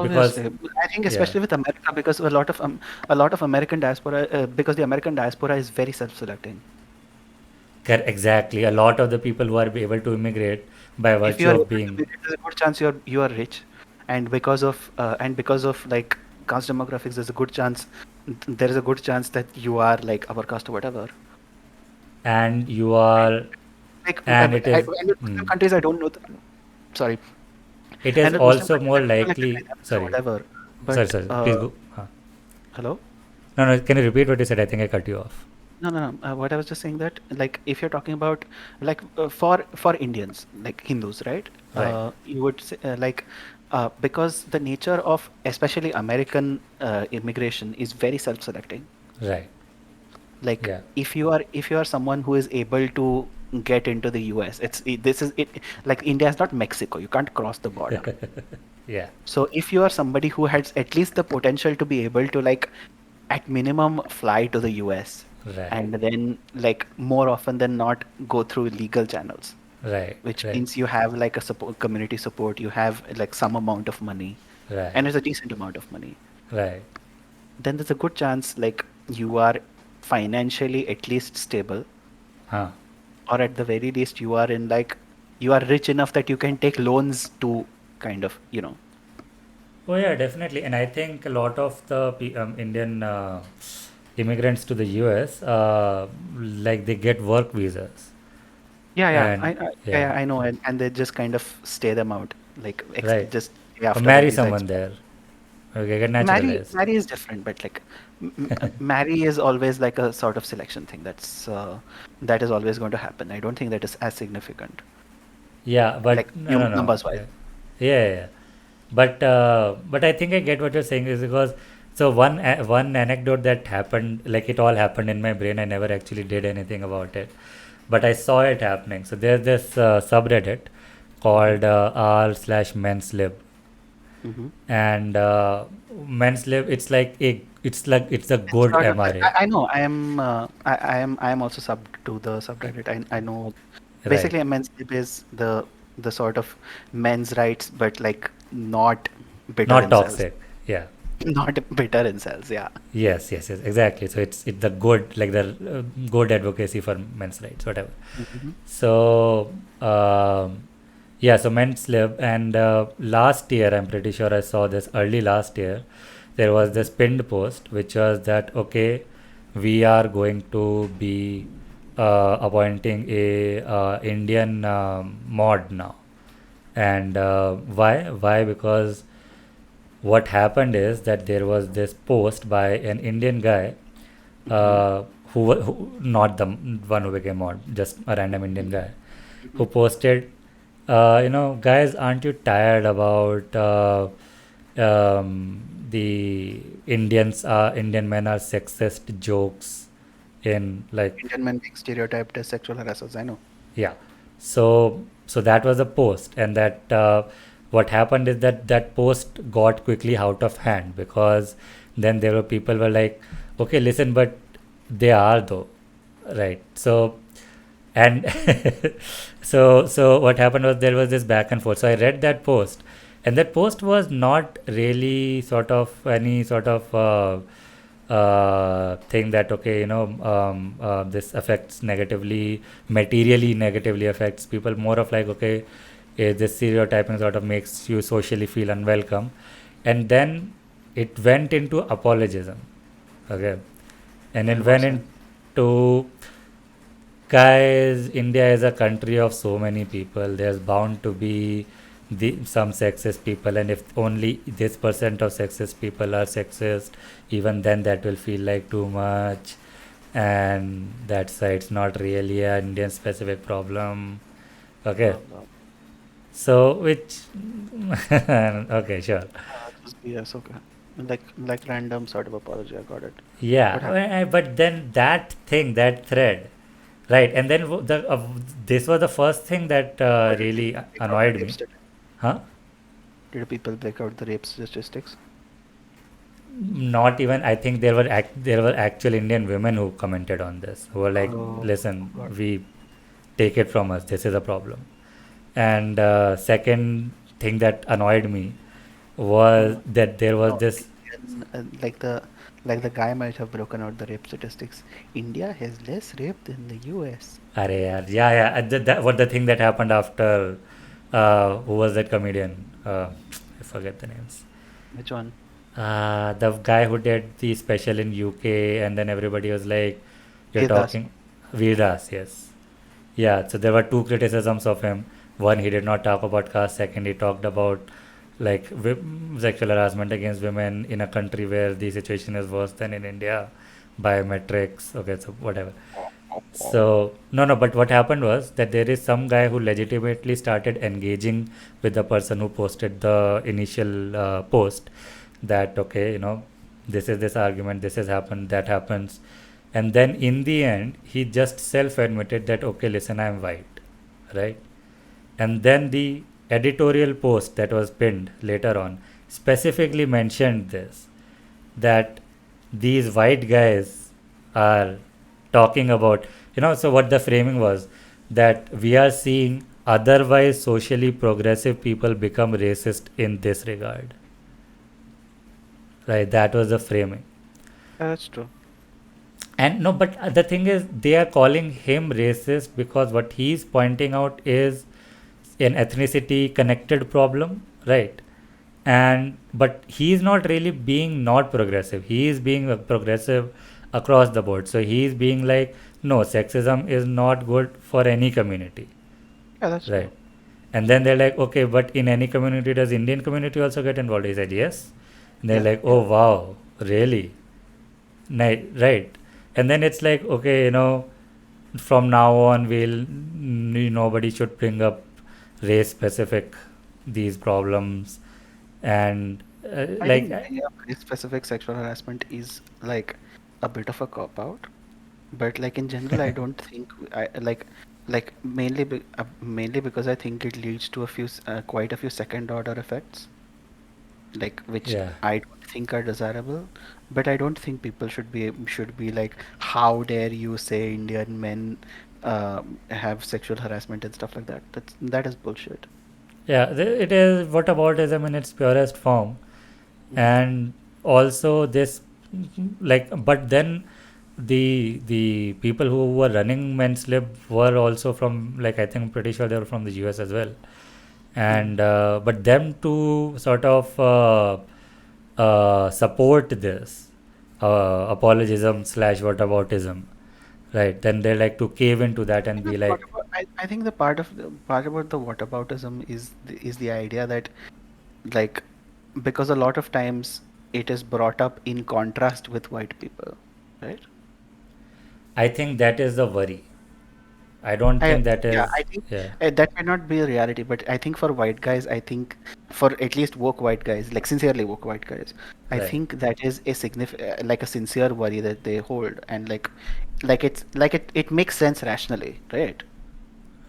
[SPEAKER 1] because
[SPEAKER 2] obviously, I think
[SPEAKER 1] yeah.
[SPEAKER 2] especially with America because a lot of American diaspora because the American diaspora is very self-selecting.
[SPEAKER 1] Exactly. A lot of the people who are able to immigrate by
[SPEAKER 2] If you
[SPEAKER 1] virtue
[SPEAKER 2] are able
[SPEAKER 1] of
[SPEAKER 2] to
[SPEAKER 1] being
[SPEAKER 2] make it, there's a good chance you are rich, and because of like caste demographics, there is a good chance that you are like upper caste or whatever.
[SPEAKER 1] and you are and it is
[SPEAKER 2] And in Muslim countries, I don't know. Sorry,
[SPEAKER 1] it is
[SPEAKER 2] and with Muslim
[SPEAKER 1] also
[SPEAKER 2] countries, I
[SPEAKER 1] more
[SPEAKER 2] don't know like the
[SPEAKER 1] likely
[SPEAKER 2] dynamics or
[SPEAKER 1] sorry
[SPEAKER 2] whatever.
[SPEAKER 1] sorry
[SPEAKER 2] But
[SPEAKER 1] sorry please go
[SPEAKER 2] hello.
[SPEAKER 1] no no can you repeat what you said? I think I cut you off.
[SPEAKER 2] No, no, no. What I was just saying that, like, if you're talking about, like, for Indians, like Hindus, right?
[SPEAKER 1] Right,
[SPEAKER 2] You would say, because the nature of especially American immigration is very self-selecting.
[SPEAKER 1] right,
[SPEAKER 2] Like,
[SPEAKER 1] yeah.
[SPEAKER 2] if you are someone who is able to get into the US, this is it. Like, India is not Mexico. You can't cross the border.
[SPEAKER 1] Yeah,
[SPEAKER 2] So if you are somebody who has at least the potential to be able to like at minimum fly to the US
[SPEAKER 1] right,
[SPEAKER 2] and then like more often than not go through legal channels,
[SPEAKER 1] right,
[SPEAKER 2] which
[SPEAKER 1] right,
[SPEAKER 2] means you have like a community support, you have like some amount of money
[SPEAKER 1] right,
[SPEAKER 2] and it's a decent amount of money,
[SPEAKER 1] right.
[SPEAKER 2] then there's a good chance like you are financially at least stable,
[SPEAKER 1] Huh.
[SPEAKER 2] or at the very least you are in like you are rich enough that you can take loans to kind of,
[SPEAKER 1] Oh yeah, definitely. And I think a lot of the Indian immigrants to the US, like they get work visas, and yeah,
[SPEAKER 2] I know, and they just kind of stay them out, like
[SPEAKER 1] right,
[SPEAKER 2] just
[SPEAKER 1] or
[SPEAKER 2] after the
[SPEAKER 1] marry
[SPEAKER 2] visa
[SPEAKER 1] someone
[SPEAKER 2] expires.
[SPEAKER 1] there. Okay, get naturalized.
[SPEAKER 2] Marry is different, but like marry is always like a sort of selection thing. That is always going to happen. I don't think that is as significant,
[SPEAKER 1] Yeah,
[SPEAKER 2] like
[SPEAKER 1] but no, no, no.
[SPEAKER 2] numbers wise.
[SPEAKER 1] Yeah, yeah, yeah. But I think I get what you're saying is because so one anecdote that happened, like it all happened in my brain. I never actually did anything about it, but I saw it happening. So there's this subreddit
[SPEAKER 2] Mhm.
[SPEAKER 1] called r/menslib,
[SPEAKER 2] Mm-hmm.
[SPEAKER 1] and men's lib, it's a
[SPEAKER 2] It's
[SPEAKER 1] good
[SPEAKER 2] sort of.
[SPEAKER 1] MRA,
[SPEAKER 2] I know. I am. I am also sub to the subreddit. I know.
[SPEAKER 1] right?
[SPEAKER 2] Basically, a men's lib is the sort of men's rights, but like not bitter
[SPEAKER 1] Not
[SPEAKER 2] incels.
[SPEAKER 1] toxic, yeah.
[SPEAKER 2] Not bitter incels. Yeah.
[SPEAKER 1] Yes, exactly. So it's the good, like the good advocacy for men's rights, whatever.
[SPEAKER 2] Mm-hmm.
[SPEAKER 1] So yeah, so men's lib, and last year I'm pretty sure I saw this early last year. There was
[SPEAKER 2] Mm-hmm.
[SPEAKER 1] this pinned post which was that okay, we are going to be appointing a Indian mod now, and why? Because what happened is that there was this post by an Indian guy,
[SPEAKER 2] Mm-hmm.
[SPEAKER 1] who not the one who became mod, just a random Indian guy,
[SPEAKER 2] Mm-hmm.
[SPEAKER 1] who posted, guys, aren't you tired about the Indian men are sexist jokes in like,
[SPEAKER 2] Indian men being stereotyped as sexual harassers. I know.
[SPEAKER 1] yeah. So that was a post, and that what happened is that that post got quickly out of hand, because then there were people were like, okay, listen, but they are though, right? So and so what happened was there was this back and forth. So I read that post, and that post was not really sort of any sort of thing that okay, this affects negatively, materially negatively affects people, more of like okay, this stereotyping sort of makes you socially feel unwelcome. And then it went into apologism, okay, and
[SPEAKER 2] In
[SPEAKER 1] it
[SPEAKER 2] what
[SPEAKER 1] went
[SPEAKER 2] sense?
[SPEAKER 1] into, guys, India is a country of so many people. There's bound to be some sexist people, and if only this percent of sexist people are sexist, even then that will feel like too much. And that's why it's not really an Indian specific problem. Okay,
[SPEAKER 2] Blah blah.
[SPEAKER 1] so which, okay, sure.
[SPEAKER 2] Yes. Okay. Like random sort of apology. I got it.
[SPEAKER 1] Yeah,
[SPEAKER 2] What happened?
[SPEAKER 1] but then that thing, that thread, right? And then this was the first thing that
[SPEAKER 2] Or did
[SPEAKER 1] really
[SPEAKER 2] people break out the
[SPEAKER 1] annoyed
[SPEAKER 2] rape
[SPEAKER 1] me.
[SPEAKER 2] statistics?
[SPEAKER 1] Huh?
[SPEAKER 2] Did people break out the rape statistics?
[SPEAKER 1] Not even. I think there were actual Indian women who commented on this, who were like,
[SPEAKER 2] Oh,
[SPEAKER 1] "Listen,
[SPEAKER 2] God.
[SPEAKER 1] we take it from us. This is a problem." And second thing that annoyed me was
[SPEAKER 2] No,
[SPEAKER 1] that there was
[SPEAKER 2] no.
[SPEAKER 1] this.
[SPEAKER 2] Like the guy might have broken out the rape statistics. India has less rape than the U.S.
[SPEAKER 1] Arey yaar, yeah. What the thing that happened after? Who was that comedian? I forget the names.
[SPEAKER 2] Which one?
[SPEAKER 1] The guy who did the special in UK, and then everybody was like, "You're
[SPEAKER 2] Vedas.
[SPEAKER 1] talking." Vedas, yes. Yeah, so there were two criticisms of him. One, he did not talk about caste. Second, he talked about like sexual harassment against women in a country where the situation is worse than in India. Biometrics. Okay, so whatever. So no, but what happened was that there is some guy who legitimately started engaging with the person who posted the initial post, that okay, this is this argument, this has happened, that happens, and then in the end he just self admitted that okay, listen, I am white, right? And then the editorial post that was pinned later on specifically mentioned this, that these white guys are talking about, so what the framing was, that we are seeing otherwise socially progressive people become racist in this regard, right? That was the framing.
[SPEAKER 2] Yeah, that's true.
[SPEAKER 1] And no, but the thing is, they are calling him racist because what he's pointing out is an ethnicity connected problem, right? And but he's not really being not progressive, he is being progressive across the board. So he's being like, no, sexism is not good for any community,
[SPEAKER 2] Yeah, that's true.
[SPEAKER 1] right? And then they're like, okay, but in any community, does Indian community also get involved? He said yes. And they're
[SPEAKER 2] Yeah,
[SPEAKER 1] like,
[SPEAKER 2] yeah.
[SPEAKER 1] oh wow, really? Right. And then it's like, okay, from now on nobody should bring up race specific these problems. And
[SPEAKER 2] I
[SPEAKER 1] like
[SPEAKER 2] think bringing up race-specific sexual harassment is like a bit of a cop-out, but like in general, I don't think I like mainly because I think it leads to quite a few second-order effects. like which
[SPEAKER 1] Yeah.
[SPEAKER 2] I don't think are desirable. But I don't think people should be like, how dare you say Indian men have sexual harassment and stuff like that. That is bullshit.
[SPEAKER 1] Yeah, it is whataboutism in its purest form.
[SPEAKER 2] Hmm.
[SPEAKER 1] And also this, like, but then the people who were running men's lib were also from, like, I think pretty sure they were from the US as well.
[SPEAKER 2] Hmm.
[SPEAKER 1] And but them to sort of support this apologism slash whataboutism, right? Then they like to cave into that
[SPEAKER 2] I
[SPEAKER 1] and
[SPEAKER 2] think the
[SPEAKER 1] be like,
[SPEAKER 2] I think the part about the whataboutism is the idea that, like, because a lot of times it is brought up in contrast with white people, right?
[SPEAKER 1] I think that is the worry. I don't
[SPEAKER 2] I
[SPEAKER 1] think that
[SPEAKER 2] Yeah,
[SPEAKER 1] is,
[SPEAKER 2] I think
[SPEAKER 1] yeah,
[SPEAKER 2] that might not be a reality, but I think for white guys, I think for at least woke white guys, like sincerely woke white guys, I
[SPEAKER 1] right,
[SPEAKER 2] think that is a like a sincere worry that they hold, and like it makes sense rationally, right?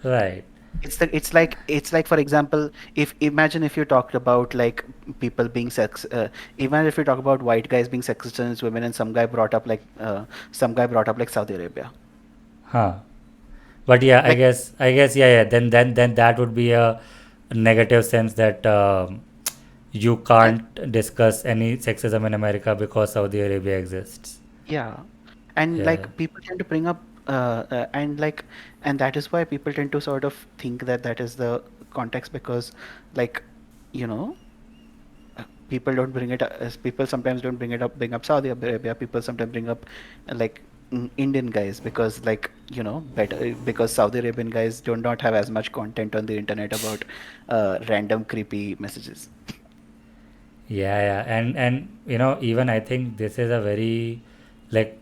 [SPEAKER 1] right.
[SPEAKER 2] It's like, for example, if imagine if you talked about like people being even if you talk about white guys being sexist against women, and some guy brought up like Saudi Arabia.
[SPEAKER 1] Huh. But yeah, I
[SPEAKER 2] Like,
[SPEAKER 1] guess, yeah, yeah. Then that would be a negative sense that you
[SPEAKER 2] and
[SPEAKER 1] can't discuss any sexism in America because Saudi Arabia exists.
[SPEAKER 2] yeah, and
[SPEAKER 1] Yeah,
[SPEAKER 2] like people tend to bring up and that is why people tend to sort of think that that is the context, because, like, you know people don't bring it up, as people sometimes don't bring up Saudi Arabia. People sometimes bring up like Indian guys, because, like, better because Saudi Arabian guys do not have as much content on the internet about random creepy messages.
[SPEAKER 1] yeah, yeah. And even I think this is a very, like,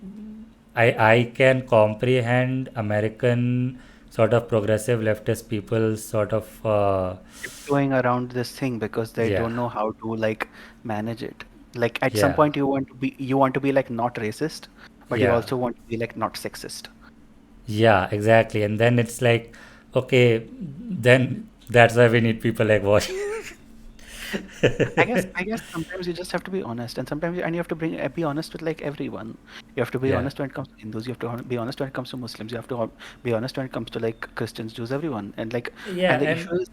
[SPEAKER 1] I can comprehend American sort of progressive leftist people sort of
[SPEAKER 2] Going around this thing because they
[SPEAKER 1] yeah,
[SPEAKER 2] don't know how to, like, manage it. Like, at some
[SPEAKER 1] yeah,
[SPEAKER 2] point you want to be like not racist, but you
[SPEAKER 1] yeah.
[SPEAKER 2] also want to be like not sexist.
[SPEAKER 1] Yeah, exactly. And then it's like, okay, then that's why we need people like Wash.
[SPEAKER 2] I guess sometimes you just have to be honest, and you have to be honest with like everyone. You have to be
[SPEAKER 1] Yeah,
[SPEAKER 2] honest when it comes to Hindus. You have to be honest when it comes to Muslims. You have to be honest when it comes to like Christians, Jews, everyone.
[SPEAKER 1] yeah,
[SPEAKER 2] And the
[SPEAKER 1] and
[SPEAKER 2] issue is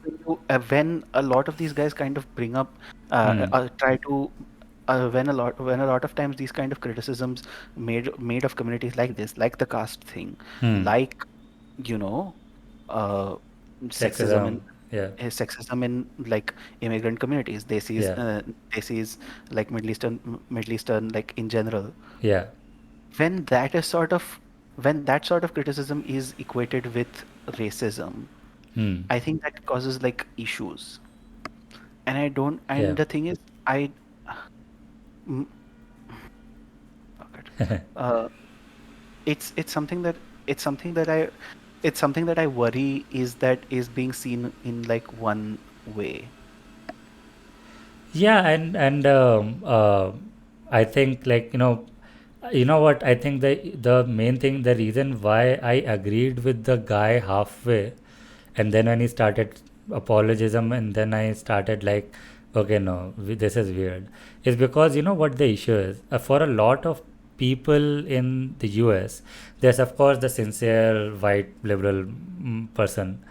[SPEAKER 2] when a lot of these guys kind of bring up,
[SPEAKER 1] hmm,
[SPEAKER 2] try to. When a lot of times these kind of criticisms made of communities like this, like the caste thing,
[SPEAKER 1] hmm,
[SPEAKER 2] like, you know, uh, sexism
[SPEAKER 1] sexism,
[SPEAKER 2] in
[SPEAKER 1] yeah,
[SPEAKER 2] sexism in like immigrant communities.
[SPEAKER 1] yeah,
[SPEAKER 2] They sees like Middle Eastern, like, in general.
[SPEAKER 1] yeah,
[SPEAKER 2] When that is sort of when that sort of criticism is equated with racism,
[SPEAKER 1] hmm,
[SPEAKER 2] I think that causes like issues. And I don't.
[SPEAKER 1] yeah,
[SPEAKER 2] And the thing is, mm, fuck it. Uh, it's something that it's something that I it's something that I worry is that is being seen in like one way.
[SPEAKER 1] yeah, and I think, like, you know what, I think the main thing, the reason why I agreed with the guy halfway, and then when he started apologism, and then I started like, okay, no, this is weird, is because you know what the issue is, for a lot of people in the US, there's of course the sincere white liberal person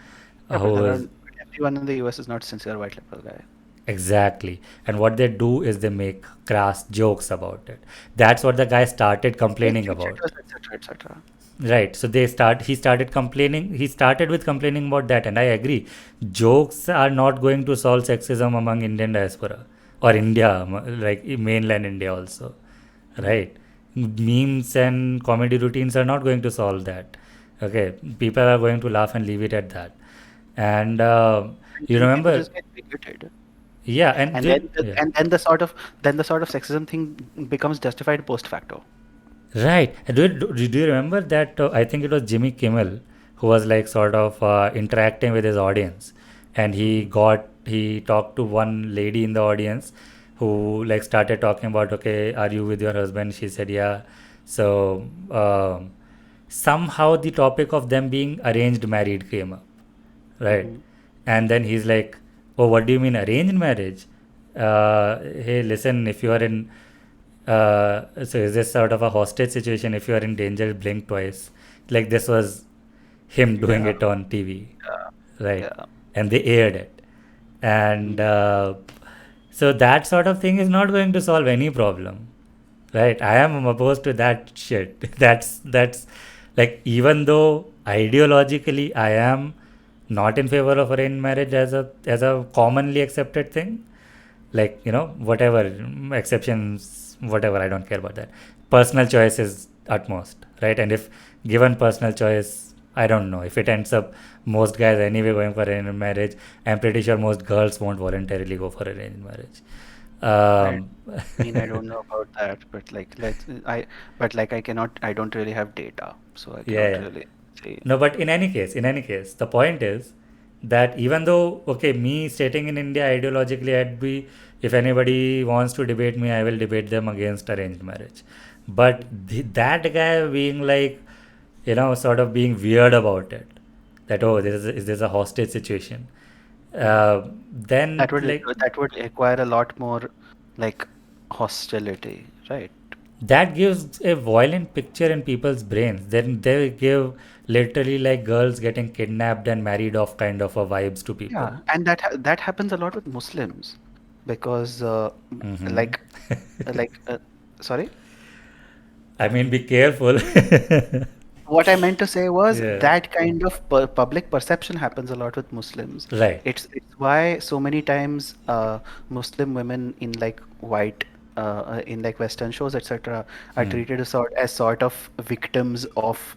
[SPEAKER 2] Yeah, but
[SPEAKER 1] who
[SPEAKER 2] there are
[SPEAKER 1] is.
[SPEAKER 2] but everyone in the US is not sincere white liberal guy.
[SPEAKER 1] Exactly. And what they do is they make crass jokes about it. That's what the guy started
[SPEAKER 2] Yes,
[SPEAKER 1] complaining about.
[SPEAKER 2] etc., etc., etc.
[SPEAKER 1] Right. So he started complaining. He started with complaining about that. And I agree. Jokes are not going to solve sexism among Indian diaspora or India, like mainland India also.
[SPEAKER 2] Mm.
[SPEAKER 1] Right. Memes and comedy routines are not going to solve that. Okay. People are going to laugh and leave it at that. And
[SPEAKER 2] And
[SPEAKER 1] you
[SPEAKER 2] then people
[SPEAKER 1] remember,
[SPEAKER 2] just get bigoted,
[SPEAKER 1] yeah. And
[SPEAKER 2] and then
[SPEAKER 1] did,
[SPEAKER 2] the,
[SPEAKER 1] yeah.
[SPEAKER 2] and then the sort of sexism thing becomes justified post facto.
[SPEAKER 1] Right. Do you remember that? I think it was Jimmy Kimmel who was like sort of interacting with his audience, and
[SPEAKER 2] Hmm.
[SPEAKER 1] he talked to one lady in the audience who like started talking about, okay, are you with your husband? She said yeah. So somehow the topic of them being arranged married came up, right?
[SPEAKER 2] Hmm.
[SPEAKER 1] And then he's like, oh, what do you mean arranged marriage? hey, listen, if you are in, so is this sort of a hostage situation? If you are in danger, blink twice. Like this was him doing
[SPEAKER 2] Yeah,
[SPEAKER 1] it on TV, right?
[SPEAKER 2] yeah,
[SPEAKER 1] And they aired it. And
[SPEAKER 2] mm,
[SPEAKER 1] so that sort of thing is not going to solve any problem, right? I am opposed to that shit. That's like, even though ideologically I am not in favor of arranged marriage as a commonly accepted thing, like, whatever, exceptions, whatever, I don't care about that. Personal choice is utmost, right? And if given personal choice, I don't know if it ends up most guys anyway going for arranged marriage. I'm pretty sure most girls won't voluntarily go for arranged marriage.
[SPEAKER 2] I
[SPEAKER 1] um,
[SPEAKER 2] mean, I don't know about that, but I cannot, I don't really have data, so I
[SPEAKER 1] yeah,
[SPEAKER 2] cannot
[SPEAKER 1] yeah.
[SPEAKER 2] really say.
[SPEAKER 1] No, but in any case, the point is that even though, okay, me stating in India ideologically, I'd be, if anybody wants to debate me, I will debate them against arranged marriage. But that guy being like, sort of being weird about it, that, oh, is this a hostage situation? Then, like,
[SPEAKER 2] That would require a lot more like hostility, right?
[SPEAKER 1] that gives a violent picture in people's brains. Then they give literally like girls getting kidnapped and married off kind of a vibes to people.
[SPEAKER 2] Yeah, and that happens a lot with Muslims because
[SPEAKER 1] Hmm.
[SPEAKER 2] like like sorry.
[SPEAKER 1] I mean, be careful.
[SPEAKER 2] What I meant to say was
[SPEAKER 1] Yeah.
[SPEAKER 2] that kind of public perception happens a lot with Muslims.
[SPEAKER 1] Right.
[SPEAKER 2] It's why so many times Muslim women in like white in like Western shows, etc., are
[SPEAKER 1] Hmm.
[SPEAKER 2] treated as sort of victims of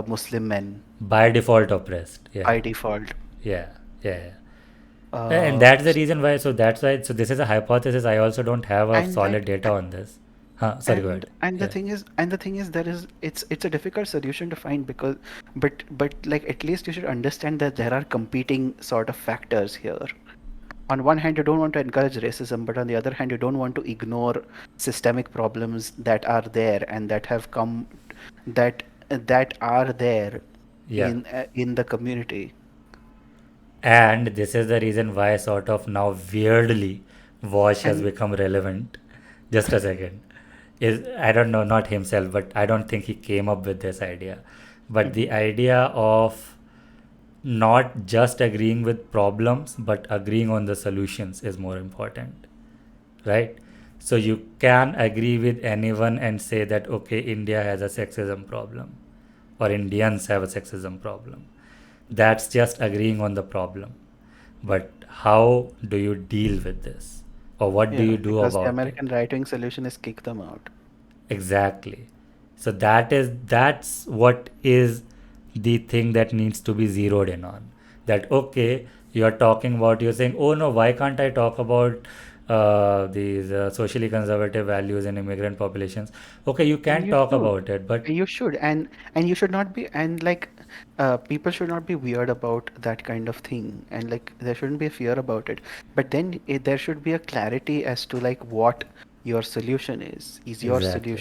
[SPEAKER 2] Muslim men
[SPEAKER 1] By default oppressed. Yeah.
[SPEAKER 2] by default.
[SPEAKER 1] Yeah. Yeah. Yeah. And
[SPEAKER 2] Uh,
[SPEAKER 1] that's the reason why. So that's why. So this is a hypothesis. I also don't have a
[SPEAKER 2] and
[SPEAKER 1] solid
[SPEAKER 2] like
[SPEAKER 1] data on this. Sorry. Go ahead. Yeah.
[SPEAKER 2] the thing is there is it's a difficult solution to find because but like at least you should understand that there are competing sort of factors here. On one hand, you don't want to encourage racism, but on the other hand, you don't want to ignore systemic problems that are there and that have come that are there
[SPEAKER 1] Yeah.
[SPEAKER 2] in the community.
[SPEAKER 1] And this is the reason why, sort of now weirdly, Wash has
[SPEAKER 2] And
[SPEAKER 1] become relevant. Just a second. Is, I don't know, not himself, but I don't think he came up with this idea. But the
[SPEAKER 2] Mhm.
[SPEAKER 1] idea of not just agreeing with problems, but agreeing on the solutions is more important, right? So you can agree with anyone and say that, okay, India has a sexism problem, or Indians have a sexism problem. That's just agreeing on the problem. But how do you deal with this? Or what do
[SPEAKER 2] Yeah,
[SPEAKER 1] you do
[SPEAKER 2] because the
[SPEAKER 1] about it?
[SPEAKER 2] American right wing solution is kick them out.
[SPEAKER 1] Exactly. So that's what is the thing that needs to be zeroed in on. That, okay, you're talking about, you're saying, oh no, why can't I talk about these socially conservative values in immigrant populations? Okay, you
[SPEAKER 2] And
[SPEAKER 1] can
[SPEAKER 2] you
[SPEAKER 1] talk
[SPEAKER 2] should.
[SPEAKER 1] about it, but
[SPEAKER 2] You should. And you should not be and like people should not be weird about that kind of thing. And like there shouldn't be a fear about it. But then there should be a clarity as to like what your solution is.
[SPEAKER 1] exactly.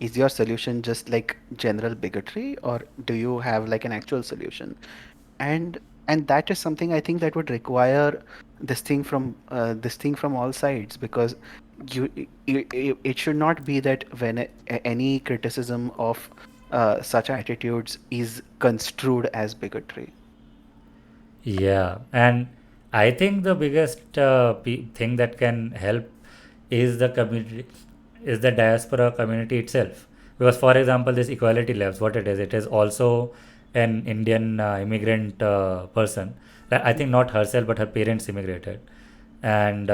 [SPEAKER 2] Is your solution just like general bigotry, or do you have like an actual solution? and and that is something I think that would require this thing from all sides because it should not be that when any criticism of such attitudes is construed as bigotry.
[SPEAKER 1] Yeah, and I think the biggest thing that can help is the community, is the diaspora community itself. Because, for example, this Equality Labs, what it is also an Indian immigrant person. I think not herself, but her parents immigrated, and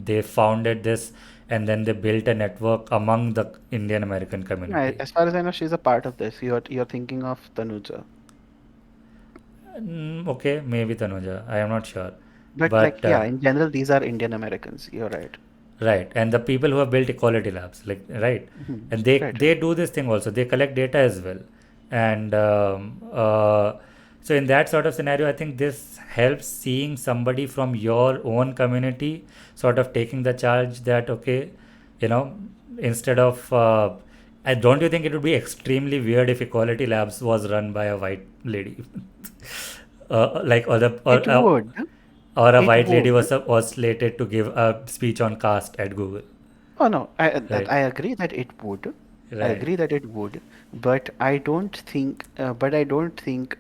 [SPEAKER 1] they founded this, and then they built a network among the Indian American
[SPEAKER 2] Yeah,
[SPEAKER 1] community.
[SPEAKER 2] as far as I know, she's a part of this. You're thinking of Tanuja,
[SPEAKER 1] Okay, maybe Tanuja, I am not sure,
[SPEAKER 2] but like
[SPEAKER 1] but
[SPEAKER 2] yeah, in general, these are Indian Americans. You're right.
[SPEAKER 1] right, and the people who have built equality labs, like, right,
[SPEAKER 2] Mhm.
[SPEAKER 1] and they
[SPEAKER 2] Right,
[SPEAKER 1] they
[SPEAKER 2] right.
[SPEAKER 1] do this thing also. They collect data as well, and so in that sort of scenario, I think this helps seeing somebody from your own community sort of taking the charge. That, okay, you know, instead of don't you think it would be extremely weird if equality labs was run by a white lady, like other or
[SPEAKER 2] It would.
[SPEAKER 1] Or a
[SPEAKER 2] It
[SPEAKER 1] white lady
[SPEAKER 2] would.
[SPEAKER 1] was slated to give a speech on caste at Google,
[SPEAKER 2] Oh no,
[SPEAKER 1] right?
[SPEAKER 2] I agree that it would. I
[SPEAKER 1] Right.
[SPEAKER 2] agree that it would, but I don't think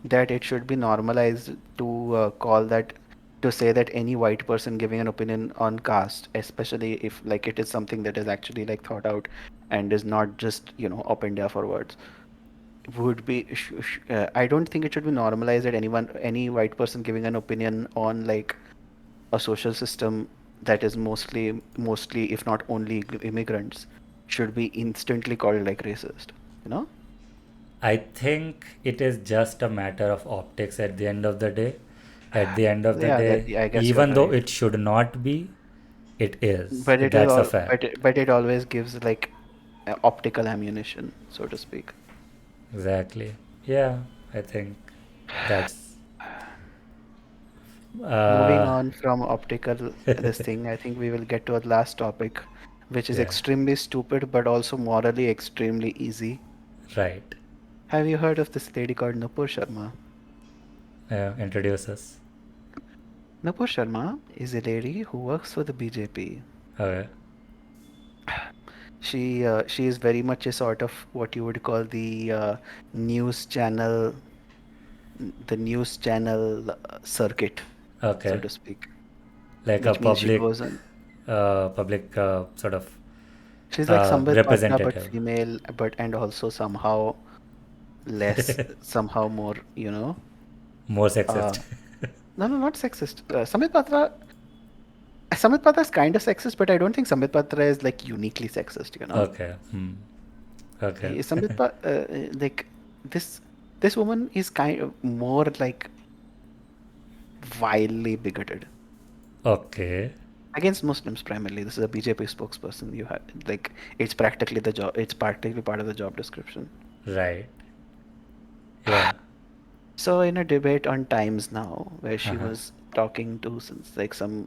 [SPEAKER 2] that it should be normalized to call that to say that any white person giving an opinion on caste, especially if like it is something that is actually like thought out and is not just OpIndia for words, would be. I don't think it should be normalized that any white person giving an opinion on like a social system that is mostly if not only immigrants should be instantly called like racist, you know.
[SPEAKER 1] I think it is just a matter of optics at the end of the day. At the end of the
[SPEAKER 2] Yeah, that
[SPEAKER 1] day,
[SPEAKER 2] yeah, I guess you're
[SPEAKER 1] even though
[SPEAKER 2] right,
[SPEAKER 1] it should not be, it is.
[SPEAKER 2] but it is
[SPEAKER 1] That's a
[SPEAKER 2] all
[SPEAKER 1] fact.
[SPEAKER 2] but it always gives like optical ammunition, so to speak.
[SPEAKER 1] Exactly. Yeah, I think that's.
[SPEAKER 2] Moving
[SPEAKER 1] Uh,
[SPEAKER 2] on from optical this thing, I think we will get to a last topic, which is
[SPEAKER 1] yeah,
[SPEAKER 2] extremely stupid but also morally extremely easy.
[SPEAKER 1] right.
[SPEAKER 2] Have you heard of this lady called Nupur Sharma?
[SPEAKER 1] Introduce us.
[SPEAKER 2] Nupur Sharma is a lady who works for the BJP.
[SPEAKER 1] Okay.
[SPEAKER 2] She is very much a sort of what you would call news channel, the news channel circuit, so
[SPEAKER 1] Okay.
[SPEAKER 2] to speak.
[SPEAKER 1] Like a
[SPEAKER 2] Which means she
[SPEAKER 1] public,
[SPEAKER 2] goes on.
[SPEAKER 1] sort of
[SPEAKER 2] She's like Sambit Patra, but
[SPEAKER 1] representative.
[SPEAKER 2] female, but and also somehow less, somehow more,
[SPEAKER 1] More
[SPEAKER 2] Uh,
[SPEAKER 1] sexist.
[SPEAKER 2] no, no, not sexist. Sambit Patra is kind of sexist, but I don't think Sambit Patra is like uniquely sexist, you know?
[SPEAKER 1] Okay. Okay.
[SPEAKER 2] Sambit like this this woman is kind of more like vilely bigoted
[SPEAKER 1] Okay.
[SPEAKER 2] against Muslims primarily. This is a BJP spokesperson. You have like it's practically the job. It's practically part of the job description.
[SPEAKER 1] Right. Yeah.
[SPEAKER 2] So in a debate on Times Now, where she
[SPEAKER 1] Uh-huh.
[SPEAKER 2] was talking to like some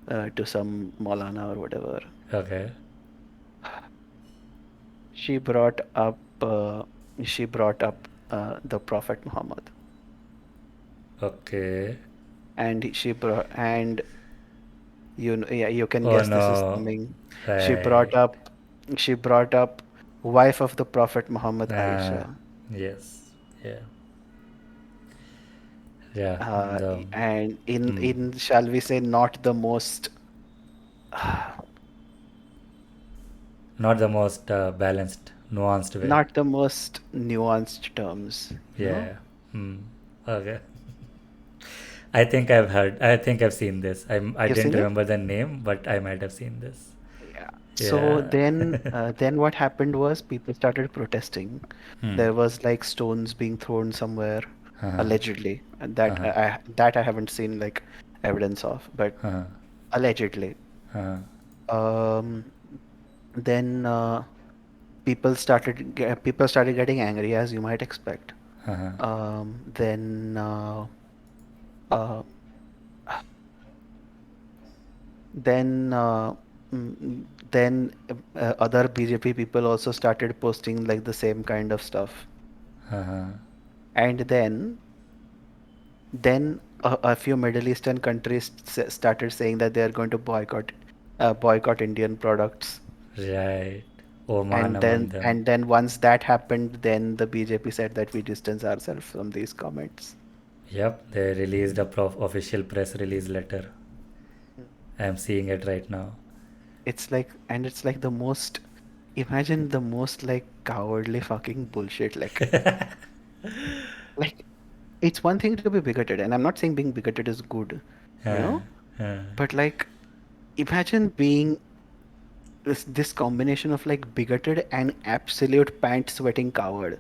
[SPEAKER 2] Maulana or whatever,
[SPEAKER 1] Okay.
[SPEAKER 2] she brought up the Prophet Muhammad,
[SPEAKER 1] Okay.
[SPEAKER 2] and she brought and yeah, you can
[SPEAKER 1] Oh
[SPEAKER 2] guess this is
[SPEAKER 1] no.
[SPEAKER 2] coming. She
[SPEAKER 1] Right.
[SPEAKER 2] brought up she brought up wife of the Prophet Muhammad,
[SPEAKER 1] Uh,
[SPEAKER 2] Aisha,
[SPEAKER 1] yes. Yeah. Yeah.
[SPEAKER 2] uh,
[SPEAKER 1] The
[SPEAKER 2] and
[SPEAKER 1] hmm.
[SPEAKER 2] in shall we say not the most
[SPEAKER 1] Not the most balanced, nuanced way.
[SPEAKER 2] not the most nuanced terms, you know.
[SPEAKER 1] Yeah. Hmm. Okay. I think I've heard. I think I've seen this. I
[SPEAKER 2] You've
[SPEAKER 1] didn't
[SPEAKER 2] seen it?
[SPEAKER 1] remember the name, but I might have seen this.
[SPEAKER 2] Yeah. So
[SPEAKER 1] Yeah.
[SPEAKER 2] then what happened was people started protesting.
[SPEAKER 1] Hmm.
[SPEAKER 2] There was like stones being thrown somewhere,
[SPEAKER 1] Uh-huh.
[SPEAKER 2] allegedly, and
[SPEAKER 1] Uh-huh.
[SPEAKER 2] that I haven't seen like evidence of, but
[SPEAKER 1] Uh-huh.
[SPEAKER 2] allegedly.
[SPEAKER 1] Uh-huh.
[SPEAKER 2] Um, then people started getting angry, as you might expect.
[SPEAKER 1] Uh-huh.
[SPEAKER 2] Then uh, then mm, then other BJP people also started posting like the same kind of stuff.
[SPEAKER 1] Uh-huh.
[SPEAKER 2] And then a few Middle Eastern countries started saying that they are going to boycott Indian products.
[SPEAKER 1] Right. Oman
[SPEAKER 2] And
[SPEAKER 1] among
[SPEAKER 2] then
[SPEAKER 1] them.
[SPEAKER 2] and then once that happened, then the BJP said that we distance ourselves from these comments.
[SPEAKER 1] Yep, they released a official press release letter. I'm seeing it right now.
[SPEAKER 2] It's like the most, imagine the most like cowardly fucking bullshit. Like it's one thing to be bigoted, and I'm not saying being bigoted is good, you
[SPEAKER 1] Uh,
[SPEAKER 2] know,
[SPEAKER 1] uh.
[SPEAKER 2] but like imagine being this combination of like bigoted and absolute pant sweating coward.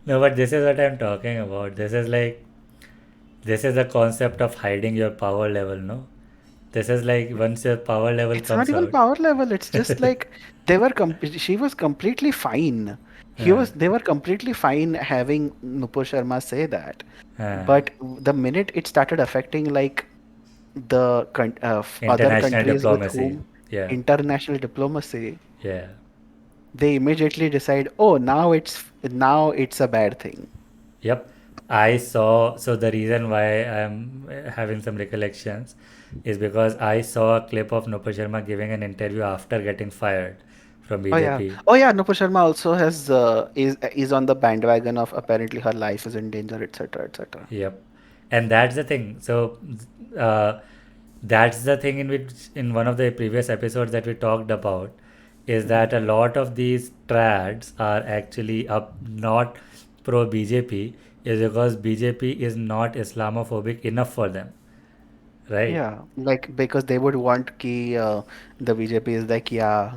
[SPEAKER 1] No, but this is what I'm talking about. This is the concept of hiding your power level, no? This is like once your power level
[SPEAKER 2] It's not
[SPEAKER 1] comes
[SPEAKER 2] even
[SPEAKER 1] out.
[SPEAKER 2] power level. It's just like she was completely fine.
[SPEAKER 1] Uh,
[SPEAKER 2] They were completely fine having Nupur Sharma say that.
[SPEAKER 1] uh.
[SPEAKER 2] But the minute it started affecting like other
[SPEAKER 1] International
[SPEAKER 2] countries with
[SPEAKER 1] diplomacy.
[SPEAKER 2] whom
[SPEAKER 1] Yeah,
[SPEAKER 2] international diplomacy,
[SPEAKER 1] yeah.
[SPEAKER 2] they immediately decide, oh, now it's a bad thing.
[SPEAKER 1] Yep. I saw, so the reason why I'm having some recollections is because I saw a clip of Nupur Sharma giving an interview after getting fired from
[SPEAKER 2] Oh yeah.
[SPEAKER 1] BJP.
[SPEAKER 2] Oh yeah, Nupur Sharma also has is on the bandwagon of apparently her life is in danger, etc., etc.
[SPEAKER 1] Yep. And that's the thing. So, uh, that's the thing in which, in one of the previous episodes that we talked about, is
[SPEAKER 2] Hmm.
[SPEAKER 1] that a lot of these trads are actually up not pro BJP, is because BJP is not Islamophobic enough for them, right?
[SPEAKER 2] Yeah, like because they would want ki the BJP is like, yeah,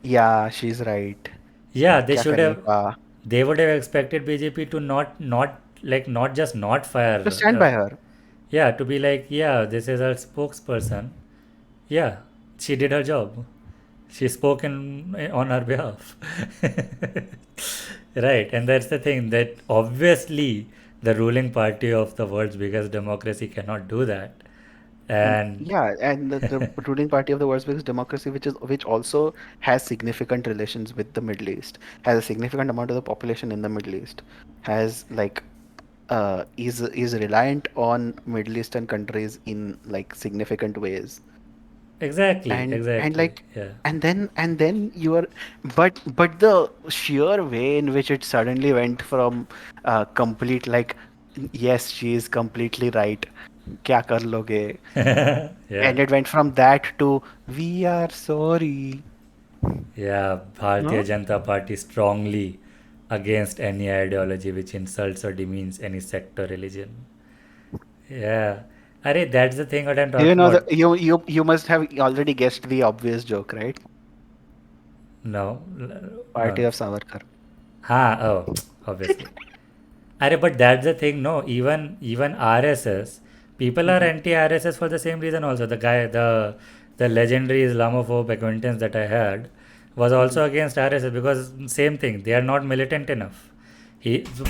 [SPEAKER 2] yeah, she's right.
[SPEAKER 1] Yeah, they
[SPEAKER 2] Kya
[SPEAKER 1] should
[SPEAKER 2] karne
[SPEAKER 1] have.
[SPEAKER 2] ka?
[SPEAKER 1] They would have expected BJP to not like not just not
[SPEAKER 2] To
[SPEAKER 1] fire.
[SPEAKER 2] stand by her.
[SPEAKER 1] Yeah, to be like, yeah, this is our spokesperson. Yeah, she did her job. She spoke on our behalf. Right, and that's the thing that obviously the ruling party of the world's biggest democracy cannot do that. And
[SPEAKER 2] Yeah, and the ruling party of the world's biggest democracy, which also has significant relations with the Middle East, has a significant amount of the population in the Middle East, has like is reliant on Middle Eastern countries in like significant ways.
[SPEAKER 1] exactly,
[SPEAKER 2] And
[SPEAKER 1] exactly.
[SPEAKER 2] like
[SPEAKER 1] Yeah.
[SPEAKER 2] and then you are but the sheer way in which it suddenly went from complete like yes, she is completely right, kya kar loge,
[SPEAKER 1] Yeah.
[SPEAKER 2] and it went from that to we are sorry.
[SPEAKER 1] Yeah, Bharatiya
[SPEAKER 2] No?
[SPEAKER 1] Janata Party strongly against any ideology which insults or demeans any sect or religion. Yeah. Arey, that's the thing what I'm
[SPEAKER 2] You
[SPEAKER 1] talking
[SPEAKER 2] know
[SPEAKER 1] about.
[SPEAKER 2] the you must have already guessed the obvious joke, right?
[SPEAKER 1] No,
[SPEAKER 2] Party
[SPEAKER 1] no.
[SPEAKER 2] of Savarkar.
[SPEAKER 1] Ha, oh, obviously. Arey, but that's the thing, no. Even RSS, people are
[SPEAKER 2] Mhm,
[SPEAKER 1] anti RSS for the same reason also. The legendary Islamophobe acquaintance that I had was
[SPEAKER 2] mhm,
[SPEAKER 1] also against RSS because same thing. They are not militant enough.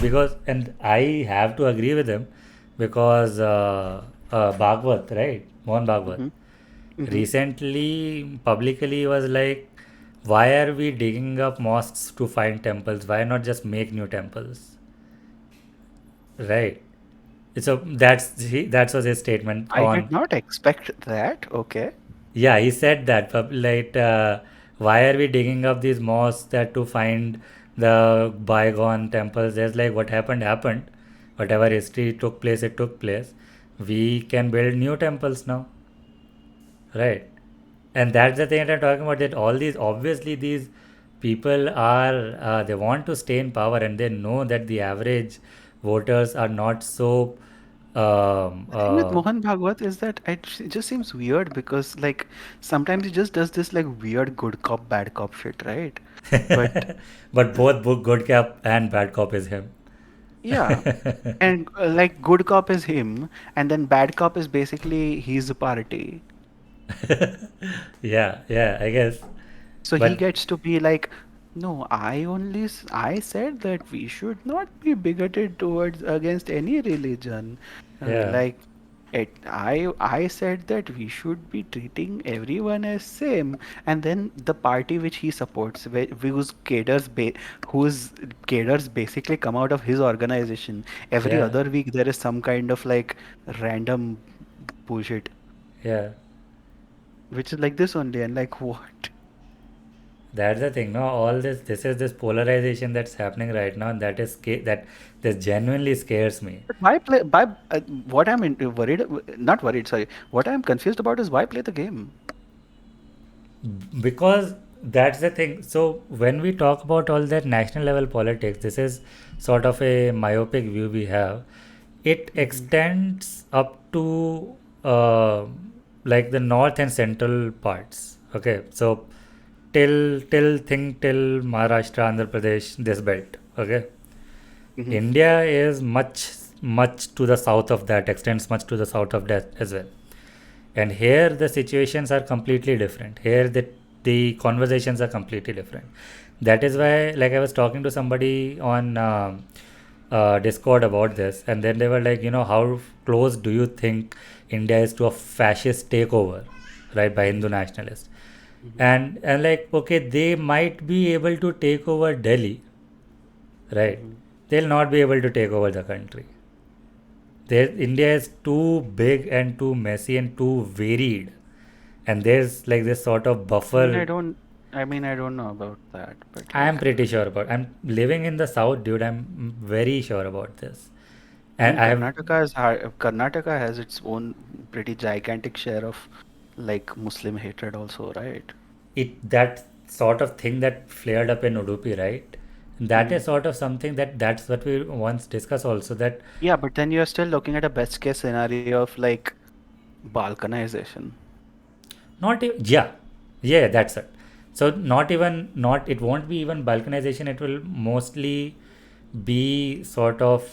[SPEAKER 1] Because and I have to agree with him because Bhagwat, right? Mohan Bhagwat
[SPEAKER 2] mhm, mhm.
[SPEAKER 1] recently publicly was like, why are we digging up mosques to find temples? Why not just make new temples? Right. So that was his statement
[SPEAKER 2] I did
[SPEAKER 1] on.
[SPEAKER 2] not expect that. Okay.
[SPEAKER 1] Yeah, he said that. Like, why are we digging up these mosques that to find the bygone temples? There's like what happened happened. Whatever history took place, it took place. We can build new temples now, right? And that's the thing that I'm talking about. That all these obviously these people are they want to stay in power and they know that the average voters are not so um,
[SPEAKER 2] The thing with
[SPEAKER 1] uh,
[SPEAKER 2] Mohan Bhagwat is that it just seems weird because like sometimes he just does this like weird good cop bad cop shit, right? But
[SPEAKER 1] but both good cop and bad cop is him.
[SPEAKER 2] yeah, and like good cop is him, and then bad cop is basically his party.
[SPEAKER 1] Yeah, yeah, I guess.
[SPEAKER 2] So he
[SPEAKER 1] But
[SPEAKER 2] gets to be like, no, I said that we should not be bigoted towards against any religion.
[SPEAKER 1] yeah,
[SPEAKER 2] Like I said that we should be treating everyone as same. And then the party which he supports, whose cadres basically come out of his organization. Every
[SPEAKER 1] yeah,
[SPEAKER 2] other week there is some kind of like random bullshit,
[SPEAKER 1] yeah.
[SPEAKER 2] which is like this only, and like what?
[SPEAKER 1] That's the thing. No, all this is this polarization that's happening right now, and that this genuinely scares me.
[SPEAKER 2] But why play? What I'm worried, not worried, sorry. What I'm confused about is why play the game?
[SPEAKER 1] Because that's the thing. So when we talk about all that national level politics, this is sort of a myopic view we have. It
[SPEAKER 2] Hmm.
[SPEAKER 1] extends up to uh, like the north and central parts. Okay, so till Maharashtra, Andhra Pradesh, this belt. Okay,
[SPEAKER 2] Hmm.
[SPEAKER 1] India is much to the south of that, extends much to the south of that as well. And here the situations are completely different. Here the conversations are completely different. That is why, like, I was talking to somebody on Discord about this, and then they were like, how close do you think India is to a fascist takeover, right, by Hindu nationalists?
[SPEAKER 2] Hmm.
[SPEAKER 1] And like, okay, they might be able to take over Delhi, right?
[SPEAKER 2] Hmm.
[SPEAKER 1] They'll not be able to take over the country. India is too big and too messy and too varied, and there's like this sort of
[SPEAKER 2] I mean,
[SPEAKER 1] buffer.
[SPEAKER 2] I don't know about that, but
[SPEAKER 1] I am
[SPEAKER 2] like,
[SPEAKER 1] pretty sure about. I'm living in the south, dude. I'm very sure about this,
[SPEAKER 2] I
[SPEAKER 1] and
[SPEAKER 2] mean,
[SPEAKER 1] I have
[SPEAKER 2] Karnataka has its own pretty gigantic share of like Muslim hatred also, right?
[SPEAKER 1] it that sort of thing that flared up in Udupi, right? That
[SPEAKER 2] Hmm.
[SPEAKER 1] is sort of something that's what we once discussed also, that
[SPEAKER 2] Yeah, but then you're still looking at a best case scenario of like balkanization.
[SPEAKER 1] yeah, that's it. So not it won't be even balkanization. It will mostly be sort of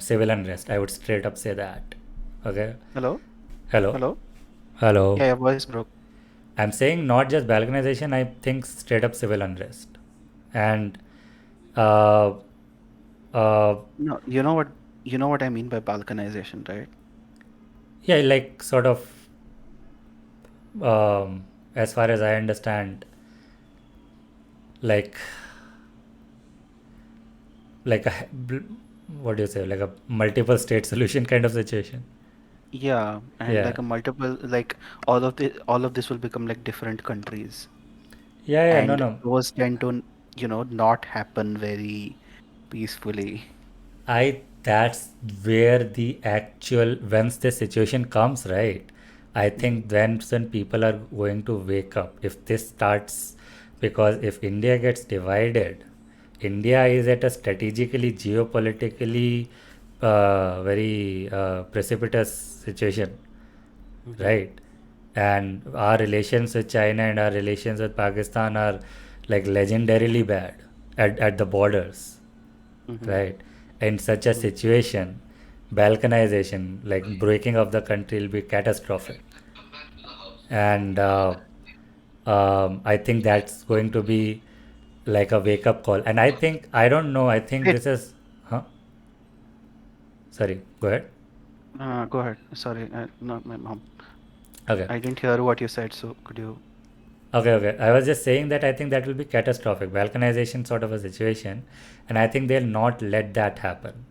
[SPEAKER 1] civil unrest. I would straight up say that. Okay.
[SPEAKER 2] Hello?
[SPEAKER 1] Hello.
[SPEAKER 2] Hello?
[SPEAKER 1] Hello.
[SPEAKER 2] Yeah, your voice broke.
[SPEAKER 1] I'm saying not just balkanization. I think straight up civil unrest, and uh, uh,
[SPEAKER 2] No, you know what I mean by balkanization, right?
[SPEAKER 1] yeah, like sort of as far as I understand, like like a what do you say, like a multiple state solution kind of situation.
[SPEAKER 2] Yeah, and
[SPEAKER 1] Yeah,
[SPEAKER 2] like a multiple like all of this will become like different countries,
[SPEAKER 1] yeah, no,
[SPEAKER 2] and
[SPEAKER 1] no.
[SPEAKER 2] those tend to, not happen very peacefully.
[SPEAKER 1] I That's where the actual once the situation comes, right? I
[SPEAKER 2] Mhm.
[SPEAKER 1] think then when people are going to wake up if this starts, because if India gets divided, India is at a strategically geopolitically very precipitous situation,
[SPEAKER 2] Mhm.
[SPEAKER 1] right? And our relations with China and our relations with Pakistan are like legendarily bad at the borders,
[SPEAKER 2] Mhm.
[SPEAKER 1] right? In such a
[SPEAKER 2] Mhm.
[SPEAKER 1] situation, balkanization, like breaking of the country, will be catastrophic. And I think that's going to be like a wake up call. And I think, I don't know, I think
[SPEAKER 2] Wait,
[SPEAKER 1] this is, huh? Sorry, go ahead.
[SPEAKER 2] go ahead. Sorry, not my mom.
[SPEAKER 1] Okay.
[SPEAKER 2] I didn't hear what you said, so could you?
[SPEAKER 1] Okay. I was just saying that I think that will be catastrophic. Balkanization sort of a situation. And I think they'll not let that happen.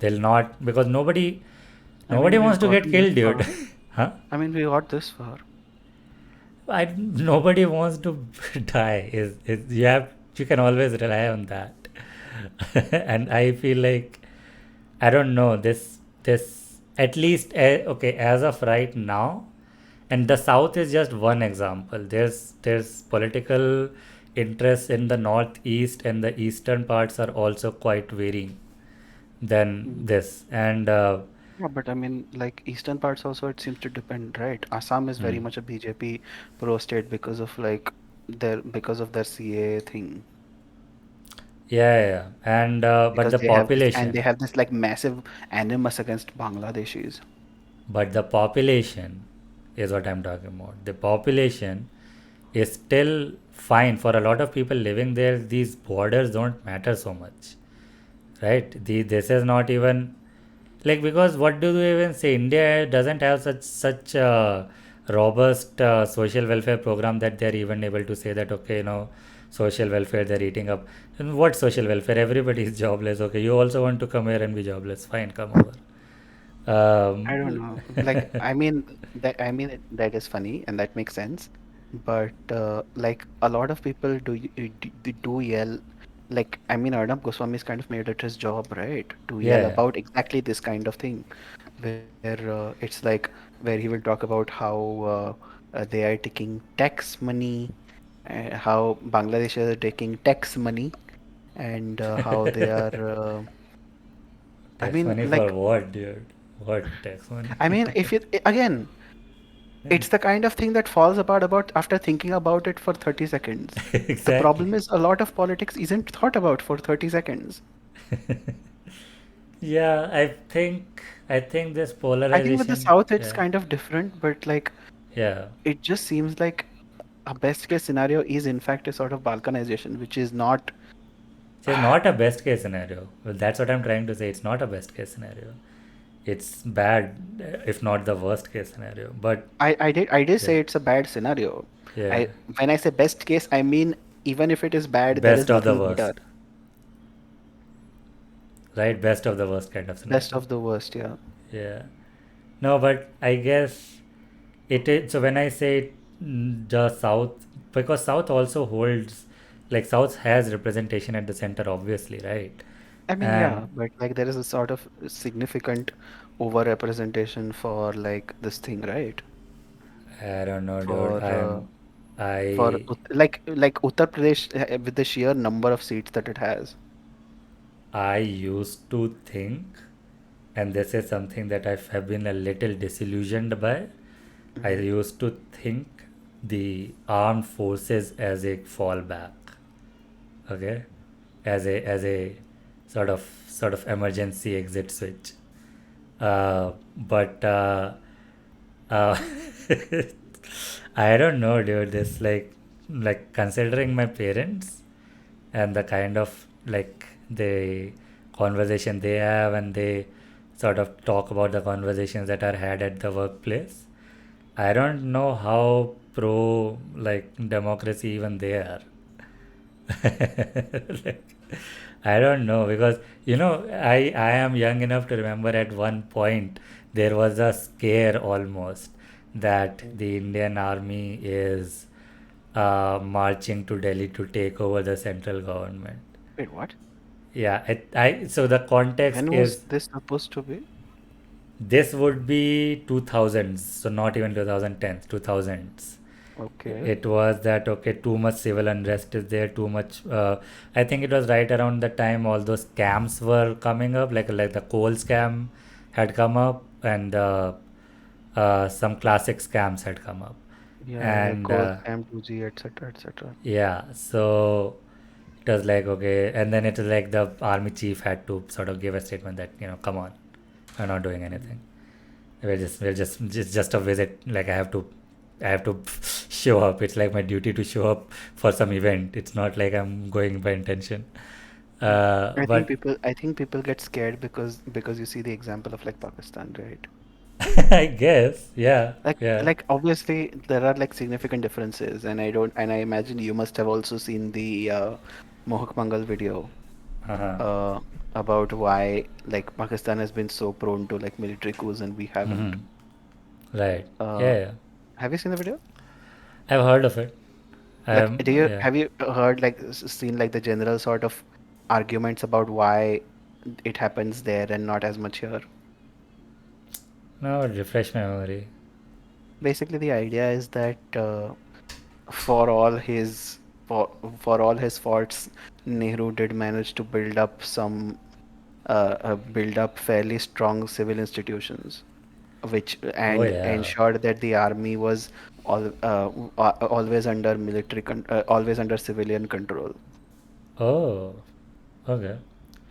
[SPEAKER 1] They'll not, because
[SPEAKER 2] I
[SPEAKER 1] nobody
[SPEAKER 2] mean,
[SPEAKER 1] wants
[SPEAKER 2] we've
[SPEAKER 1] to get
[SPEAKER 2] gotten this
[SPEAKER 1] killed, dude.
[SPEAKER 2] far.
[SPEAKER 1] Huh?
[SPEAKER 2] I mean, we got this far.
[SPEAKER 1] Nobody wants to die. Is you can always rely on that. And I feel like, I don't know, this at least okay, as of right now, and the south is just one example. There's political interests in the northeast, and the eastern parts are also quite varying than
[SPEAKER 2] Mhm.
[SPEAKER 1] this. And
[SPEAKER 2] Yeah, but I mean, like eastern parts also, it seems to depend, right? Assam is very
[SPEAKER 1] hmm.
[SPEAKER 2] much a BJP pro state because of like their CA thing.
[SPEAKER 1] Yeah. And but
[SPEAKER 2] Because
[SPEAKER 1] the population,
[SPEAKER 2] they have this like massive animus against Bangladeshis.
[SPEAKER 1] but the population is what I'm talking about. The population is still fine for a lot of people living there. These borders don't matter so much, right? This is not even like, because what do they even say? India doesn't have such robust social welfare program that they're even able to say that, okay, social welfare they're eating up. And what social welfare? Everybody is jobless. Okay, you also want to come here and be jobless? Fine, come over.
[SPEAKER 2] I don't know. Like, that is funny and that makes sense. But like a lot of people do yell. Like, I mean, Arnab Goswami's kind of made it his job, right? To yell
[SPEAKER 1] Yeah,
[SPEAKER 2] about exactly this kind of thing, where it's like where he will talk about how they are taking tax money, how Bangladesh is taking tax money, and how they are. I
[SPEAKER 1] tax
[SPEAKER 2] mean,
[SPEAKER 1] money for
[SPEAKER 2] like,
[SPEAKER 1] what, dude? What tax money?
[SPEAKER 2] I mean, if you again, it's the kind of thing that falls apart about after thinking about it for 30 seconds. The
[SPEAKER 1] Exactly.
[SPEAKER 2] problem is a lot of politics isn't thought about for 30 seconds.
[SPEAKER 1] Yeah, I think this
[SPEAKER 2] I think with the
[SPEAKER 1] polarization.
[SPEAKER 2] South, it's
[SPEAKER 1] Yeah,
[SPEAKER 2] kind of different, but like
[SPEAKER 1] yeah.
[SPEAKER 2] it just seems like a best case scenario is in fact a sort of balkanization, which is not.
[SPEAKER 1] It's not a best case scenario. Well, that's what I'm trying to say. It's not a best case scenario. It's bad, if not the worst case scenario. But
[SPEAKER 2] I did
[SPEAKER 1] yeah,
[SPEAKER 2] say it's a bad scenario.
[SPEAKER 1] yeah,
[SPEAKER 2] I When I say best case, I mean even if it is bad, there is
[SPEAKER 1] best of the
[SPEAKER 2] nothing better.
[SPEAKER 1] worst. right? Best of the worst kind of
[SPEAKER 2] Best
[SPEAKER 1] scenario.
[SPEAKER 2] of the worst, yeah.
[SPEAKER 1] Yeah. No, but I guess it is. So when I say the South, because South also holds, like South has representation at the center, obviously, right?
[SPEAKER 2] I mean,
[SPEAKER 1] And
[SPEAKER 2] yeah, but like there is a sort of significant overrepresentation for like this thing, right?
[SPEAKER 1] I don't know, dude.
[SPEAKER 2] For
[SPEAKER 1] I,
[SPEAKER 2] like Uttar Pradesh with the sheer number of seats that it has.
[SPEAKER 1] I used to think, and this is something that I have been a little disillusioned by. I
[SPEAKER 2] Hmm.
[SPEAKER 1] used to think the armed forces as a fallback, okay, as a sort of emergency exit switch. But uh, I don't know, dude. This like considering my parents and the kind of like the conversation they have, and they sort of talk about the conversations that are had at the workplace. I don't know how pro like democracy even they are. Like, I don't know, because I am young enough to remember at one point there was a scare almost that the Indian army is marching to Delhi to take over the central government.
[SPEAKER 2] Wait, what?
[SPEAKER 1] Yeah, so the context
[SPEAKER 2] When was
[SPEAKER 1] is
[SPEAKER 2] this supposed to be?
[SPEAKER 1] this would be 2000s, so not even 2010s, 2000s.
[SPEAKER 2] Okay.
[SPEAKER 1] It was that okay, too much civil unrest is there, too much. I think it was right around the time all those scams were coming up, like the coal scam had come up, and some classic scams had come up,
[SPEAKER 2] Yeah, like
[SPEAKER 1] and
[SPEAKER 2] coal scam 2G, etc., etc.
[SPEAKER 1] yeah, so it was like okay, and then it was like the army chief had to sort of give a statement that come on, we're not doing anything. We're just a visit. Like I have to show up. It's like my duty to show up for some event. It's not like I'm going by intention. But
[SPEAKER 2] I think people get scared because you see the example of like Pakistan, right?
[SPEAKER 1] I guess, yeah, yeah.
[SPEAKER 2] Like obviously there are like significant differences, and I imagine you must have also seen the Mohak Mangal video
[SPEAKER 1] Uh-huh.
[SPEAKER 2] uh about why like Pakistan has been so prone to like military coups and we haven't.
[SPEAKER 1] Mm-hmm. Right.
[SPEAKER 2] Uh,
[SPEAKER 1] Yeah, yeah.
[SPEAKER 2] have you seen the video?
[SPEAKER 1] I've heard of it.
[SPEAKER 2] Like,
[SPEAKER 1] Yeah.
[SPEAKER 2] have you heard like seen like the general sort of arguments about why it happens there and not as much here?
[SPEAKER 1] No, refresh my memory.
[SPEAKER 2] Basically, the idea is that for all his for, for all his faults, Nehru did manage to build up fairly strong civil institutions, which
[SPEAKER 1] Oh
[SPEAKER 2] and
[SPEAKER 1] yeah.
[SPEAKER 2] ensured that the army was always under always under civilian control.
[SPEAKER 1] Oh, okay.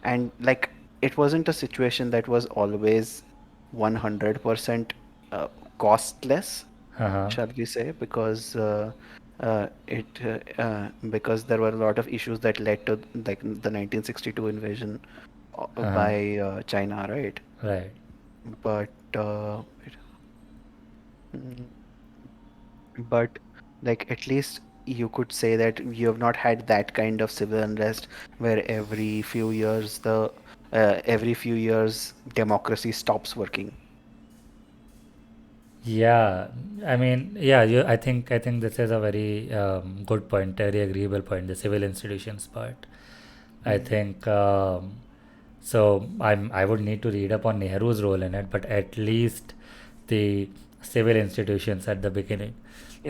[SPEAKER 2] And like it wasn't a situation that was always 100% uh, costless,
[SPEAKER 1] Uh-huh.
[SPEAKER 2] shall we say, it because there were a lot of issues that led to like the 1962 invasion
[SPEAKER 1] Uh-huh.
[SPEAKER 2] by China, right?
[SPEAKER 1] Right.
[SPEAKER 2] But mm, but like at least you could say that you have not had that kind of civil unrest where every few years democracy stops working.
[SPEAKER 1] Yeah, I mean, yeah, I think this is a very good point, very agreeable point, the civil institutions part. I
[SPEAKER 2] Mm.
[SPEAKER 1] think so. I would need to read up on Nehru's role in it, but at least the civil institutions at the beginning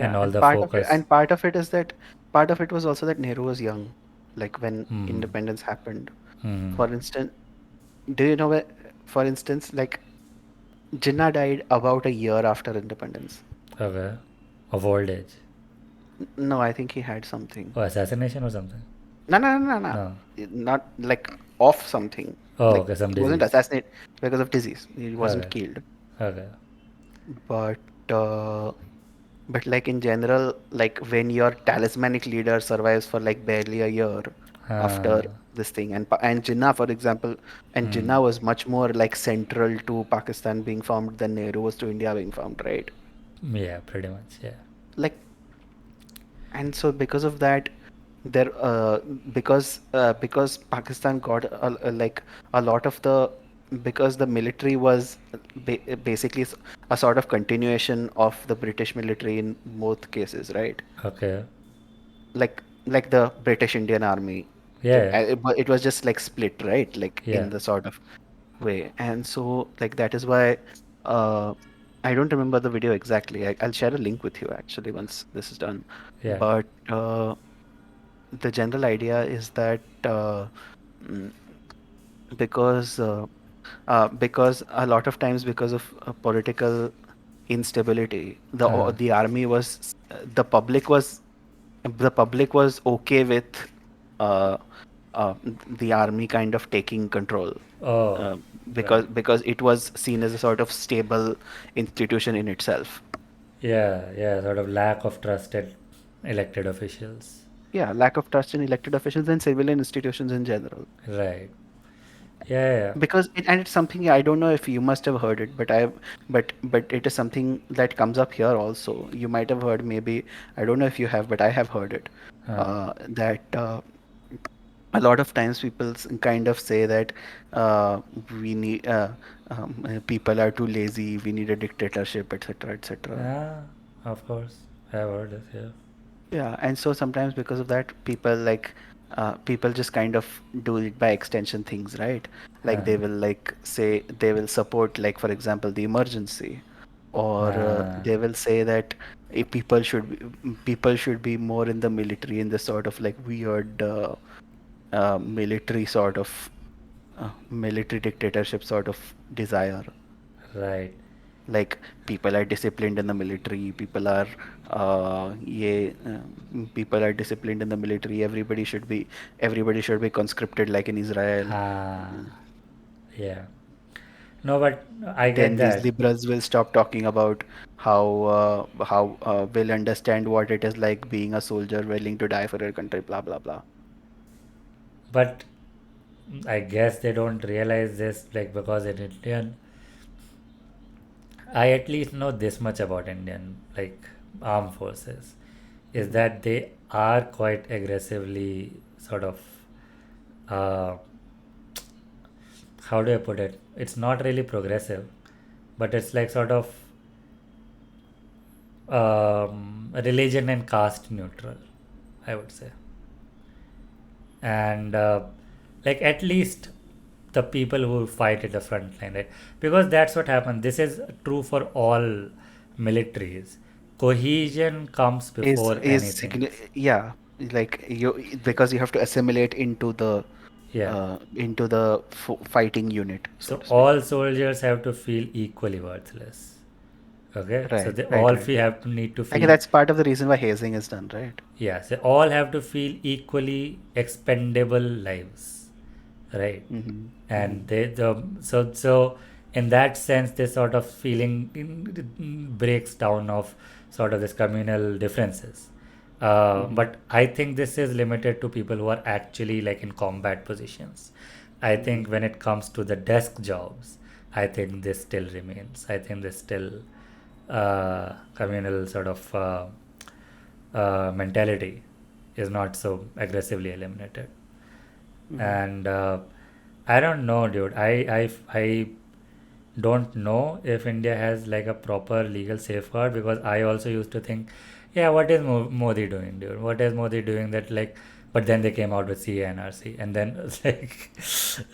[SPEAKER 1] and
[SPEAKER 2] Yeah,
[SPEAKER 1] all the focus.
[SPEAKER 2] part of it was also that Nehru was young, like when
[SPEAKER 1] Hmm.
[SPEAKER 2] independence happened.
[SPEAKER 1] Hmm.
[SPEAKER 2] For instance, do you know where, for instance, like Jinnah died about a year after independence.
[SPEAKER 1] Okay. Of old age.
[SPEAKER 2] No, I think he had something.
[SPEAKER 1] Oh, assassination or something.
[SPEAKER 2] No, no, no, no, no.
[SPEAKER 1] No.
[SPEAKER 2] Not like off something.
[SPEAKER 1] Oh,
[SPEAKER 2] Like
[SPEAKER 1] okay, some
[SPEAKER 2] he wasn't
[SPEAKER 1] disease.
[SPEAKER 2] assassinated because of disease. He wasn't
[SPEAKER 1] Okay.
[SPEAKER 2] killed.
[SPEAKER 1] Okay.
[SPEAKER 2] But uh, but like in general, like when your talismanic leader survives for like barely a year after this thing, and Jinnah, for example, and
[SPEAKER 1] Hmm.
[SPEAKER 2] Jinnah was much more like central to Pakistan being formed than Nehru was to India being formed, right?
[SPEAKER 1] Yeah, pretty much. Yeah.
[SPEAKER 2] Like, and so because of that, there because Pakistan got like a lot of the because the military was basically a sort of continuation of the British military in both cases, right?
[SPEAKER 1] Okay.
[SPEAKER 2] Like the British Indian Army,
[SPEAKER 1] Yeah.
[SPEAKER 2] but it was just like split, right? Like
[SPEAKER 1] Yeah.
[SPEAKER 2] in the sort of way, and so like that is why uh, I don't remember the video exactly. I'll share a link with you actually once this is done,
[SPEAKER 1] Yeah.
[SPEAKER 2] but the general idea is that mm, because because a lot of times because of political instability,
[SPEAKER 1] Uh,
[SPEAKER 2] the army was the public was okay with uh, uh, the army kind of taking control
[SPEAKER 1] oh,
[SPEAKER 2] uh,
[SPEAKER 1] right.
[SPEAKER 2] because it was seen as a sort of stable institution in itself.
[SPEAKER 1] Yeah. Yeah. Sort of lack of trusted elected officials.
[SPEAKER 2] Yeah, lack of trust in elected officials and civilian institutions in general.
[SPEAKER 1] Right. Yeah. Yeah.
[SPEAKER 2] And it's something I don't know if you must have heard it, but it is something that comes up here also. You might have heard, maybe I don't know if you have, but I have heard it. That a lot of times people kind of say that uh, we need people are too lazy, we need a dictatorship, etc., etc.
[SPEAKER 1] Yeah. Of course. I've heard this. Yeah.
[SPEAKER 2] Yeah, and so sometimes because of that, people people just kind of do it by extension things, right? Like they will like say they will support, like for example, the emergency, or
[SPEAKER 1] Uh,
[SPEAKER 2] they will say that people should be more in the military, in the sort of like weird military sort of military dictatorship sort of desire.
[SPEAKER 1] right.
[SPEAKER 2] Like people are disciplined in the military, people are disciplined in the military, everybody should be conscripted like in Israel.
[SPEAKER 1] Uh, yeah. No, but I get
[SPEAKER 2] Then these
[SPEAKER 1] that.
[SPEAKER 2] liberals will stop talking about how will understand what it is like being a soldier willing to die for your country, blah blah blah.
[SPEAKER 1] But I guess they don't realize this, like, because in Indian, I at least know this much about Indian, like, armed forces, is
[SPEAKER 2] Mhm.
[SPEAKER 1] that they are quite aggressively sort of, uh, how do I put it? It's not really progressive, but it's like sort of religion and caste neutral, I would say. And like at least the people who fight at the front line, right? Because that's what happens. This is true for all militaries. Cohesion comes before anything.
[SPEAKER 2] Yeah, like you, because you have to assimilate
[SPEAKER 1] Yeah.
[SPEAKER 2] into the fighting unit, so
[SPEAKER 1] So
[SPEAKER 2] to speak.
[SPEAKER 1] all soldiers have to feel equally worthless. Okay. So
[SPEAKER 2] Right,
[SPEAKER 1] they
[SPEAKER 2] right,
[SPEAKER 1] all
[SPEAKER 2] right.
[SPEAKER 1] have to need to
[SPEAKER 2] Like
[SPEAKER 1] feel.
[SPEAKER 2] that's part of the reason why hazing is done, right?
[SPEAKER 1] Yes, they all have to feel equally expendable lives, right?
[SPEAKER 2] Mm-hmm.
[SPEAKER 1] And
[SPEAKER 2] Mm-hmm.
[SPEAKER 1] so in that sense, this sort of feeling breaks down of sort of this communal differences.
[SPEAKER 2] Mm-hmm.
[SPEAKER 1] But I think this is limited to people who are actually like in combat positions. I
[SPEAKER 2] Mm-hmm.
[SPEAKER 1] think when it comes to the desk jobs, I think this still remains. I think this still communal sort of mentality is not so aggressively eliminated.
[SPEAKER 2] Mm-hmm.
[SPEAKER 1] And I don't know, dude. I don't know if India has like a proper legal safeguard, because I also used to think, yeah, what is Modi doing, dude? What is Modi doing that like? But then they came out with CA and RC, and then it's like,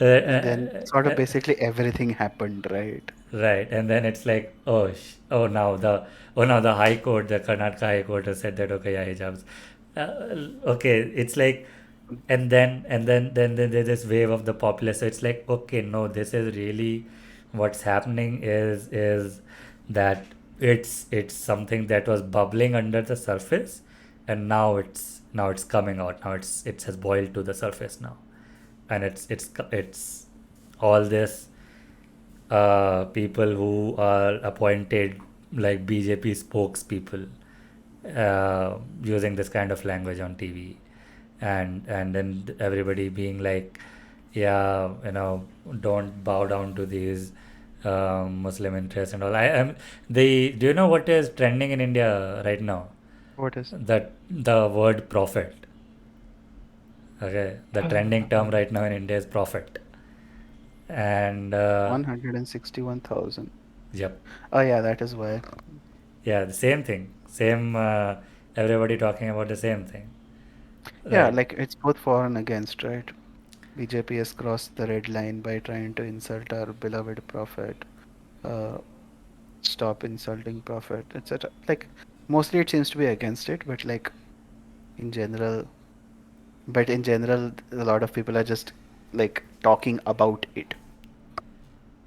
[SPEAKER 2] And then sort of
[SPEAKER 1] uh,
[SPEAKER 2] basically everything happened, right?
[SPEAKER 1] right, and then it's like, oh, now the High Court, the Karnataka High Court has said that okay, yeah, hijabs. Okay, it's like, and then there's this wave of the populace. So it's like, okay, no, this is really what's happening is that it's something that was bubbling under the surface, and now it's coming out. Now it has boiled to the surface now, and it's all this people who are appointed like BJP spokespeople using this kind of language on TV, and then everybody being like, yeah, don't bow down to these Muslim interests and all. I am the Do you know what is trending in India right now?
[SPEAKER 2] What is?
[SPEAKER 1] That the word prophet. Okay, the trending term right now in India is prophet. And
[SPEAKER 2] 161,000.
[SPEAKER 1] yep,
[SPEAKER 2] Oh yeah, that is why.
[SPEAKER 1] yeah, the same thing. Same, everybody talking about the same thing.
[SPEAKER 2] Yeah,
[SPEAKER 1] Right.
[SPEAKER 2] like it's both for and against, right? BJP has crossed the red line by trying to insult our beloved prophet. Uh, Stop insulting prophet, etc. Like mostly it seems to be against it, but like in general, a lot of people are just like talking about it.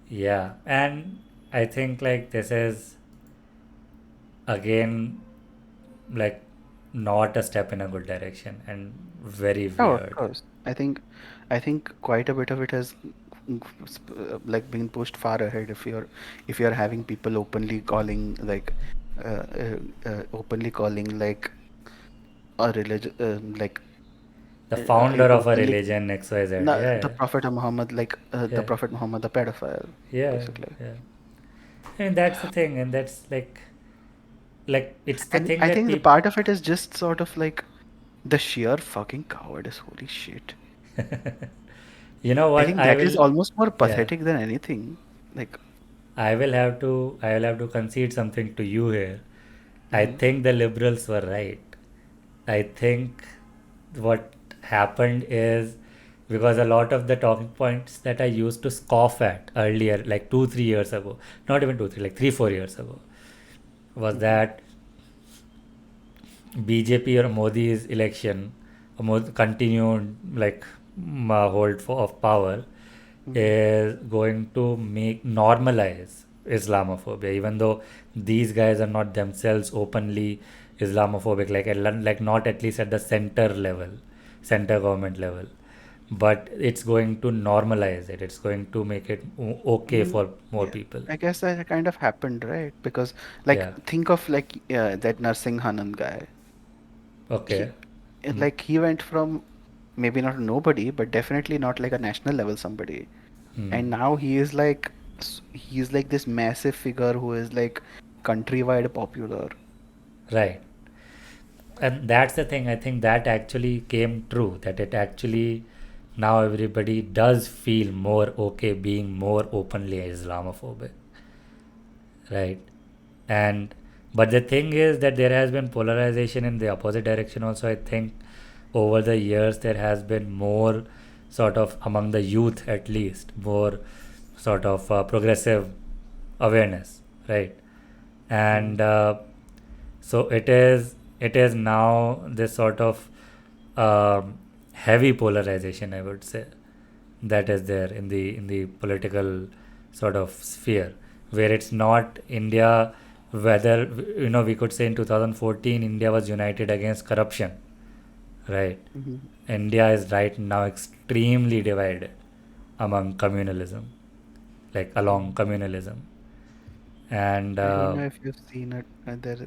[SPEAKER 1] Yeah. And I think like this is again like not a step in a good direction and very
[SPEAKER 2] Oh, of
[SPEAKER 1] weird.
[SPEAKER 2] course. I think quite a bit of it has like been pushed far ahead. If you're having people openly calling like a religion,
[SPEAKER 1] The founder of a
[SPEAKER 2] openly
[SPEAKER 1] religion XYZ.
[SPEAKER 2] no,
[SPEAKER 1] Yeah.
[SPEAKER 2] the Prophet Muhammad, the
[SPEAKER 1] Yeah.
[SPEAKER 2] Prophet Muhammad, the pedophile,
[SPEAKER 1] Yeah.
[SPEAKER 2] basically.
[SPEAKER 1] Yeah. And that's the thing, and that's like it's the
[SPEAKER 2] And
[SPEAKER 1] thing
[SPEAKER 2] I
[SPEAKER 1] that
[SPEAKER 2] think the
[SPEAKER 1] people
[SPEAKER 2] part of it is just sort of like the sheer fucking cowardice. Holy shit.
[SPEAKER 1] you know
[SPEAKER 2] I
[SPEAKER 1] what
[SPEAKER 2] think
[SPEAKER 1] I
[SPEAKER 2] that is
[SPEAKER 1] will
[SPEAKER 2] almost more
[SPEAKER 1] yeah
[SPEAKER 2] pathetic than anything. Like,
[SPEAKER 1] I will have to concede something to you here. I
[SPEAKER 2] mhm.
[SPEAKER 1] think the liberals were right. I think what happened is because a lot of the talking points that I used to scoff at earlier, like 2 3 years ago, not even 2 3, like 3 4 years ago, was
[SPEAKER 2] Mhm.
[SPEAKER 1] that BJP or Modi's election, continued like hold of power,
[SPEAKER 2] Mhm.
[SPEAKER 1] is going to make normalize Islamophobia, even though these guys are not themselves openly Islamophobic, like not at least at the center level, center government level, but it's going to normalize it. It's going to make it okay
[SPEAKER 2] Mm,
[SPEAKER 1] for more
[SPEAKER 2] yeah,
[SPEAKER 1] people.
[SPEAKER 2] I guess that kind of happened, right? Because, like,
[SPEAKER 1] Yeah.
[SPEAKER 2] think of like that Narsingh Hanan guy. He,
[SPEAKER 1] Okay. Hmm.
[SPEAKER 2] like, he went from maybe not nobody, but definitely not like a national level somebody,
[SPEAKER 1] Hmm.
[SPEAKER 2] and now he is like he's like this massive figure who is like countrywide popular.
[SPEAKER 1] Right. And that's the thing. I think that actually came true, that it actually now everybody does feel more okay being more openly Islamophobic, right? And but the thing is that there has been polarization in the opposite direction also. I think over the years there has been more sort of among the youth, at least more sort of progressive awareness, right?
[SPEAKER 2] Mhm.
[SPEAKER 1] And so it is now this sort of um, heavy polarization, I would say, that is there in the political sort of sphere, where it's not India, whether we could say in 2014 India was united against corruption, right?
[SPEAKER 2] Mhm.
[SPEAKER 1] India is right now extremely divided among communalism, like along
[SPEAKER 2] Mhm.
[SPEAKER 1] communalism. And
[SPEAKER 2] I don't know if you've seen it. There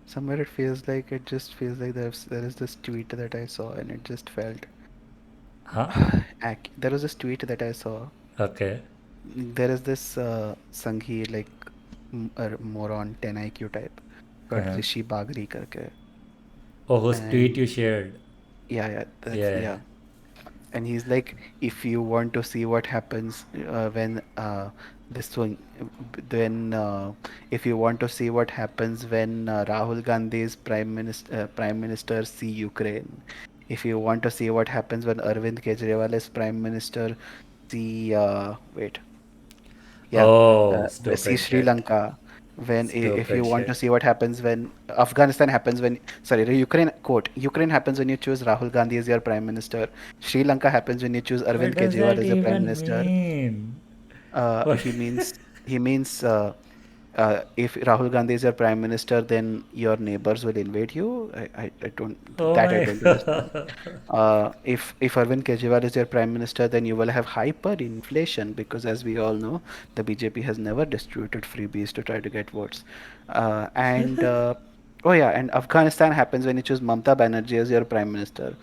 [SPEAKER 2] somewhere it just feels like there is this tweet that I saw and it just felt
[SPEAKER 1] huh.
[SPEAKER 2] there was this tweet that I saw.
[SPEAKER 1] Okay.
[SPEAKER 2] There is this Sanghi like moron 10 IQ type called
[SPEAKER 1] Uh-huh.
[SPEAKER 2] Rishi Bagree karke.
[SPEAKER 1] Oh, whose tweet
[SPEAKER 2] And
[SPEAKER 1] you shared?
[SPEAKER 2] yeah, that's
[SPEAKER 1] Yeah.
[SPEAKER 2] yeah. And he's like, if you want to see what happens when this one, then if you want to see what happens when Rahul Gandhi's prime minister see Ukraine, if you want to see what happens when Arvind Kejriwal is prime minister see wait yeah
[SPEAKER 1] Oh,
[SPEAKER 2] see
[SPEAKER 1] stupid
[SPEAKER 2] Sri
[SPEAKER 1] shit.
[SPEAKER 2] Lanka, when if you
[SPEAKER 1] Stupid
[SPEAKER 2] want to
[SPEAKER 1] shit.
[SPEAKER 2] see what happens when Afghanistan happens, when sorry the Ukraine quote, Ukraine happens when you choose Rahul Gandhi as your prime minister, Sri Lanka happens when you choose
[SPEAKER 1] What
[SPEAKER 2] Arvind
[SPEAKER 1] does
[SPEAKER 2] Kejriwal
[SPEAKER 1] that
[SPEAKER 2] as your prime
[SPEAKER 1] even
[SPEAKER 2] minister.
[SPEAKER 1] mean? What?
[SPEAKER 2] He means if Rahul Gandhi is your prime minister, then your neighbors will invade you. I don't
[SPEAKER 1] Oh
[SPEAKER 2] that I
[SPEAKER 1] my
[SPEAKER 2] don't understand.
[SPEAKER 1] god.
[SPEAKER 2] If Arvind Kejriwal is your prime minister, then you will have hyperinflation because, as we all know, the BJP has never distributed freebies to try to get votes. And oh yeah, and Afghanistan happens when you choose Mamta Banerjee as your prime minister.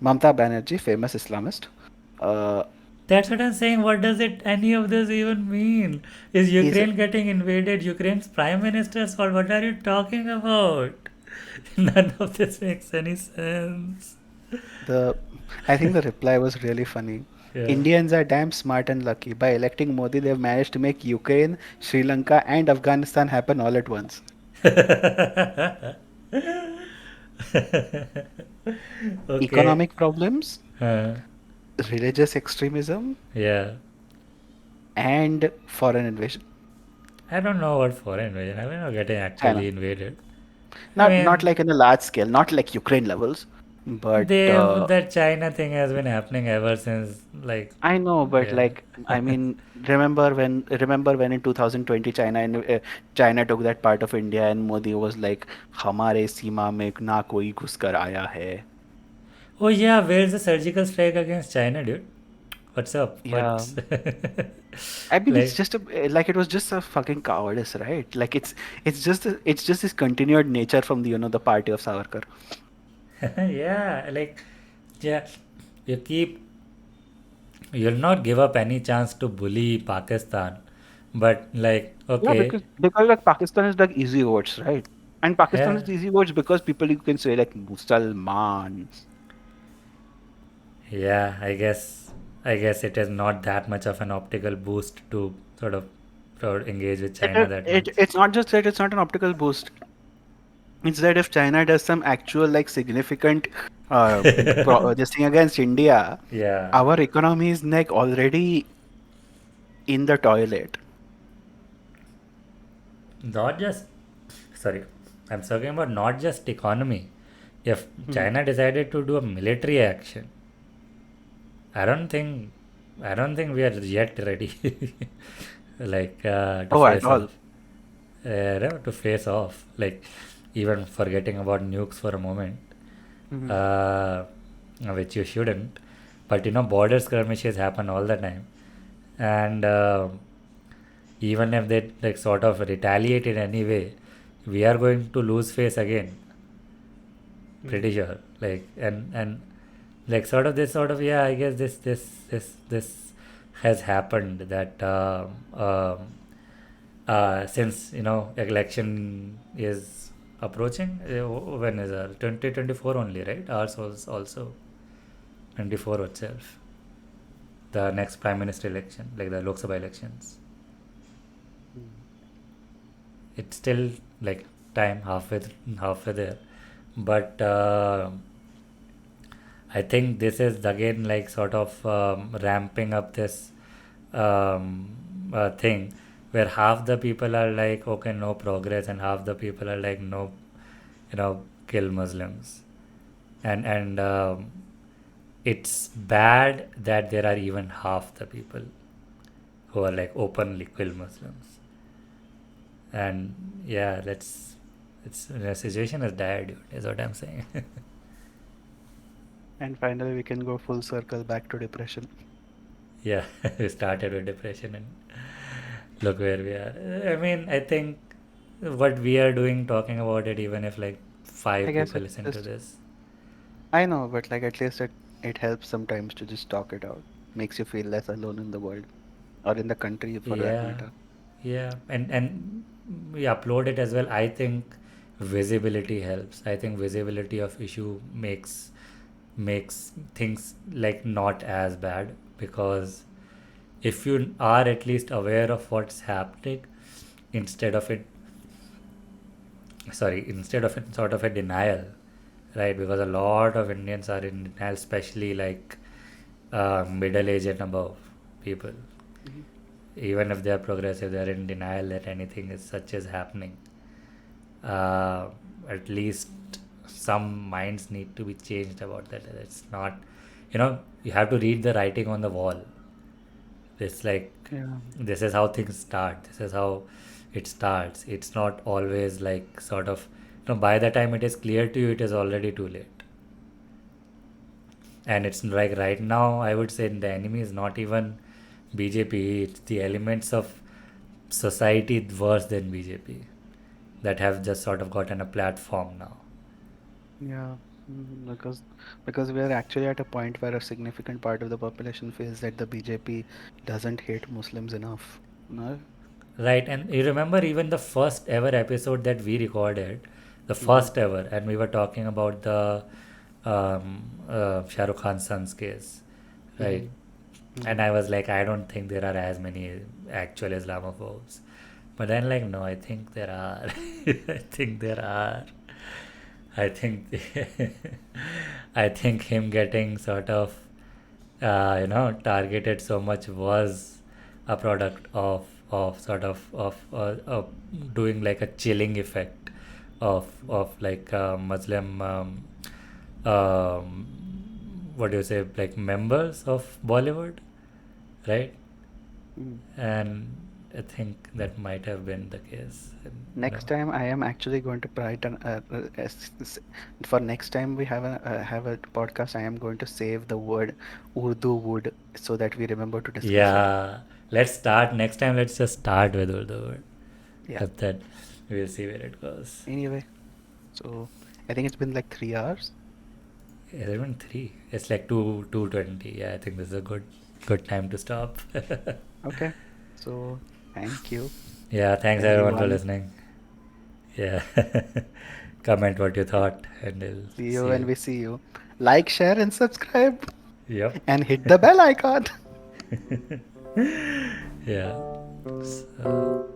[SPEAKER 2] Mamta Banerjee, famous Islamist. Uh,
[SPEAKER 1] That's what I'm saying. What does it any of this even mean? Is
[SPEAKER 2] he's
[SPEAKER 1] Ukraine getting invaded? Ukraine's prime minister's fault? What are you talking about? None of this makes any sense.
[SPEAKER 2] The I think the reply was really funny.
[SPEAKER 1] Yeah.
[SPEAKER 2] Indians are damn smart and lucky. By electing Modi, they've managed to make Ukraine, Sri Lanka, and Afghanistan happen all at once.
[SPEAKER 1] Okay.
[SPEAKER 2] Economic problems,
[SPEAKER 1] Uh,
[SPEAKER 2] religious extremism,
[SPEAKER 1] yeah.
[SPEAKER 2] and foreign invasion.
[SPEAKER 1] I don't know what foreign invasion. I mean, not getting
[SPEAKER 2] China.
[SPEAKER 1] actually invaded. I
[SPEAKER 2] Not
[SPEAKER 1] mean,
[SPEAKER 2] like in a large scale, not like Ukraine levels, but
[SPEAKER 1] that China thing has been happening ever since, like,
[SPEAKER 2] I know, but
[SPEAKER 1] yeah.
[SPEAKER 2] like I mean, remember when in 2020 China took that part of India and Modi was like, "हमारे सीमा में ना कोई घुसकर आया है."
[SPEAKER 1] Oh yeah, where's the surgical strike against China, dude? What's up?
[SPEAKER 2] Yeah,
[SPEAKER 1] What's
[SPEAKER 2] I mean it's
[SPEAKER 1] like?
[SPEAKER 2] just like it was just a fucking cowardice, right? Like it's just this continued nature from the party of Savarkar.
[SPEAKER 1] Yeah, like, yeah, you keep, you'll not give up any chance to bully Pakistan, but like,
[SPEAKER 2] Yeah,
[SPEAKER 1] okay,
[SPEAKER 2] because like Pakistan is like easy words, right? And Pakistan
[SPEAKER 1] yeah,
[SPEAKER 2] is easy words because people you can say like Musalman.
[SPEAKER 1] yeah, I guess it is not that much of an optical boost to sort of engage with China that much.
[SPEAKER 2] It's not just that it's not an optical boost. It's that if China does some actual like significant this thing against India,
[SPEAKER 1] Yeah,
[SPEAKER 2] our economy is like already in the toilet.
[SPEAKER 1] not just, sorry, I'm talking about not just economy. If
[SPEAKER 2] Hmm.
[SPEAKER 1] China decided to do a military action, I don't think I don't think we are yet ready, like, to
[SPEAKER 2] Oh, at
[SPEAKER 1] face
[SPEAKER 2] all.
[SPEAKER 1] off. No, to face off, like, even forgetting about nukes for a moment,
[SPEAKER 2] Hmm.
[SPEAKER 1] uh, which you shouldn't. But border skirmishes happen all the time, and even if they like sort of retaliate in any way, we are going to lose face again. Pretty sure. Like, and like sort of this sort of, yeah, I guess this has happened that since election is approaching. When is our 2024 only, right? Ours was also 24 itself, the next prime minister election, like the Lok Sabha elections. It's still like time, halfway there, but I think this is again like sort of ramping up this thing where half the people are like, okay, no progress, and half the people are like, no, kill Muslims. And it's bad that there are even half the people who are like openly kill Muslims. And yeah, it's the situation is dire, dude, is what I'm saying.
[SPEAKER 2] And finally, we can go full circle back to depression.
[SPEAKER 1] Yeah, we started with depression and look where we are. I mean, I think what we are doing, talking about it, even if like
[SPEAKER 2] I
[SPEAKER 1] five
[SPEAKER 2] guess
[SPEAKER 1] people
[SPEAKER 2] it's
[SPEAKER 1] listen to
[SPEAKER 2] just
[SPEAKER 1] this.
[SPEAKER 2] I know, but like at least it helps sometimes to just talk it out. Makes you feel less alone in the world or in the country for that
[SPEAKER 1] Yeah,
[SPEAKER 2] matter.
[SPEAKER 1] yeah, and we upload it as well. I think visibility helps. I think visibility of issue makes things like not as bad, because if you are at least aware of what's happening, instead of it instead of it sort of a denial, right? Because a lot of Indians are in denial, especially like middle age and above people.
[SPEAKER 2] Mhm.
[SPEAKER 1] Even if they are progressive, they are in denial that anything is such is happening. uh, at least some minds need to be changed about that. It's not, you have to read the writing on the wall. It's like,
[SPEAKER 2] Yeah.
[SPEAKER 1] this is how things start, this is how it starts. It's not always like sort of, by the time it is clear to you, it is already too late. And it's like right now, I would say the enemy is not even BJP, it's the elements of society worse than BJP that have just sort of gotten a platform now.
[SPEAKER 2] Yeah, because we are actually at a point where a significant part of the population feels that the BJP doesn't hate Muslims enough. No?
[SPEAKER 1] Right, and you remember even the first ever episode that we recorded, the
[SPEAKER 2] Hmm.
[SPEAKER 1] first ever, and we were talking about the Shah Rukh Khan's son's case, right?
[SPEAKER 2] Mm-hmm.
[SPEAKER 1] And
[SPEAKER 2] Mm-hmm.
[SPEAKER 1] I was like, I don't think there are as many actual Islamophobes. But then, like, no, I think there are. I think there are. I think, I think him getting sort of, targeted so much was a product of sort of doing like a chilling effect of like Muslim, um, what do you say, like members of Bollywood, right?
[SPEAKER 2] Mm-hmm.
[SPEAKER 1] And I think that might have been the case. And,
[SPEAKER 2] Next time, I am actually going to write for next time we have a podcast. I am going to save the word Urdu wood so that we remember to discuss it.
[SPEAKER 1] yeah, let's start next time. Let's just start with Urdu.
[SPEAKER 2] Yeah.
[SPEAKER 1] After that, we'll see where it goes.
[SPEAKER 2] Anyway, so I think it's been like 3 hours.
[SPEAKER 1] It's even 3. It's like 2:20. Yeah, I think this is a good time to stop.
[SPEAKER 2] Okay. So thank you,
[SPEAKER 1] Yeah, thanks everyone for
[SPEAKER 2] everyone.
[SPEAKER 1] listening. Yeah, comment what you thought, and we'll
[SPEAKER 2] See you
[SPEAKER 1] see
[SPEAKER 2] when
[SPEAKER 1] you.
[SPEAKER 2] we see you. Like, share, and subscribe,
[SPEAKER 1] Yep.
[SPEAKER 2] and hit the bell icon.
[SPEAKER 1] Yeah. So.